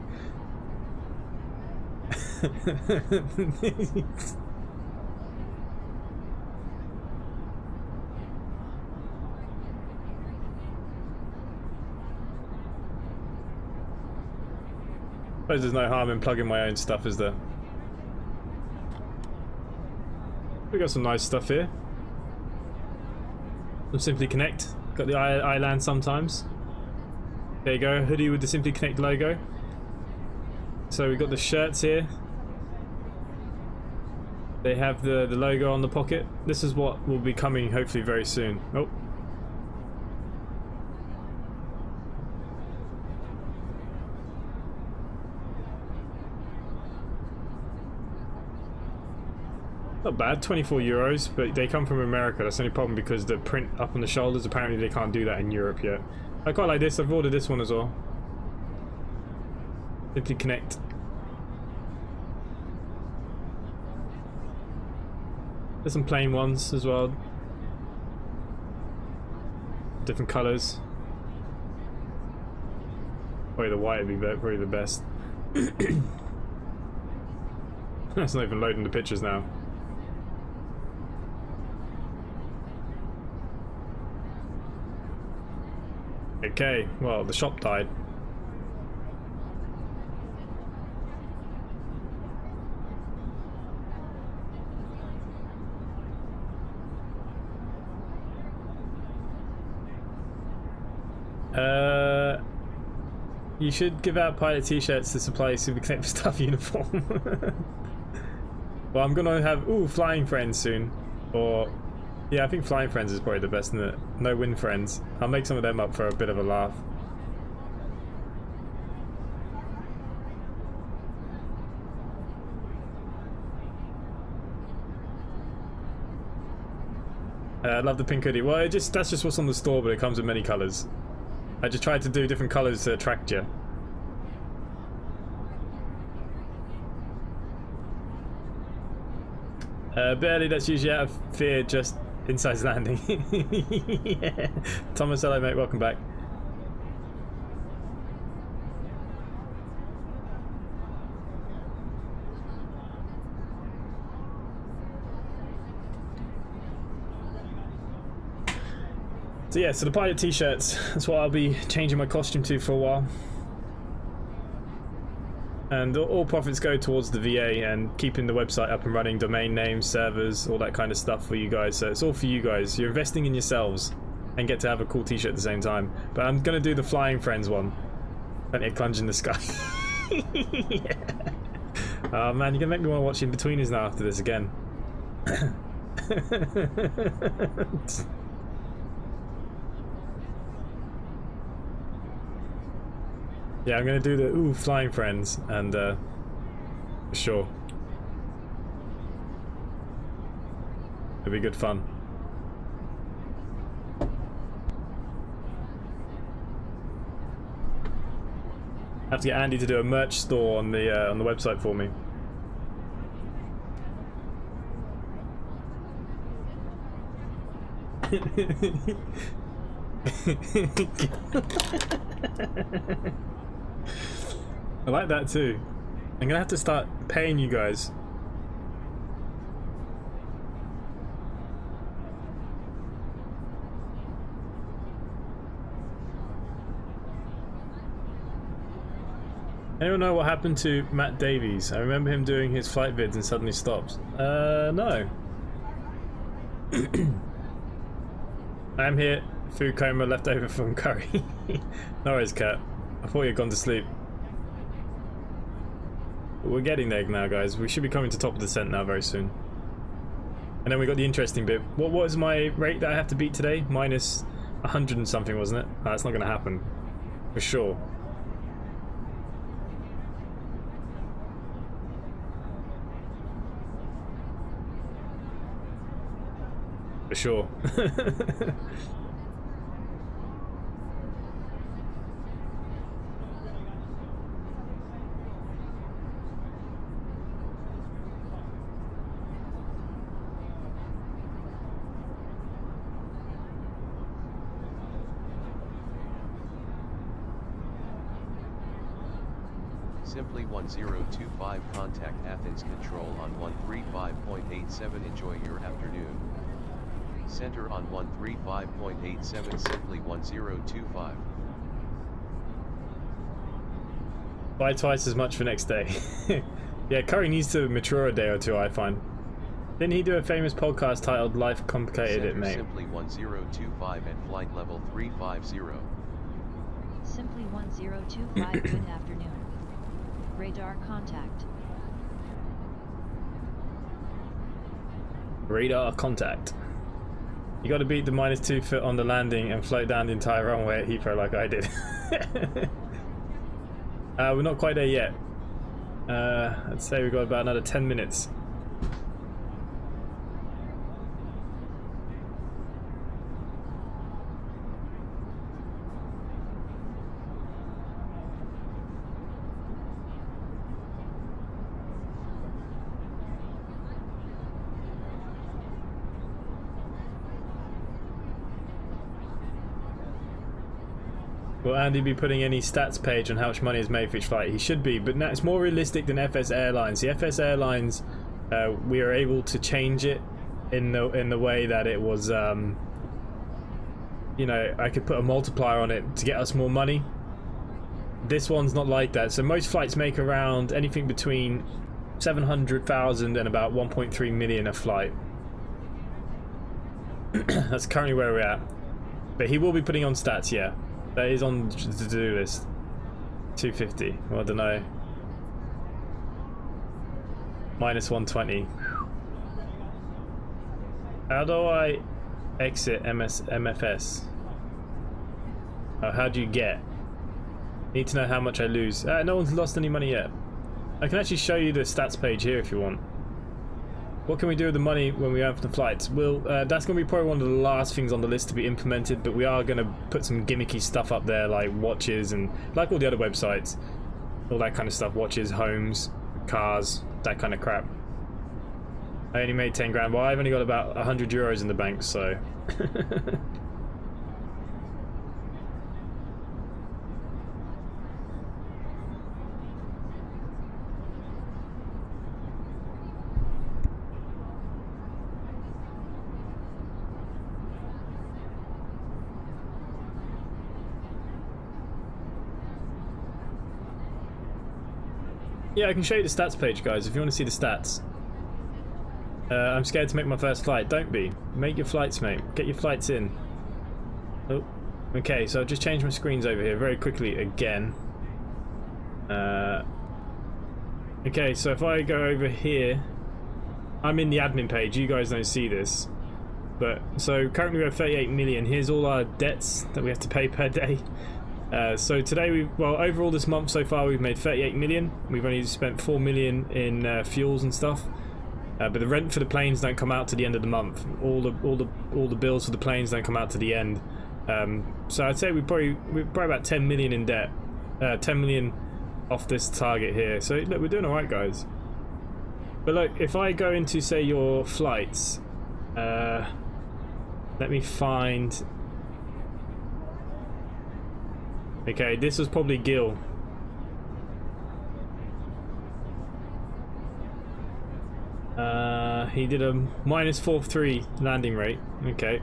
Suppose there's no harm in plugging my own stuff, is there? We got some nice stuff here. Some Simply Connect. Got the island sometimes. There you go, hoodie with the Simply Connect logo. So we've got the shirts here. They have the logo on the pocket. This is what will be coming hopefully very soon. Oh. Not bad, 24 euros, but they come from America. That's the only problem because the print up on the shoulders, apparently they can't do that in Europe yet. I quite like this, I've ordered this one as well. Simply Connect. There's some plain ones as well. Different colours. Probably the white would be probably the best. That's not even loading the pictures now. Okay, well, the shop died. You should give out pilot t-shirts to supply Super Connect staff uniform. Well, I'm gonna have Flying Friends soon, or yeah, I think Flying Friends is probably the best, isn't it? No Win Friends. I'll make some of them up for a bit of a laugh. I love the pink hoodie. Well, that's just what's on the store, but it comes in many colours. I just tried to do different colours to attract you. Barely, that's usually out of fear, just Inside's landing. Yeah. Thomas, hello mate, welcome back. So yeah, so the pilot t-shirts, that's what I'll be changing my costume to for a while. And all profits go towards the VA and keeping the website up and running, domain names, servers, all that kind of stuff for you guys. So it's all for you guys. You're investing in yourselves and get to have a cool t-shirt at the same time. But I'm going to do the Flying Friends one. Plenty of clunge in the sky. Yeah. Oh man, you're going to make me want to watch In-Betweeners now after this again. Yeah, I'm gonna do the Flying Friends, and for sure, it'll be good fun. I have to get Andy to do a merch store on the website for me. I like that too. I'm gonna have to start paying you guys. Anyone know what happened to Matt Davies? I remember him doing his flight vids and suddenly stopped. No. I'm here. Food coma left over from curry. No worries, cat. I thought you'd gone to sleep. But we're getting there now, guys. We should be coming to top of the descent now very soon. And then we got the interesting bit. What was my rate that I have to beat today? Minus 100 and something, wasn't it? Oh, that's not going to happen. For sure. For sure. Simply 1025 contact Athens Control on 135.87. Enjoy your afternoon. Center on 135.87. Simply 1025. Buy twice as much for next day. Yeah, Curry needs to mature a day or two, I find. Didn't he do a famous podcast titled Life Complicated Center It, mate? Simply 1025 at flight level 350. Simply 1025. Good afternoon. Radar contact. Radar contact. You got to beat the -2 foot on the landing and float down the entire runway at Heathrow like I did. We're not quite there yet. I'd say we've got about another 10 minutes. Will Andy be putting any stats page on how much money is made for each flight? He should be, but now it's more realistic than FS Airlines. The FS Airlines, we are able to change it in the way that it was, you know, I could put a multiplier on it to get us more money. This one's not like that. So most flights make around anything between 700,000 and about 1.3 million a flight. That's currently where we're at. But he will be putting on stats, yeah. That is on the to-do list. 250. Well, I don't know. -120. How do I exit MFS? Oh, how do you get? Need to know how much I lose. No one's lost any money yet. I can actually show you the stats page here if you want. What can we do with the money when we have the flights? Well, that's going to be probably one of the last things on the list to be implemented, but we are going to put some gimmicky stuff up there, like watches and like all the other websites. All that kind of stuff. Watches, homes, cars, that kind of crap. I only made 10 grand. Well, I've only got about 100 euros in the bank, so... Yeah, I can show you the stats page, guys, if you want to see the stats. I'm scared to make my first flight. Don't be. Make your flights, mate. Get your flights in. Oh, okay, so I've just changed my screens over here very quickly again. Okay, so if I go over here, I'm in the admin page. You guys don't see this. But, so currently we have 38 million. Here's all our debts that we have to pay per day. So today, overall this month so far we've made 38 million. We've only spent 4 million in fuels and stuff. But the rent for the planes don't come out to the end of the month. All the bills for the planes don't come out to the end. So I'd say we're probably about 10 million in debt. 10 million off this target here. So look, we're doing all right, guys. But look, if I go into, say, your flights, let me find. Okay, this was probably Gil. He did a -43 landing rate. Okay.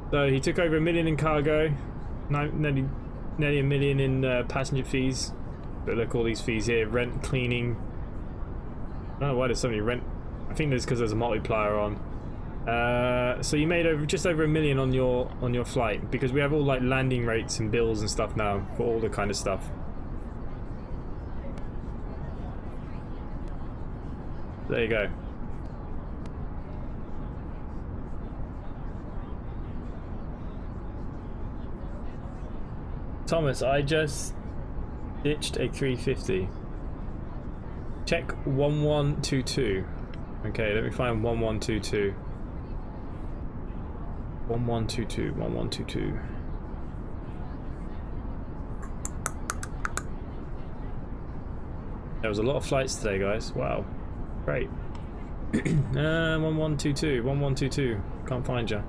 So he took over 1 million in cargo, nearly 1 million in passenger fees. But look, all these fees here: rent, cleaning. I don't know why there's so many rent. I think there's because there's a multiplier on. So you made just over 1 million on your flight, because we have all like landing rates and bills and stuff now for all the kind of stuff. There you go. Thomas, I just ditched a 350. Check 1122. Okay, let me find 1122. 1122, 1122. There was a lot of flights today, guys. Wow. Great. 1122, 1122. Can't find you.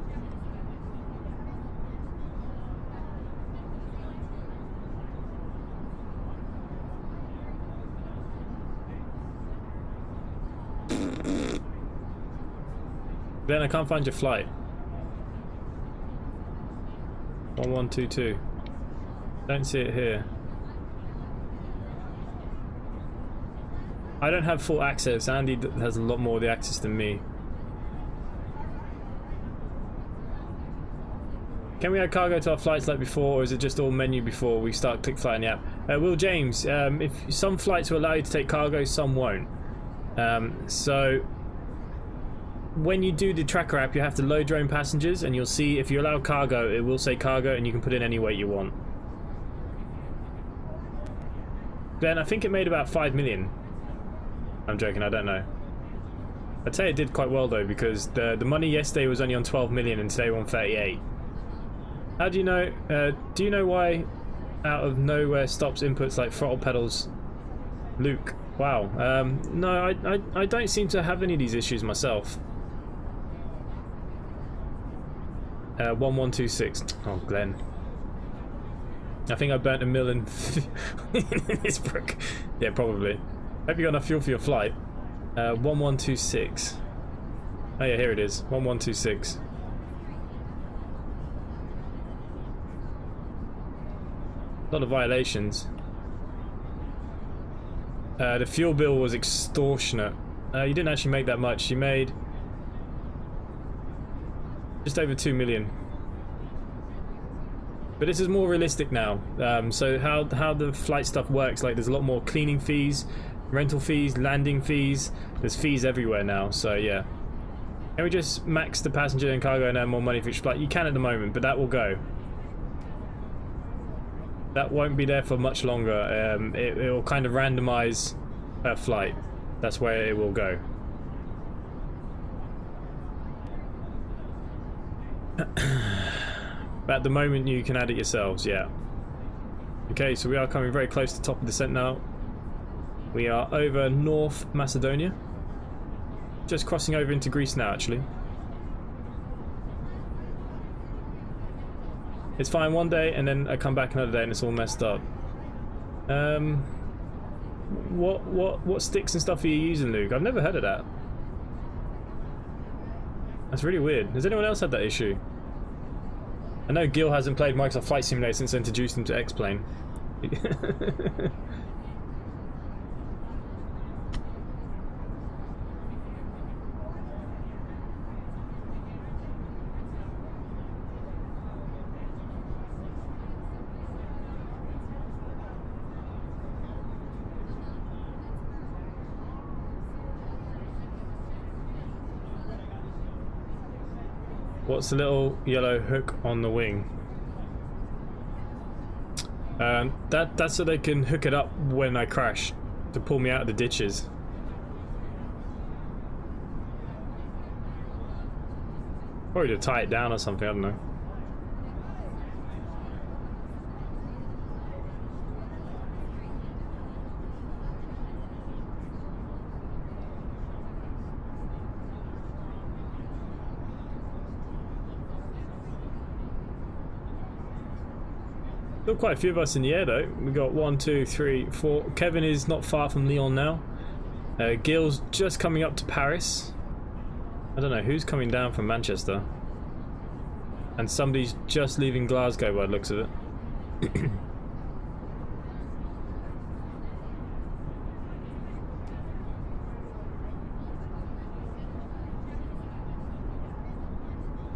Then I can't find your flight. 1122. Don't see it here. I don't have full access. Andy has a lot more of the access than me. Can we add cargo to our flights like before, or is it just all menu before we start click flight in the app? Will James, if some flights will allow you to take cargo, some won't. So when you do the tracker app, you have to load your own passengers, and you'll see if you allow cargo, it will say cargo, and you can put in any weight you want. Then I think it made about 5 million. I'm joking, I don't know. I'd say it did quite well though, because the money yesterday was only on 12 million and today we're on 38. How do you know? Do you know why out of nowhere stops inputs like throttle pedals? Luke, wow. No, I don't seem to have any of these issues myself. 1126. Oh, Glenn. I think I burnt a mill in this brook. Yeah, probably. Hope you got enough fuel for your flight. 1126. Oh yeah, here it is. 1126. A lot of violations. The fuel bill was extortionate. You didn't actually make that much. You made just over 2 million. But this is more realistic now. So how the flight stuff works, like there's a lot more cleaning fees, rental fees, landing fees. There's fees everywhere now, so yeah. Can we just max the passenger and cargo and earn more money for each flight? You can at the moment, but that will go. That won't be there for much longer. It will kind of randomize per flight. That's where it will go. But at the moment you can add it yourselves, yeah. Okay, so we are coming very close to the top of the descent now. We are over North Macedonia. Just crossing over into Greece now, actually. It's fine one day, and then I come back another day and it's all messed up. What sticks and stuff are you using, Luke? I've never heard of that. That's really weird. Has anyone else had that issue? I know Gil hasn't played Microsoft Flight Simulator since I introduced him to X-Plane. What's the little yellow hook on the wing? That's so they can hook it up when I crash to pull me out of the ditches. Probably to tie it down or something, I don't know. Still quite a few of us in the air though. We got 1, 2, 3, 4. Kevin is not far from Lyon now. Gil's just coming up to Paris. I don't know who's coming down from Manchester. And somebody's just leaving Glasgow by the looks of it.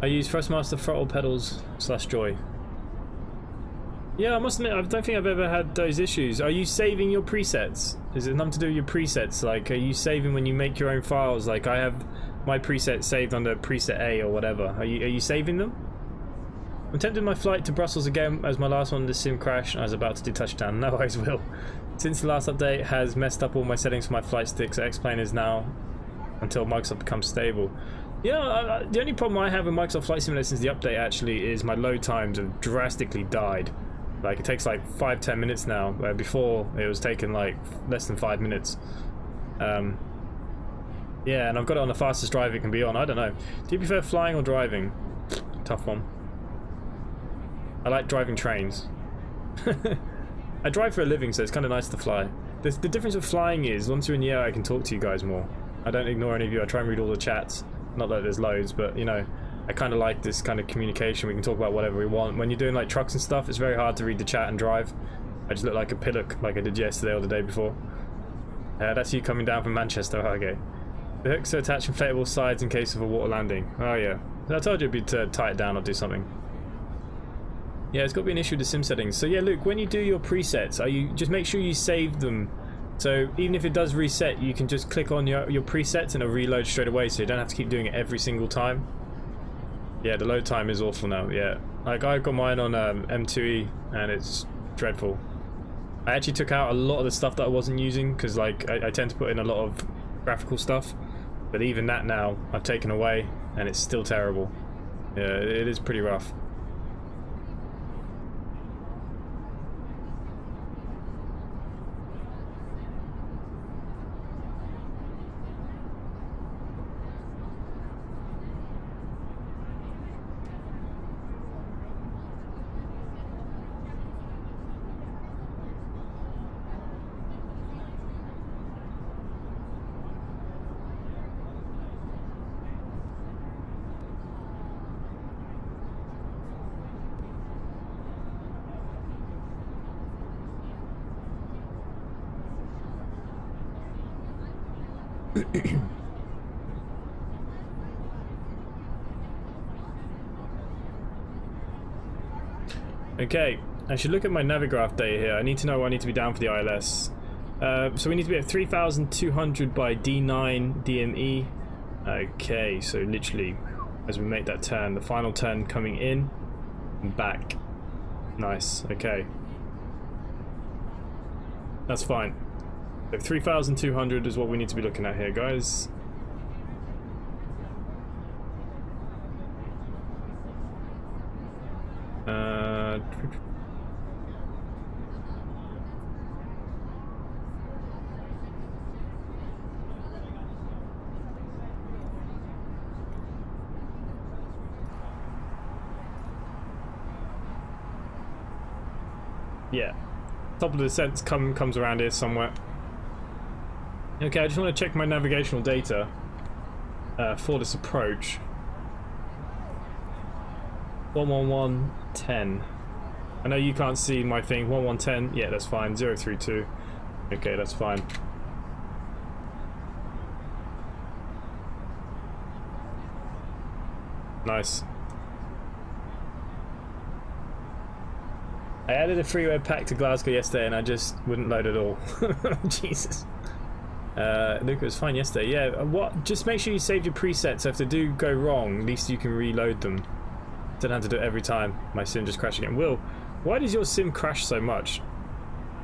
I use Thrustmaster throttle pedals / joy. Yeah, I must admit, I don't think I've ever had those issues. Are you saving your presets? Is it nothing to do with your presets? Like, are you saving when you make your own files? Like, I have my preset saved under preset A or whatever. Are you saving them? I'm tempted my flight to Brussels again as my last one, the sim crashed and I was about to do touchdown. No worries, Will. Since the last update has messed up all my settings for my flight sticks, X-Plane is now until Microsoft becomes stable. Yeah, the only problem I have with Microsoft Flight Simulator since the update actually is my load times have drastically died. Like, it takes like 5-10 minutes now, where before it was taking like less than 5 minutes. Yeah, and I've got it on the fastest drive it can be on. I don't know. Do you prefer flying or driving? Tough one. I like driving trains. I drive for a living, so it's kind of nice to fly. The difference with flying is, once you're in the air, I can talk to you guys more. I don't ignore any of you. I try and read all the chats. Not that there's loads, but you know, I kind of like this kind of communication. We can talk about whatever we want. When you're doing like trucks and stuff, it's very hard to read the chat and drive. I just look like a pillock like I did yesterday or the day before. That's you coming down from Manchester. Okay. The hooks are attached inflatable sides in case of a water landing. Oh yeah. I told you it'd be to tie it down or do something. Yeah, it's got to be an issue with the sim settings. So yeah, Luke, when you do your presets, just make sure you save them. So even if it does reset, you can just click on your presets and it'll reload straight away, so you don't have to keep doing it every single time. Yeah, the load time is awful now, yeah. Like, I've got mine on M2E, and it's dreadful. I actually took out a lot of the stuff that I wasn't using, because like, I tend to put in a lot of graphical stuff. But even that now, I've taken away, and it's still terrible. Yeah, it is pretty rough. Okay, I should look at my Navigraph data here. I need to know where I need to be down for the ILS. So we need to be at 3,200 by D9 DME. Okay, so literally as we make that turn, the final turn coming in and back. Nice, okay. That's fine. So 3,200 is what we need to be looking at here, guys. Yeah, top of the descent comes around here somewhere. Okay, I just want to check my navigational data for this approach. 11110. I know you can't see my thing. 1110, yeah, that's fine. 032, okay, that's fine. Nice. I added a freeware pack to Glasgow yesterday and I just wouldn't load at all. Jesus. Luca was fine yesterday. Yeah, what? Just make sure you save your presets so if they do go wrong, at least you can reload them. Don't have to do it every time. My sim just crashed again. Will, why does your sim crash so much?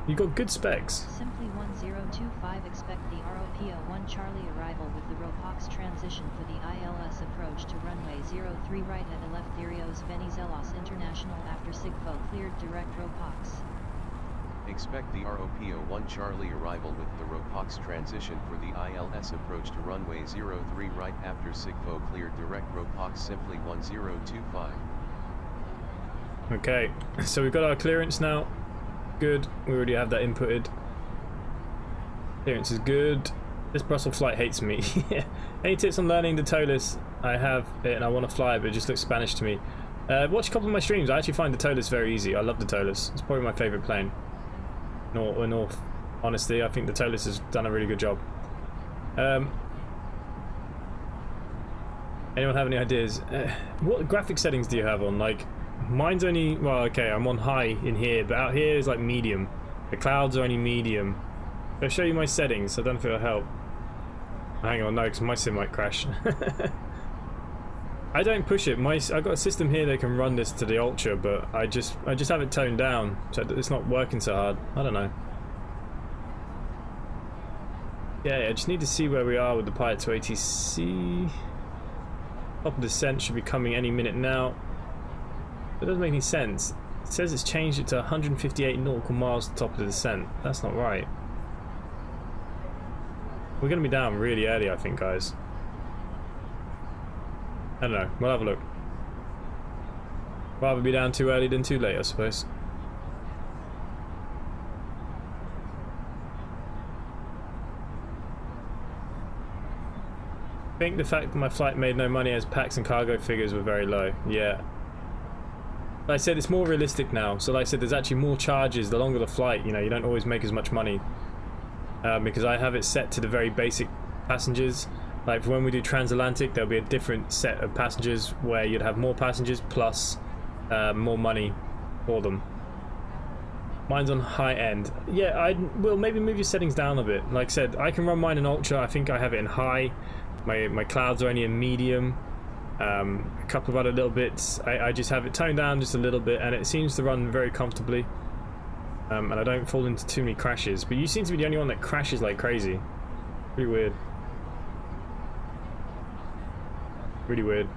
You got good specs. Simply 1025 expect the ROPO-1 Charlie arrival with the Ropox transition for the ILS approach to runway 03 right at Eleftherios Venizelos International after SIGFO cleared direct Ropox. Expect the ROPO-1 Charlie arrival with the Ropox transition for the ILS approach to runway 03 right after SIGFO cleared direct Ropox simply 1025. Okay, so we've got our clearance now. Good, we already have that inputted. Clearance is good. This Brussels flight hates me. Any tips on learning the TOLIS? I have it and I want to fly, but it just looks Spanish to me. Watch a couple of my streams. I actually find the TOLIS very easy. I love the TOLIS. It's probably my favourite plane. In all honesty, I think the TOLIS has done a really good job. Anyone have any ideas? What graphic settings do you have on? Like, mine's only, well, okay, I'm on high in here, but out here is like medium. The clouds are only medium. I'll show you my settings, so I don't know if it'll help. Hang on, no, because my sim might crash. I don't push it. I've got a system here that can run this to the ultra, but I just have it toned down, so it's not working so hard. I don't know. Yeah, I just need to see where we are with the Pilot 280C. Top of descent should be coming any minute now. It doesn't make any sense. It says it's changed it to 158 nautical miles to top of the descent. That's not right. We're going to be down really early, I think, guys. I don't know. We'll have a look. Rather be down too early than too late, I suppose. I think the fact that my flight made no money as packs and cargo figures were very low. Yeah. Like I said, it's more realistic now. So like I said, there's actually more charges the longer the flight. You know, you don't always make as much money. Because I have it set to the very basic passengers. Like for when we do transatlantic, there'll be a different set of passengers where you'd have more passengers plus more money for them. Mine's on high end. Yeah, I will maybe move your settings down a bit. Like I said, I can run mine in ultra. I think I have it in high. My clouds are only in medium. A couple of other little bits. I just have it toned down just a little bit, and it seems to run very comfortably. And I don't fall into too many crashes. But you seem to be the only one that crashes like crazy. Pretty weird. Really weird.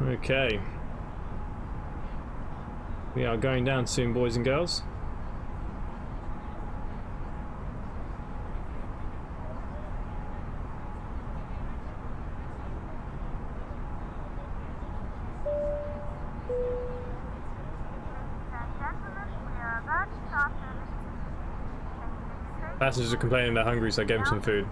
Okay. We are going down soon, boys and girls. Passengers are complaining they're hungry, so I gave them some food.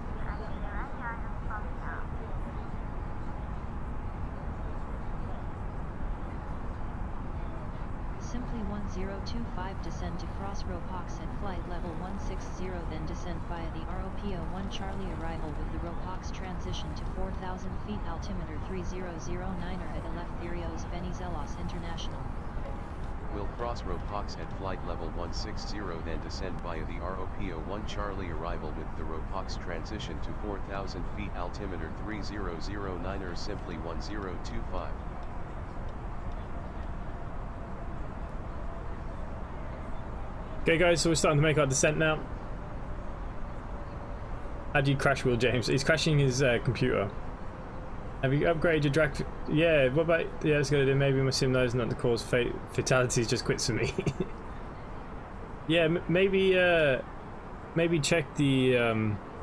Simply 1025 descend to Frost Ropox at flight level 160, then descend via the ROPO-1 Charlie arrival with the Ropox transition to 4,000 feet altimeter 3009er at Eleftherios Venizelos International. Will cross Ropox at flight level 160, then descend via the ROPO-1 Charlie arrival with the Ropox transition to 4,000 feet altimeter 3009er simply 1025. Okay guys, so we're starting to make our descent now. How do you crash, Will James? He's crashing his computer. Have you upgraded your drag? Yeah, what about? Yeah, let's go to maybe my sim knows not to cause fatalities, just quits for me. Yeah, maybe check the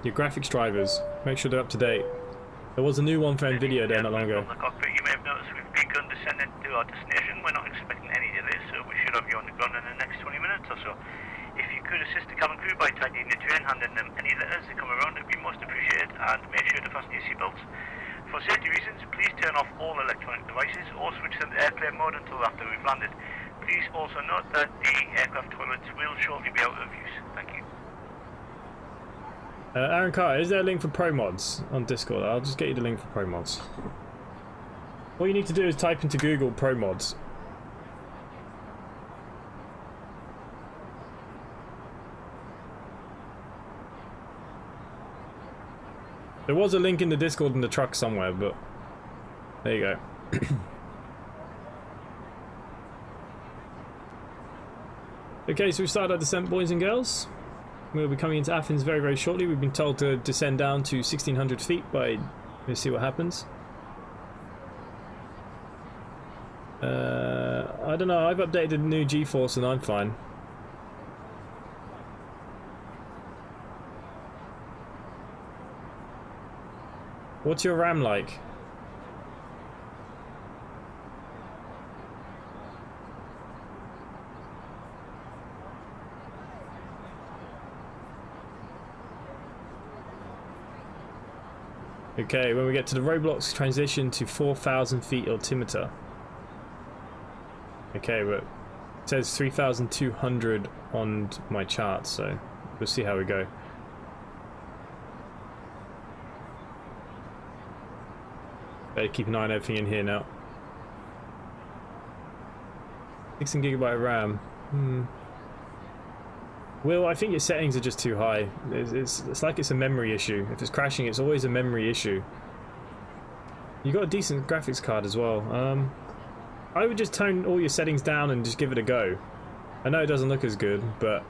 your graphics drivers. Make sure they're up to date. There was a new one for NVIDIA there not long ago. From the cockpit, you may have noticed we've begun descending to our destination. We're not expecting any delays, so we should have you on the ground in the next 20 minutes or so. If you could assist the cabin crew by tidying the train, handing them any letters that come around. It would be most appreciated, and make sure to fasten your seatbelts. For safety reasons, please turn off all electronic devices or switch them to airplane mode until after we've landed. Please also note that the aircraft toilets will shortly be out of use. Thank you. Aaron Carter, is there a link for Pro Mods on Discord? I'll just get you the link for Pro Mods. All you need to do is type into Google Pro Mods. There was a link in the Discord in the truck somewhere, but there you go. Okay, so we started our descent, boys and girls. We'll be coming into Athens very, very shortly. We've been told to descend down to 1,600 feet by... Let's see what happens. I don't know, I've updated the new G-force and I'm fine. What's your RAM like? Okay, when we get to the roadblocks, transition to 4,000 feet altimeter. Okay, but it says 3,200 on my chart, so we'll see how we go. Better keep an eye on everything in here now. 16GB RAM. Will, I think your settings are just too high. It's like it's a memory issue. If it's crashing, it's always a memory issue. You got a decent graphics card as well. I would just tone all your settings down and just give it a go. I know it doesn't look as good, but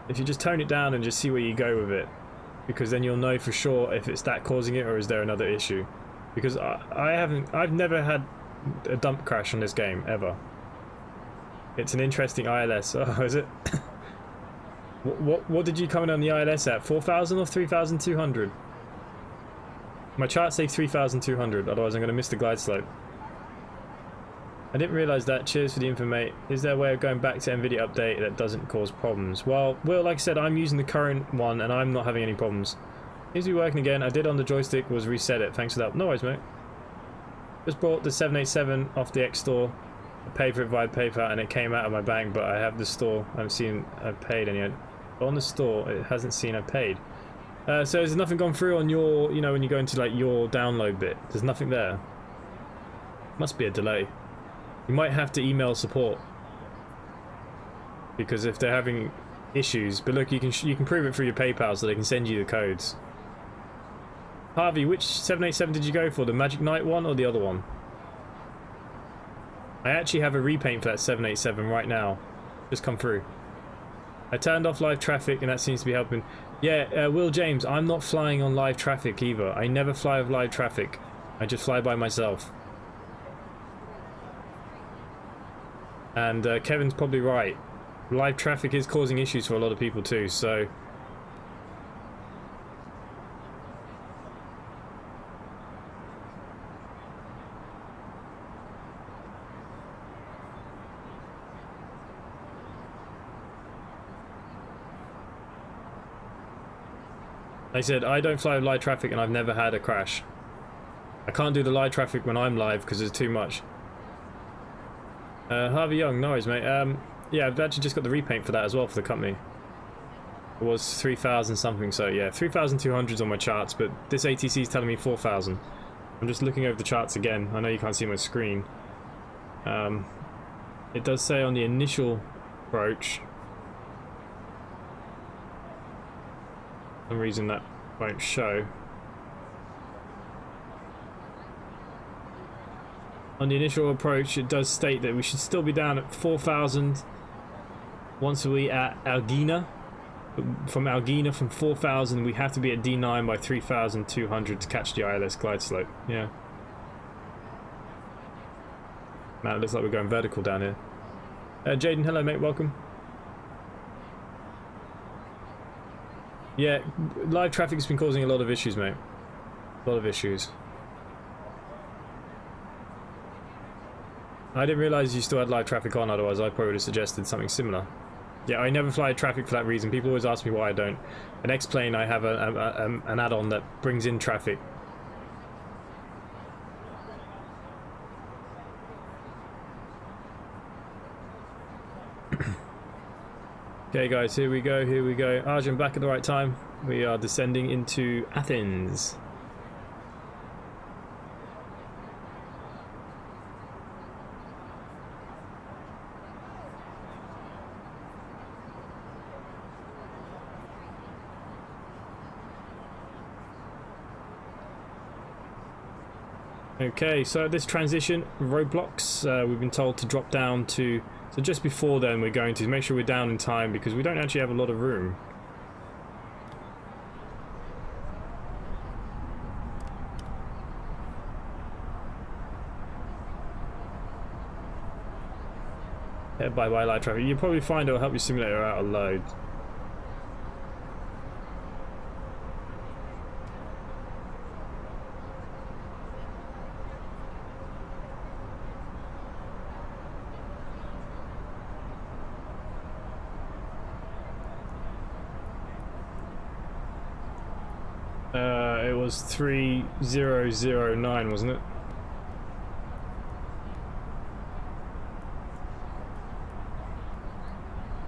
if you just tone it down and just see where you go with it, because then you'll know for sure if it's that causing it or is there another issue. Because I've never had a dump crash on this game ever. It's an interesting ILS. Oh, is it? What did you come in on the ILS at? 4,000 or 3,200? My charts say 3,200, otherwise I'm going to miss the glide slope. I didn't realise that. Cheers for the information. Is there a way of going back to NVIDIA update that doesn't cause problems? Well, like I said, I'm using the current one and I'm not having any problems. Seems to be working again. I did on the joystick was reset it. Thanks for that. No worries, mate. Just bought the 787 off the X store. I paid for it via PayPal and it came out of my bank, but I have the store. I haven't seen I've paid any. But on the store, it hasn't seen I've paid. So has nothing gone through on your, you know, when you go into like your download bit? There's nothing there. Must be a delay. You might have to email support because if they're having issues. But look, you can prove it through your PayPal, so they can send you the codes. Harvey, which 787 did you go for? The Magic Knight one or the other one? I actually have a repaint for that 787 right now. Just come through. I turned off live traffic and that seems to be helping. Yeah, Will James, I'm not flying on live traffic either. I never fly with live traffic. I just fly by myself. And Kevin's probably right. Live traffic is causing issues for a lot of people too, so... I said, I don't fly with live traffic and I've never had a crash. I can't do the live traffic when I'm live because there's too much. Harvey Young, no worries, mate. Yeah, I've actually just got the repaint for that as well for the company. It was 3,000 something, so yeah, 3,200's on my charts, but this ATC is telling me 4,000. I'm just looking over the charts again. I know you can't see my screen. It does say on the initial approach. For some reason that won't show. On the initial approach, it does state that we should still be down at 4,000 once we at Algina. From Algina, from 4,000, we have to be at D9 by 3,200 to catch the ILS glide slope. Yeah. Man, it looks like we're going vertical down here. Jaden, hello mate, welcome. Yeah, live traffic has been causing a lot of issues, mate. A lot of issues. I didn't realise you still had live traffic on, otherwise I probably would have suggested something similar. Yeah, I never fly traffic for that reason. People always ask me why I don't. An X-Plane, I have an add-on that brings in traffic. Okay guys, here we go, here we go. Arjun back at the right time. We are descending into Athens. Okay, so this transition, roadblocks, we've been told to drop down to, so just before then we're going to make sure we're down in time because we don't actually have a lot of room. Bye bye light traffic. You'll probably find it'll help your simulator out a load. It was 3009, wasn't it?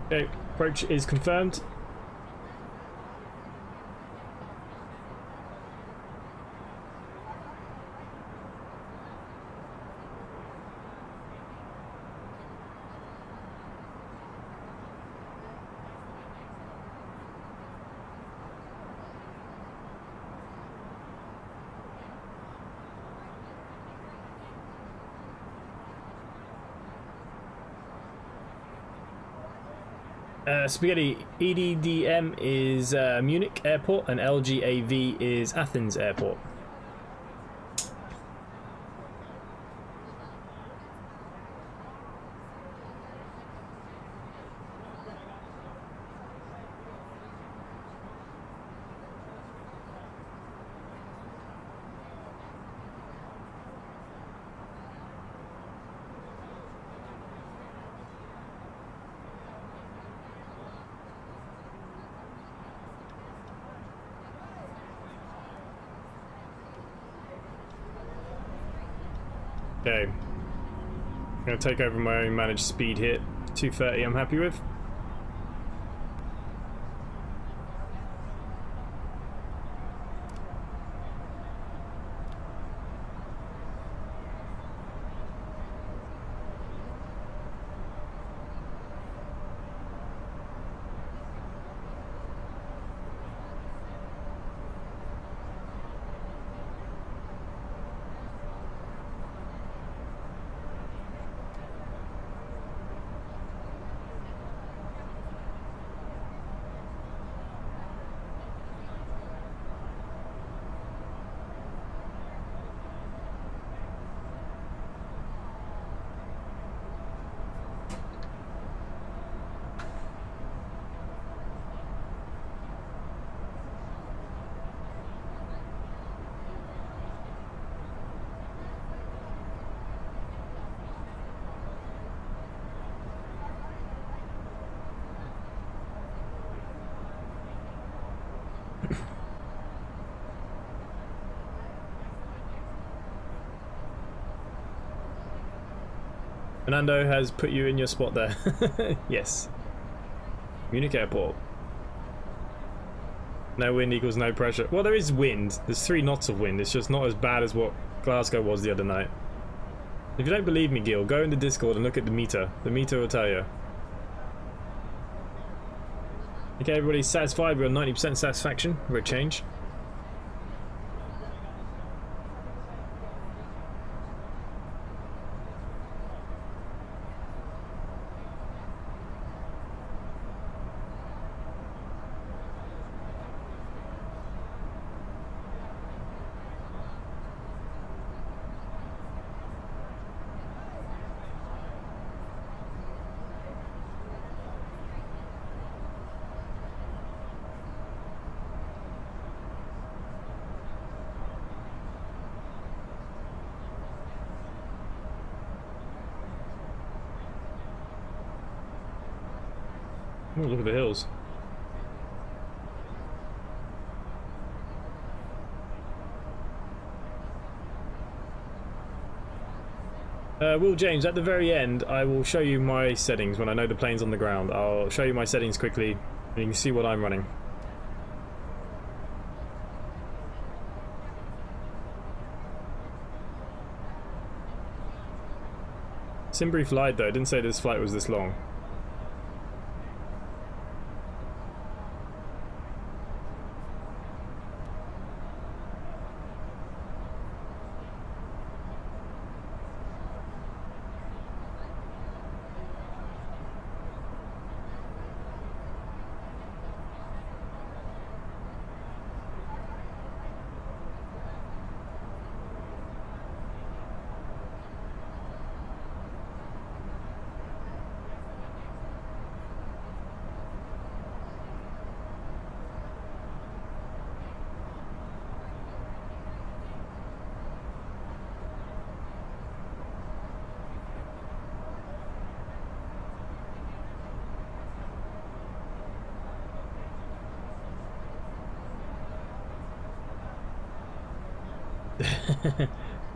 Okay, approach is confirmed. Spaghetti, EDDM is Munich Airport and LGAV is Athens Airport. Okay, I'm going to take over my own managed speed here. 230 I'm happy with. Fernando has put you in your spot there. Yes. Munich Airport. No wind equals no pressure. Well, there is wind. There's 3 knots of wind. It's just not as bad as what Glasgow was the other night. If you don't believe me, Gil, go into Discord and look at the meter. The meter will tell you. Okay, everybody's satisfied. We're on 90% satisfaction. We're a change. Oh, look at the hills. Will James, at the very end, I will show you my settings when I know the plane's on the ground. I'll show you my settings quickly, and you can see what I'm running. Simbrief lied though, it didn't say this flight was this long.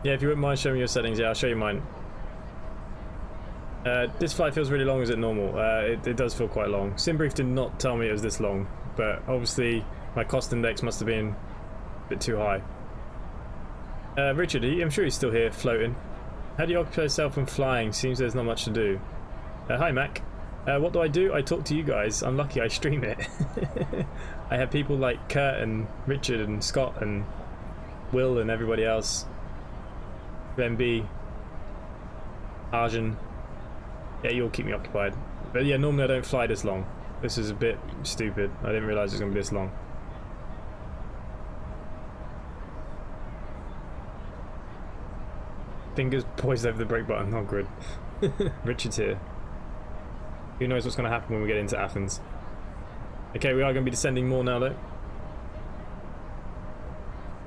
Yeah, if you wouldn't mind showing me your settings, yeah, I'll show you mine. This flight feels really long, is it normal? It does feel quite long. Simbrief did not tell me it was this long, but obviously my cost index must have been a bit too high. Richard, I'm sure he's still here, floating. How do you occupy yourself when flying? Seems there's not much to do. Hi, Mac. What do? I talk to you guys. I'm lucky I stream it. I have people like Kurt and Richard and Scott and Will and everybody else. MB, Arjun. Yeah, you'll keep me occupied. But yeah, normally I don't fly this long. This is a bit stupid. I didn't realise it was going to be this long. Fingers poised over the brake button. Oh, good. Richard's here. Who knows what's going to happen when we get into Athens. Okay, we are going to be descending more now though.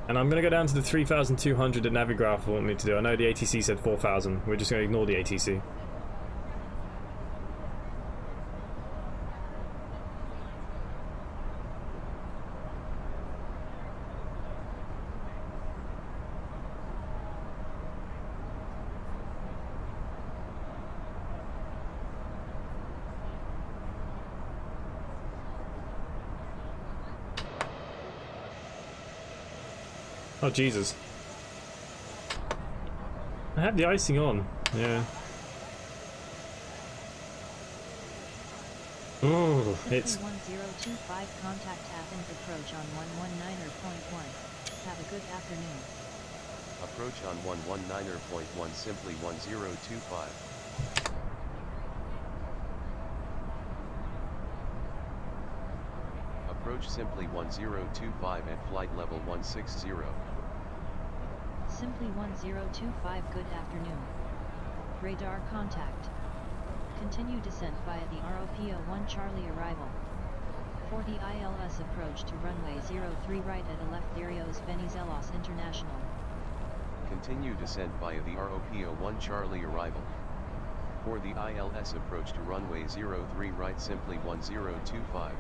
And I'm going to go down to the 3,200 that Navigraph want me to do. I know the ATC said 4,000. We're just going to ignore the ATC. Oh, Jesus. I had the icing on. Yeah. Oh, it's... 1025 contact Athens approach on 119.1. Have a good afternoon. Approach on 119.1 simply 1025. Approach simply 1025 at flight level 160. Simply 1025. Good afternoon. Radar contact. Continue descent via the ROPO-1 Charlie arrival. 40 ILS approach to runway 03 right at Eleftherios Venizelos International. Continue descent via the ROPO-1 Charlie arrival. For the ILS approach to runway 03 right simply 1025.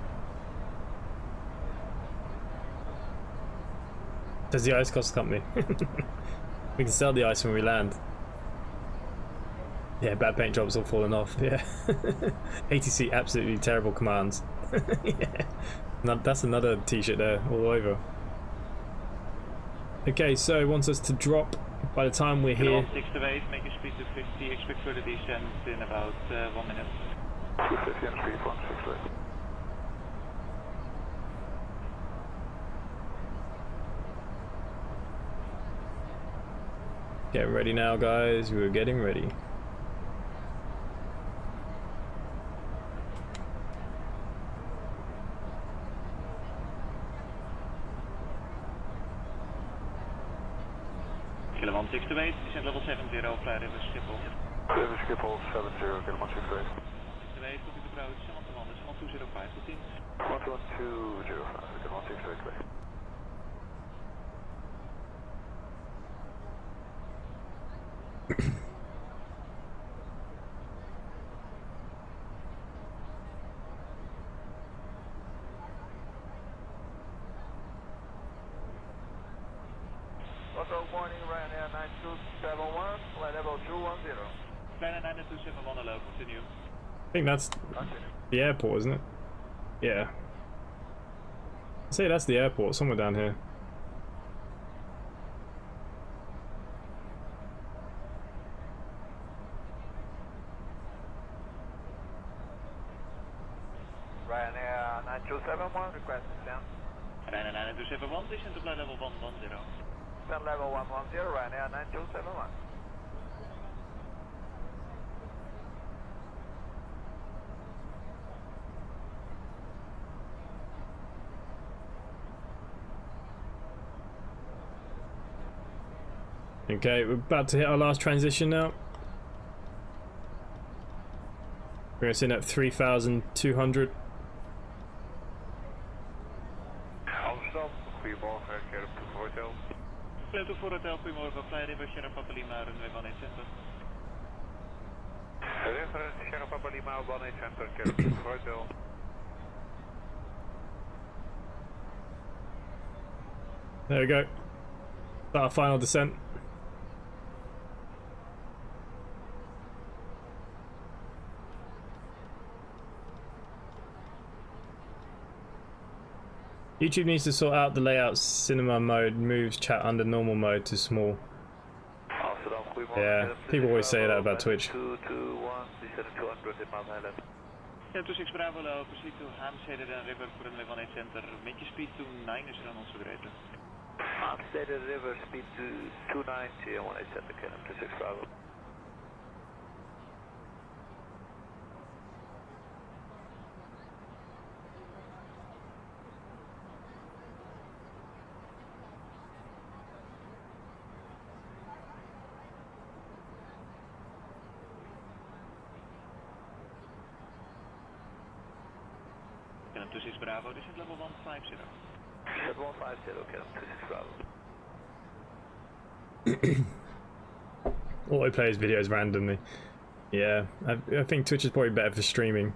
Does the ice cost company? We can sell the ice when we land. Yeah, bad paint jobs all falling off. Yeah. ATC absolutely terrible commands. Yeah. That's another t-shirt there all over. Okay, so it wants us to drop by the time we're here. 6 to 8, make your speed to 50, expect further descent in about 1 minute. 250 and speed 1, 6 to 8. Get ready now, guys. We're getting ready. Kilometer 6 to 8, descent level 70, fly river Schiphol. River Schiphol 70, kilometer 6 to 8. 6 to 8, copy the approach, 1205, 15. 1205, kilometer 6 to 8. morning, Ryanair 9271, flight level 210. Ryanair 9271, hello, continue. I think that's the airport, isn't it? Yeah. I'd say that's the airport, somewhere down here. Ryanair 9271, request descent. Ryanair 9271, descent to flight level 110. Descent level 110, Ryanair 9271. Okay, we're about to hit our last transition now. We're going to send at 3,200. Amsterdam, goedemorgen, Kerp to Hotel. Clear to Hotel, goedemorgen, Fly River Sierra Papa Lima, runway 18 center. River Sierra Papa Lima, 18 center, Kerp to Hotel. There we go. Our final descent. YouTube needs to sort out the layout. Cinema mode moves chat under normal mode to small. Amsterdam, goedemorgen. Yeah, people always say that about Twitch. 221, descent 200 in Mount Island. Yeah, 26 Bravo, hello, proceed to Haamstede River for runway 18 center. Make your speed to 9 is er aan ons vergeten. Haamstede River, speed to 290 and 18 center, Kerp 26 Bravo. Kerp 26 Bravo, descent level 150. Descent 150, Kerp 26 Bravo. Autoplays videos randomly. Yeah, I think Twitch is probably better for streaming.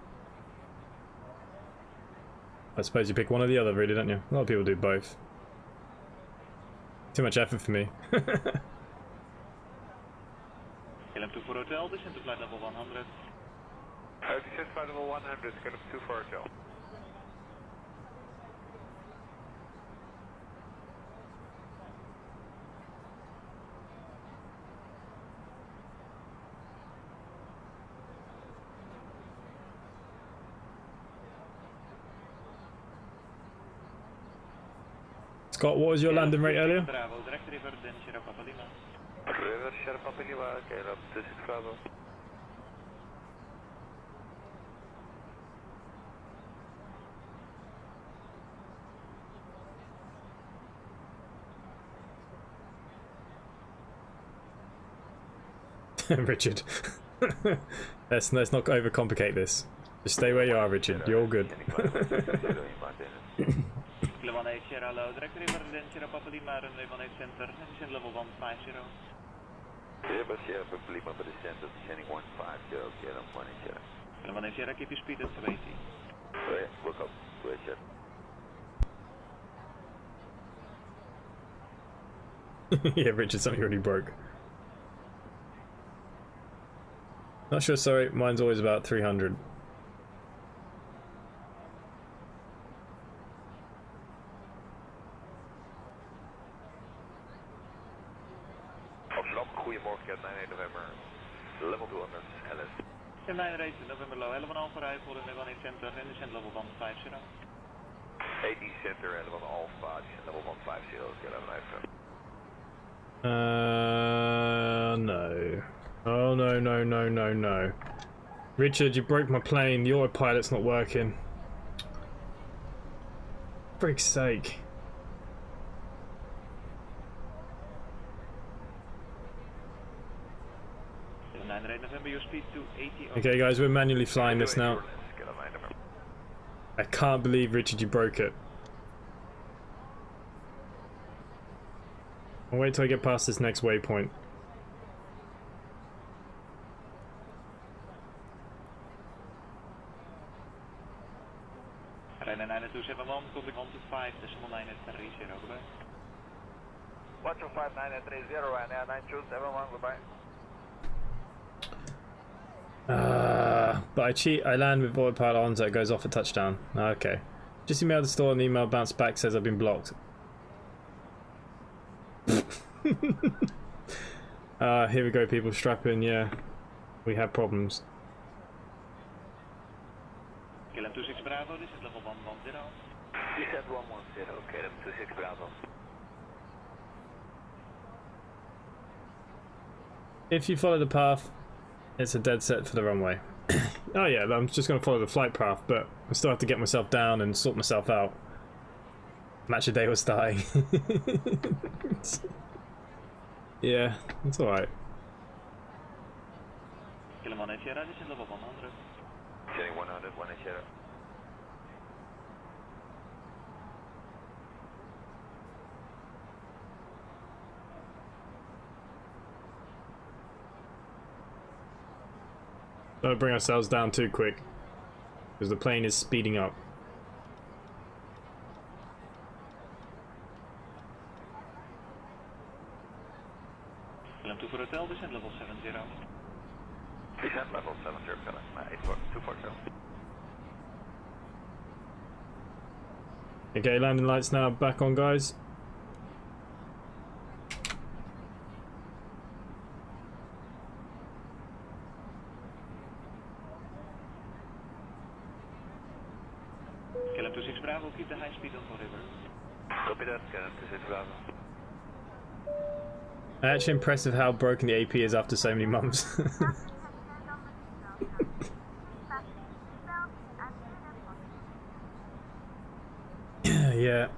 I suppose you pick one or the other, really, don't you? A lot of people do both. Too much effort for me. KLM 2 for Hotel, descent to flight level 100. Descent flight level 100, KLM 2 for Hotel. Scott, what was your landing rate earlier? Bravo, direct River, then Sierra Papa Lima. River Sierra Papa Lima, KLM 26 Bravo. Richard. let's not overcomplicate this. Just stay where you are, Richard. You're all good. Level 1 Sierra, hello, direct River, then Sierra Papa Lima, runway 18 center, descent level 150. River Sierra Papa Lima, but descent descending 150, KLM 1 Sierra. Level 1 Sierra, keep your speed at 280. Look up, Richard. Yeah, Richard, something really broke. Not sure, sorry. Mine's always about 300. Amsterdam, goedemorgen, 9 November, level 200, LS. 9 November low, 11 Alpha Rij voor runway 18 center, en descent level 150. 80 center, level Alpha, descent level 150, KLM 9. No. Oh, no. Richard, you broke my plane. The autopilot's not working. For frick's sake. Okay, guys, we're manually flying this now. I can't believe, Richard, you broke it. I'll wait till I get past this next waypoint. Ryanair 9271, calling 125, decimal 9 at 30, goodbye. Watch 5930 and Air 9 choose everyone, goodbye. But I cheat, I land with autopilot on, so it goes off at touchdown. Okay. Just emailed the store and the email bounced back, says I've been blocked. Here we go, people, strap in, yeah. We have problems. KLM 26 Bravo, this is level 110. You said 110, KLM 26 Bravo. If you follow the path, it's a dead set for the runway. Oh yeah, I'm just going to follow the flight path, but I still have to get myself down and sort myself out. Match of day was starting. Yeah, it's alright. KLM 1 Sierra, this is level 100. Getting 100, 1 Sierra. Don't bring ourselves down too quick, because the plane is speeding up. KLM 2 for hotel, this is level 70. Descent level 70, KLM 240. Okay, landing lights now back on, guys. KLM 26 Bravo, keep the high speed on for river. Copy that, KLM 26 Bravo. Actually impressive how broken the AP is after so many months. Yeah.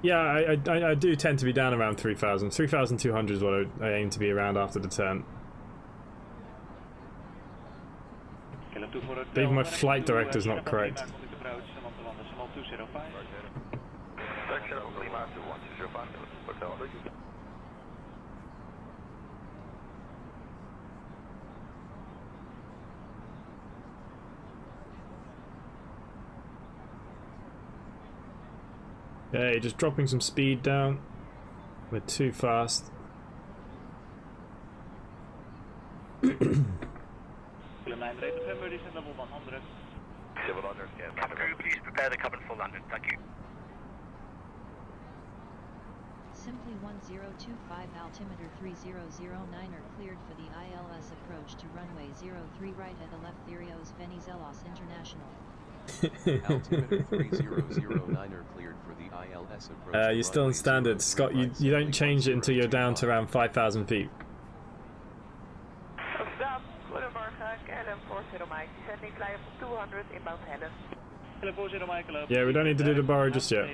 Yeah, I do tend to be down around 3,000. 3,200 is what I aim to be around after the turn. Even my flight director's not correct. Okay, just dropping some speed down. We're too fast. Cabin crew, please prepare the cabin for landing. Thank you. Simply 1025 altimeter 3009 are cleared for the ILS approach to runway 03 right at the left Therios Venizelos International. Altimeter 3009 are cleared for the ILS approach. You're still in standard, Scott. You don't change it until you're down to around 5,000 feet. Yeah, we don't need to do the borrow just yet.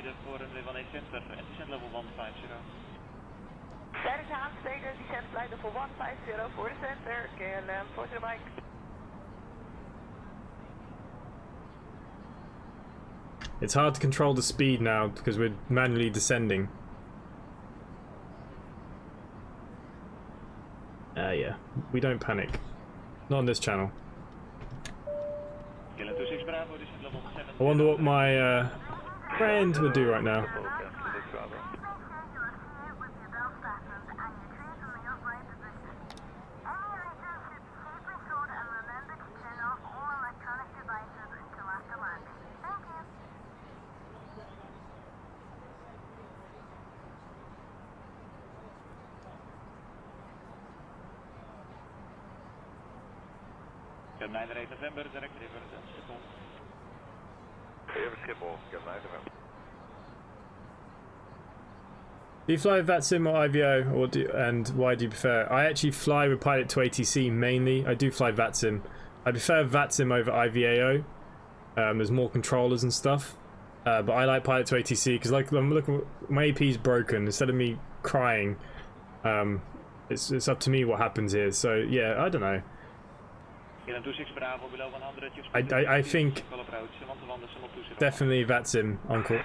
It's hard to control the speed now because we're manually descending. Yeah, we don't panic. Not on this channel. I wonder what my friend would do right now. November, direct river, Schiphol. Even Schiphol, November. Do you fly with VATSIM or IVO, or and why do you prefer? I actually fly with Pilot to ATC mainly. I do fly VATSIM. I prefer VATSIM over IVAO. There's more controllers and stuff. But I like Pilot to ATC because, like, I'm looking, my AP's broken. Instead of me crying, it's up to me what happens here. So yeah, I don't know. I think definitely VATSIM, Uncle.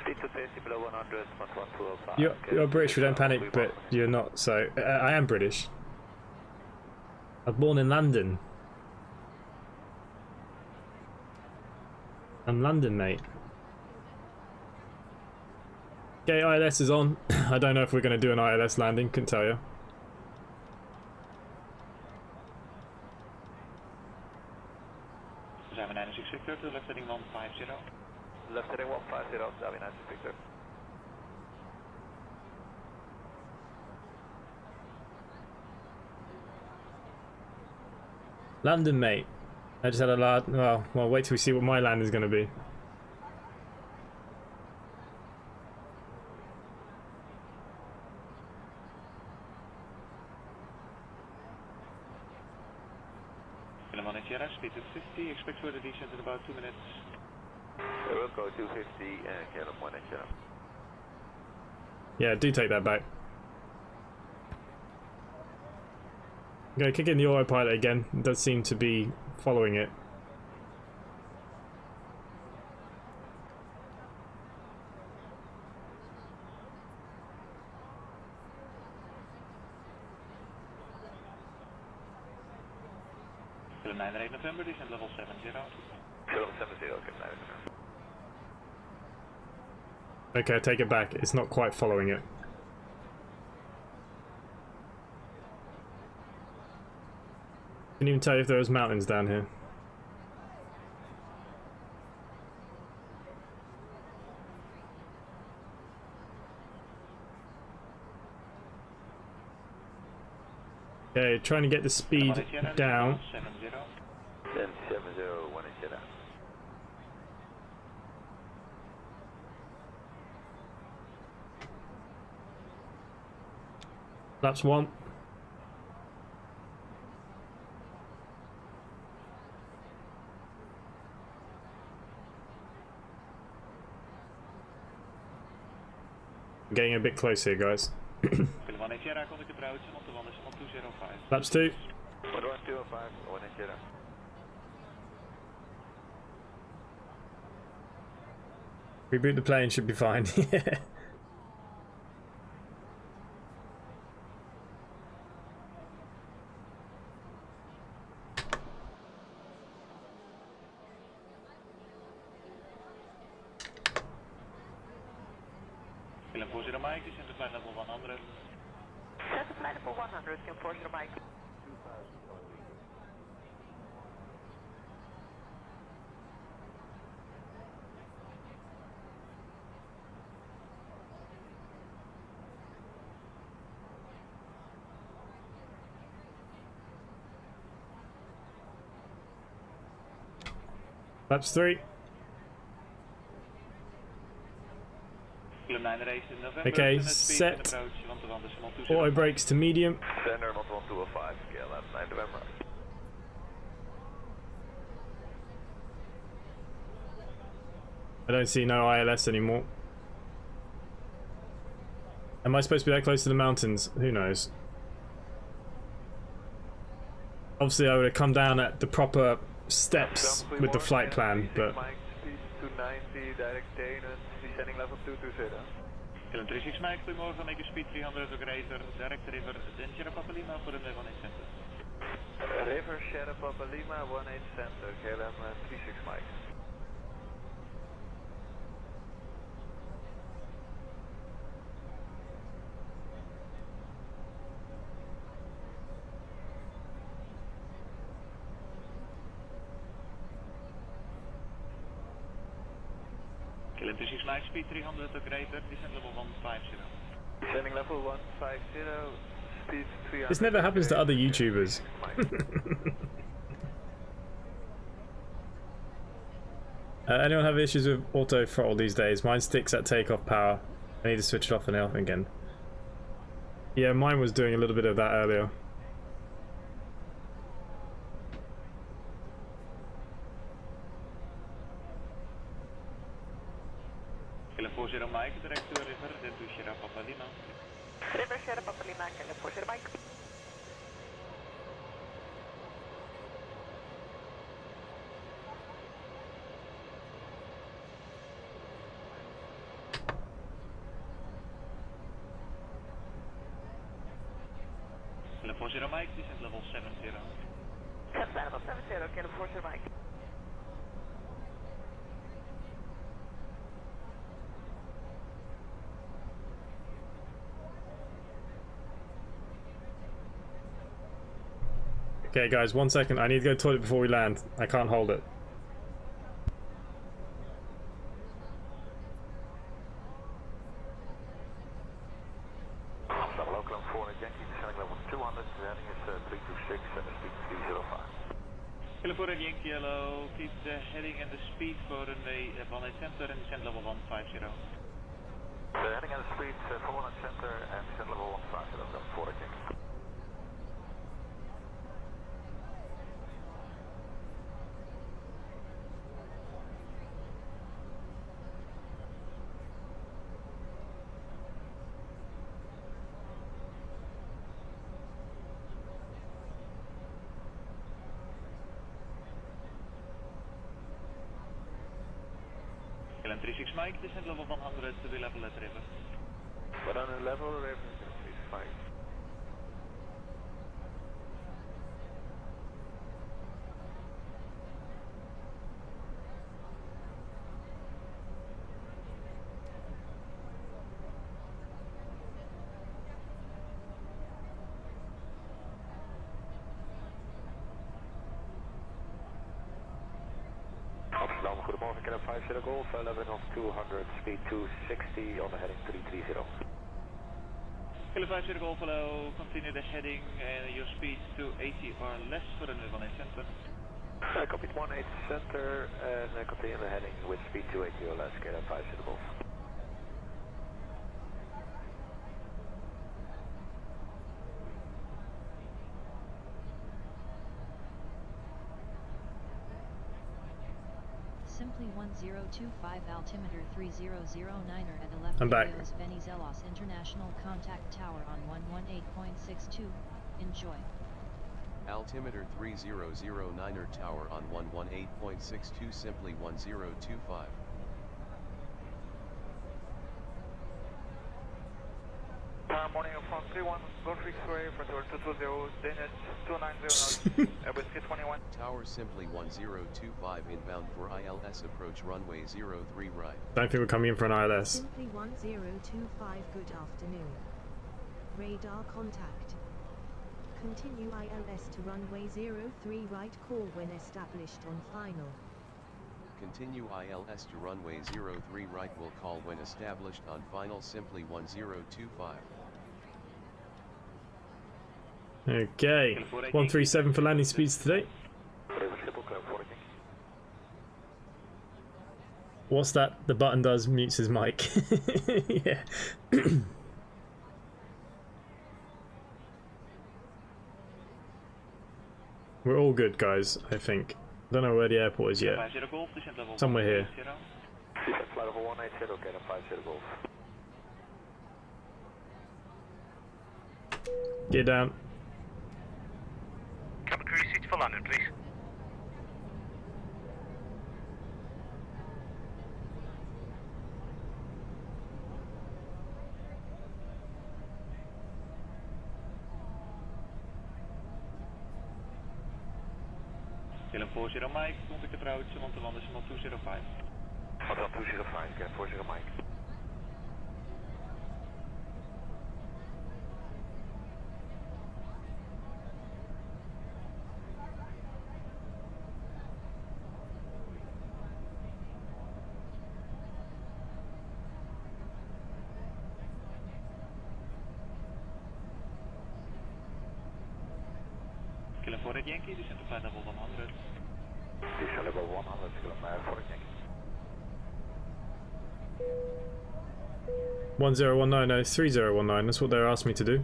You're British, we don't panic, but you're not, so I am British. I was born in London. I'm London, mate. Okay, ILS is on. I don't know if we're going to do an ILS landing, couldn't tell you. Zambia 96 Victor to left heading 150. Left heading 150, Zambia 96 Victor. Landing, mate. I just had a lot. Well, wait till we see what my landing is going to be. Speed to 50, expect further descent in about 2 minutes. We'll go 250 and Calum 1 inch. Yeah, do take that back. Okay, kick in the autopilot again. It does seem to be following it. Calum 98 November, descent level 70. Calum 70, okay, 9 November. Okay, I take it back. It's not quite following it. Couldn't even tell you if there was mountains down here. Okay, trying to get the speed down. 1070, 1 inch. That's one. I'm getting a bit close here, guys. Laps 2. 1205, 1 inch. Reboot the plane, should be fine. Yeah. Mike, descent to flight level 100. Set to flight level 100, can force the Mike. Laps 3. Okay, set. Auto brakes to medium. Center 1205, scale up 9 November. I don't see no ILS anymore. Am I supposed to be that close to the mountains? Who knows? Obviously I would have come down at the proper steps with the flight plan, but... Mike, 290, direct Denen, descending level 220. Calum 36 Mike, goedemorgen, make a speed 300, operator, direct river, then Sierra Papa Lima for the 18 center. River, Sierra Papa Lima, 18 center, Calum 36 Mike. Calum 36 Mike, speed 300, operator, descent level 150. Descending level 150, speed 300. This never happens to other YouTubers. Anyone have issues with auto throttle these days? Mine sticks at takeoff power. I need to switch it off and on again. Yeah, mine was doing a little bit of that earlier. Calum 40 Mike, direct to river, then to Sierra Papa Lima. River, Sierra Papa Lima, Calum 40 Mike. Calum 40 Mike, descent level 70. Set level 70, Calum 40 Mike. Okay, guys, 1 second. I need to go to the toilet before we land. I can't hold it. Local 4 Yankee, descending level 200, the heading is 326 and the speed 305. Kilo 4 Yankee, hello. Keep the heading and the speed for runway 18 center and descend level 150. The heading and the speed for 1 center and descend level 150, level 4 Yankee. Kilo 36 Mike, descend level 100 to be level at river. But on the level, river is 5. Amsterdam, goedemorgen, Canada 50 Golf, leveling off 200, speed 260 on the heading 330. Kilo 50 Golf, hello. Continue the heading and your speed to 80 or less for runway 18 center. Copy 18 center and continue the heading with speed 280 or less, Canada 50 Golf. Simply 1025 altimeter 3009er at 11 I'm back. Venizelos International Contact Tower on 118.62. Enjoy. Altimeter 3009er tower on 118.62, simply 1025. Morning from 31, Golf X-ray, front door 220, Danish 290, Airbus 321. Tower simply 1025 inbound for ILS approach runway 03 right. Don't think we're coming in for an ILS. Simply 1025, good afternoon. Radar contact. Continue ILS to runway 03 right, call when established on final. Continue ILS to runway 03 right, will call when established on final, simply 1025. Okay, 137 for landing speeds today. What's that? The button does mutes his mic. Yeah. We're all good, guys, I think. Don't know where the airport is yet. Somewhere here. Flight level 180, okay, 50 Golf. Get down. Cabin crew seats for landing, please. Kilo 40 Mike, contact approach, Montalban decimal 205. Montalban 205, okay, 40 Mike. Kilo 4 Yankee, descend to flight level 100. Descend level 100, Kilo 4 Yankee. 1019, no, 3019, that's what they asked me to do.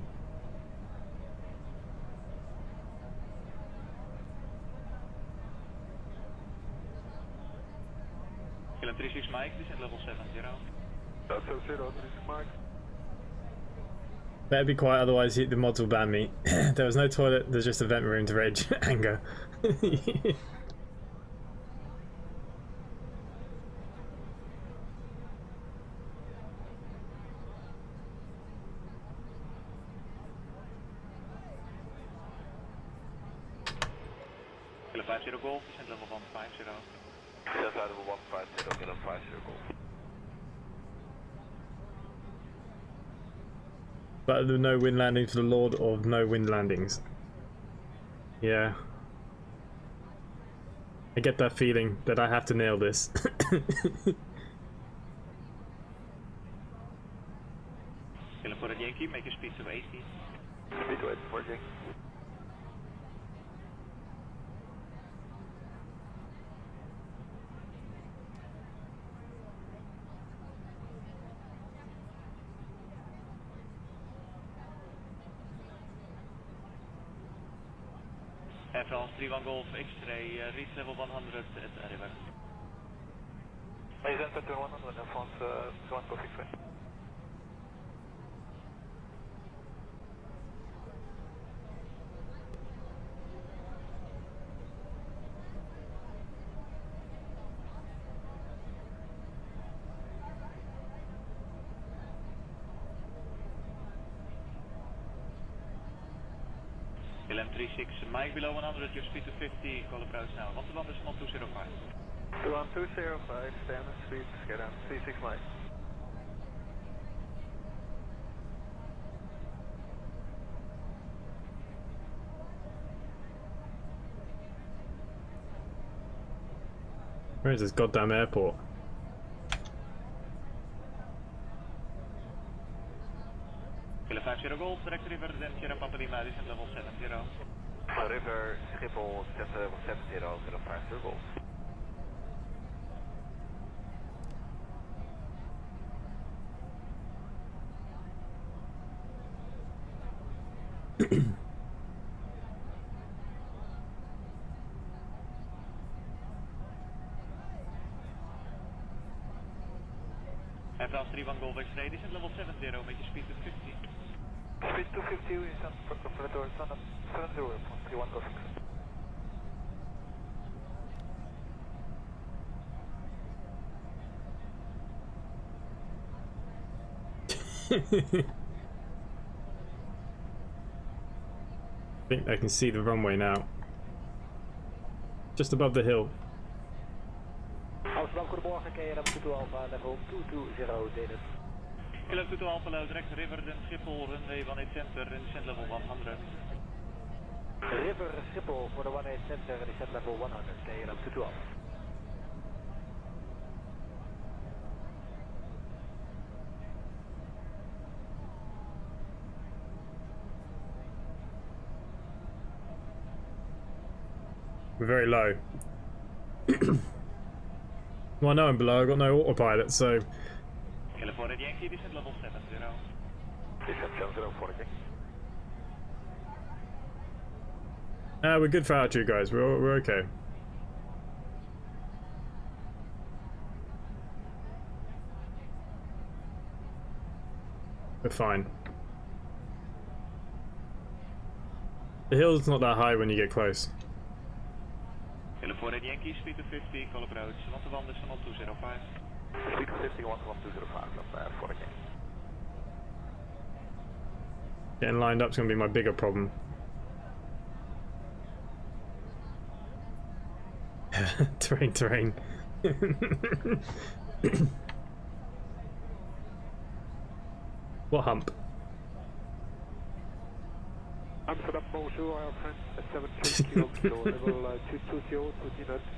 Kilo 36 Mike, descend level 70. That's 0, 36 Mike. Better be quiet, otherwise the mods will ban me. There was no toilet, there's just a vent room to rage anger. Kilo 50 Golf, descend level 150. Descend level 150, Kilo 50 Golf. But the no wind landing for the Lord of no wind landings. Yeah. I get that feeling that I have to nail this. Killing for a Yankee, make your speed to 80. Speed to 80 for Yankee. France 31 Golf X-ray, reach level 100 at the river. Ladies and gentlemen, 100 and France 1 Golf X-ray. LM36, Mike below 100, your speed to 50, call approach now. 1 decimal 205. 21205, standard speed, get down, 36 Mike. Where is this goddamn airport? Kilo 50 Golf, direct river, then Sierra Papa Lima, descent level 70. River, Schiphol, descent level 70, Kilo 50 Golf. France 31 Golf X-ray, descent level 70, make your speed to 50. Speed 250, we stand for the door, stand up 70, France 31 Golf X-ray. I think I can see the runway now. Just above the hill. Amsterdam, goedemorgen, KLM 22 Alpha, level 220, David. KLM 22 Alpha, low, direct river, then Schiphol, runway 18 center, and descent level 100. River, Schiphol for the 18 center, descent level 100, KLM 22 Alpha. We're very low. Well, I know I'm below, I've got no autopilot, so... California Yankee, descent level 70. Descent 70 for Yankee. We're good for altitude, guys, we're okay. We're fine. The hill's not that high when you get close. California Yankee, speed to 50, call approach, 1 decimal 205. Speed to 50, 1 205, for Yankee. Getting lined up's gonna be my bigger problem. terrain. What hump? Amsterdam, bonjour, our friend, 73 kilo, level 220, 2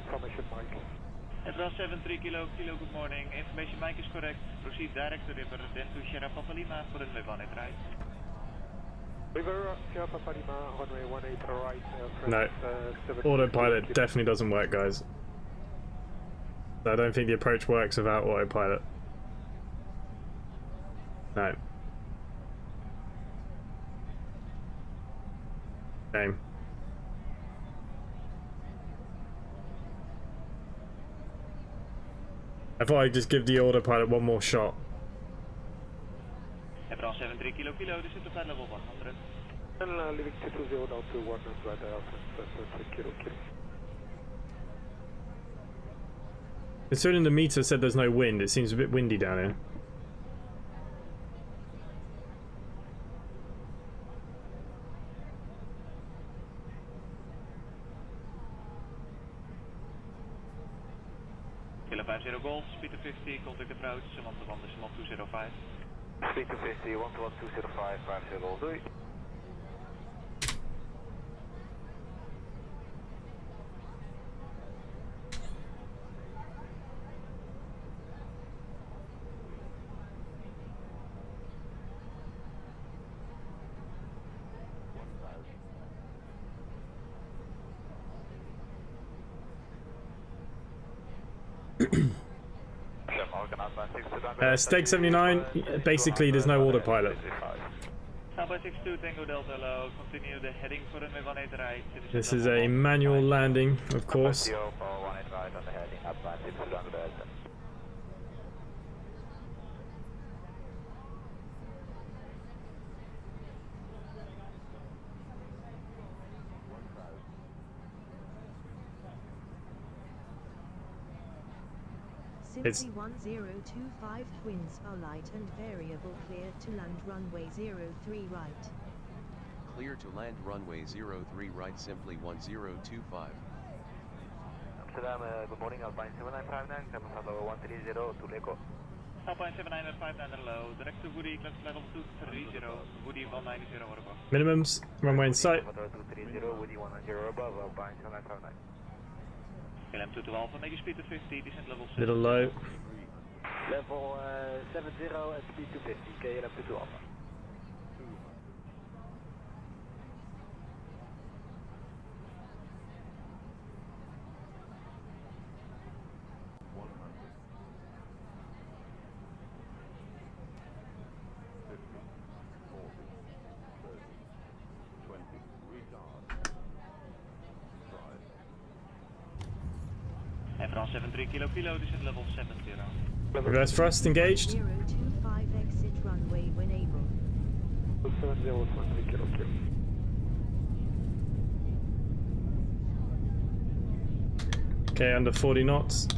information Mike. Advance 73 kilo, good morning, information Mike is correct, proceed direct to river, then to Sierra Papa Lima for runway 18 right. River, Sierra Papa Lima, runway 18 right, No, autopilot definitely doesn't work, guys. I don't think the approach works without autopilot. No. Shame. I thought I'd just give the autopilot one more shot. Advance 73 kilo, this is the flight level 100. And leaving 220 down to 1 right there, 3 kilo. Considering the meter said there's no wind, it seems a bit windy down here. Kilo 50 Golf, speed to 50, contact approach, 1 decimal 205. Speed to 50, 1 205, 50 Golf, doei. Steg 79, basically there's no autopilot. Alpha 62 Tango Delta Low, continue the heading for runway 18 right. This is a manual landing, of course. Simply 1025 winds are light and variable, clear to land runway 03 right. Clear to land runway 03 right, simply 1025. Amsterdam, good morning, Alpine 7959, coming from level 130 to Leko. Alpine 7959 low, direct to Woody, climb level 230, Woody 190 or above. Minimums, runway in sight. 230, Woody 190 above, Alpine 7959. KLM 22 Alpha, make your speed to 50, descent level 7. Little low. Level 70 and speed to 50, KLM 22 Alpha. And from 73 kilo, descent level 70. Reverse thrust engaged. 025 exit runway when able. 70 kilo. Okay, under 40 knots.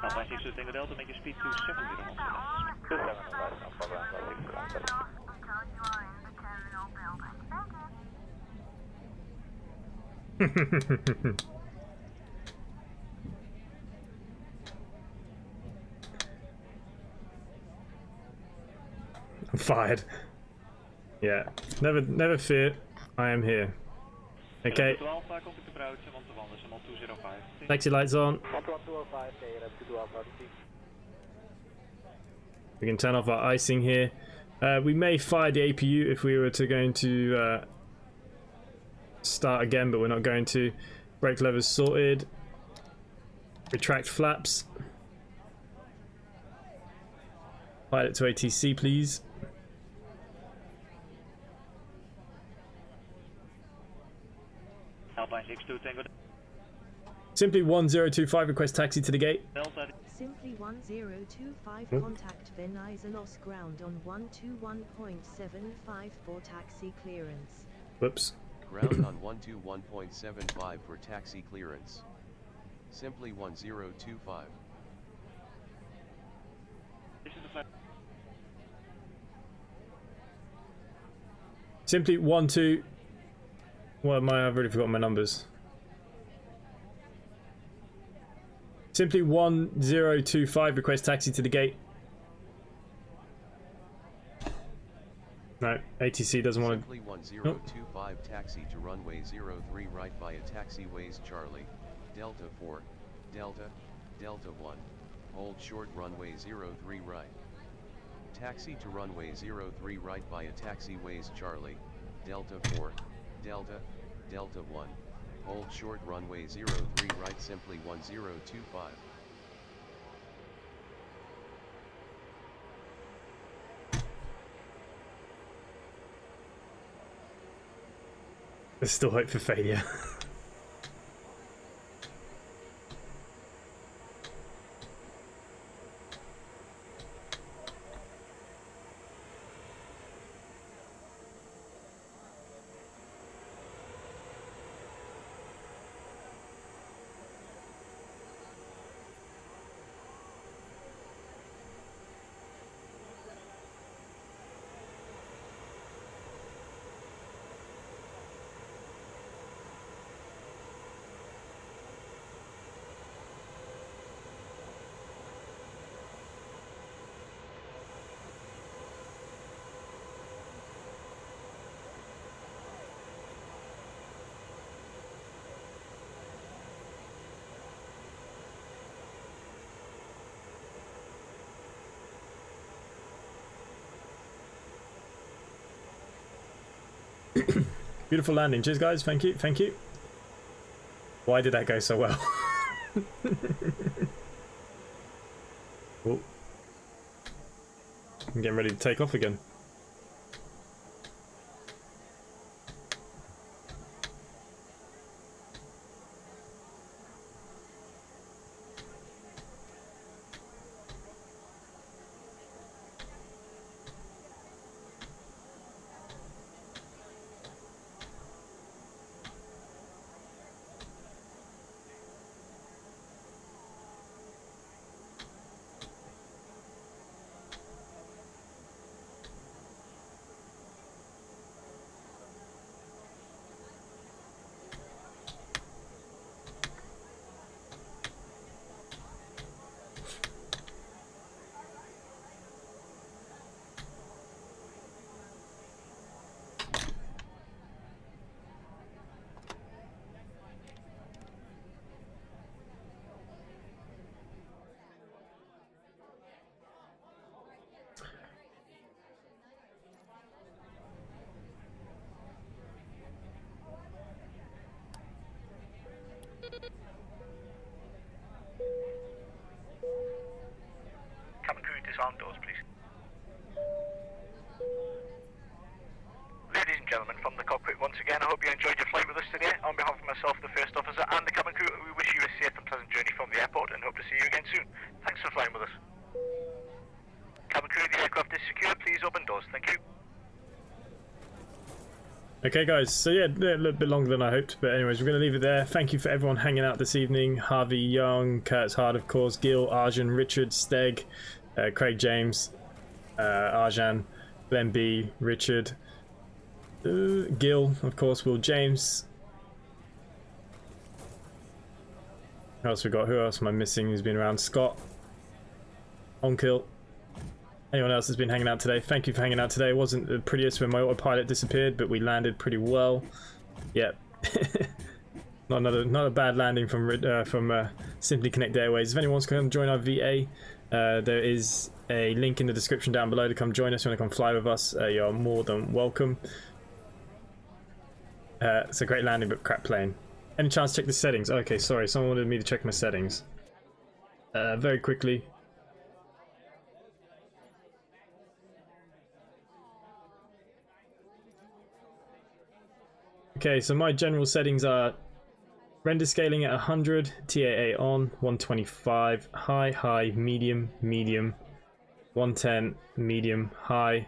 Alpine 62 Tango Delta, make your speed to 70 I'm fired. Yeah, never fear. I am here. Okay. Taxi lights on. We can turn off our icing here. We may fire the APU if we were to going to start again, but we're not going to. Brake levers sorted. Retract flaps. Pilot to ATC, please. Alpine 62 Tango Simply 1025 contact Venizelos ground on 121.75 for taxi clearance. Whoops. Ground on 121.75 for taxi clearance. Simply 1025. Simply 12. Well, I've already forgotten my numbers. Simply 1025, request taxi to the gate. No, ATC doesn't want to. Simply 1025 taxi to runway 03 right via taxiways Charlie, Delta 4, Delta 1. Hold short runway 03 right. Taxi to runway 03 right via taxiways Charlie, Delta 4, Delta 1. Hold short runway 03 right, simply 1025. There's still hope for failure. Beautiful landing. Cheers, guys. Thank you. Thank you. Why did that go so well? Oh. I'm getting ready to take off again. Cabin crew, disarm doors, please. Ladies and gentlemen, from the cockpit once again, I hope you enjoyed your flight with us today. On behalf of myself, the first officer, and the cabin crew, we wish you a safe and pleasant journey from the airport and hope to see you again soon. Thanks for flying with us. Cabin crew, the aircraft is secure. Please open doors. Thank you. Okay, guys, so yeah, a little bit longer than I hoped, but anyways, we're going to leave it there. Thank you for everyone hanging out this evening. Harvey Young, Kurt's Hard, of course, Gil, Arjun, Richard, Steg, Craig James, Arjan, Glenn B, Richard, Gil, of course, Will James. Who else we got? Who else am I missing who's been around? Scott, Onkill. Anyone else that's been hanging out today, thank you for hanging out today. It wasn't the prettiest when my autopilot disappeared, but we landed pretty well. Yep. not a bad landing from Simply Connect Airways. If anyone wants to come join our VA, there is a link in the description down below to come join us. If you want to come fly with us, you're more than welcome. It's a great landing, but crap plane. Any chance to check the settings? Okay, sorry, someone wanted me to check my settings. Very quickly. Okay, so my general settings are render scaling at 100, TAA on, 125, high, medium, 110, medium, high,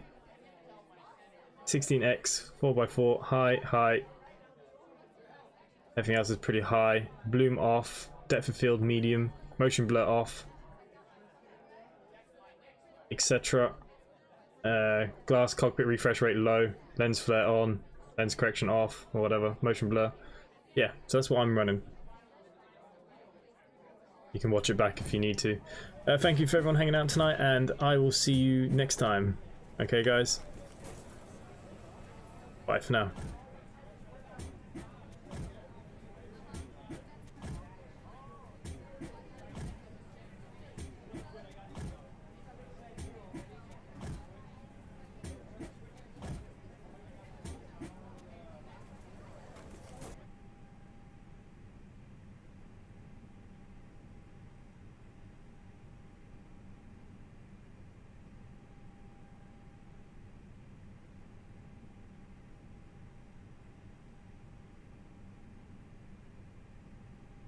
16x, 4x4, high. Everything else is pretty high. Bloom off, depth of field medium, motion blur off, etc. Glass cockpit refresh rate low, lens flare on, lens correction off, or whatever, motion blur. Yeah, so that's what I'm running. You can watch it back if you need to. Thank you for everyone hanging out tonight, and I will see you next time. Okay, guys? Bye for now.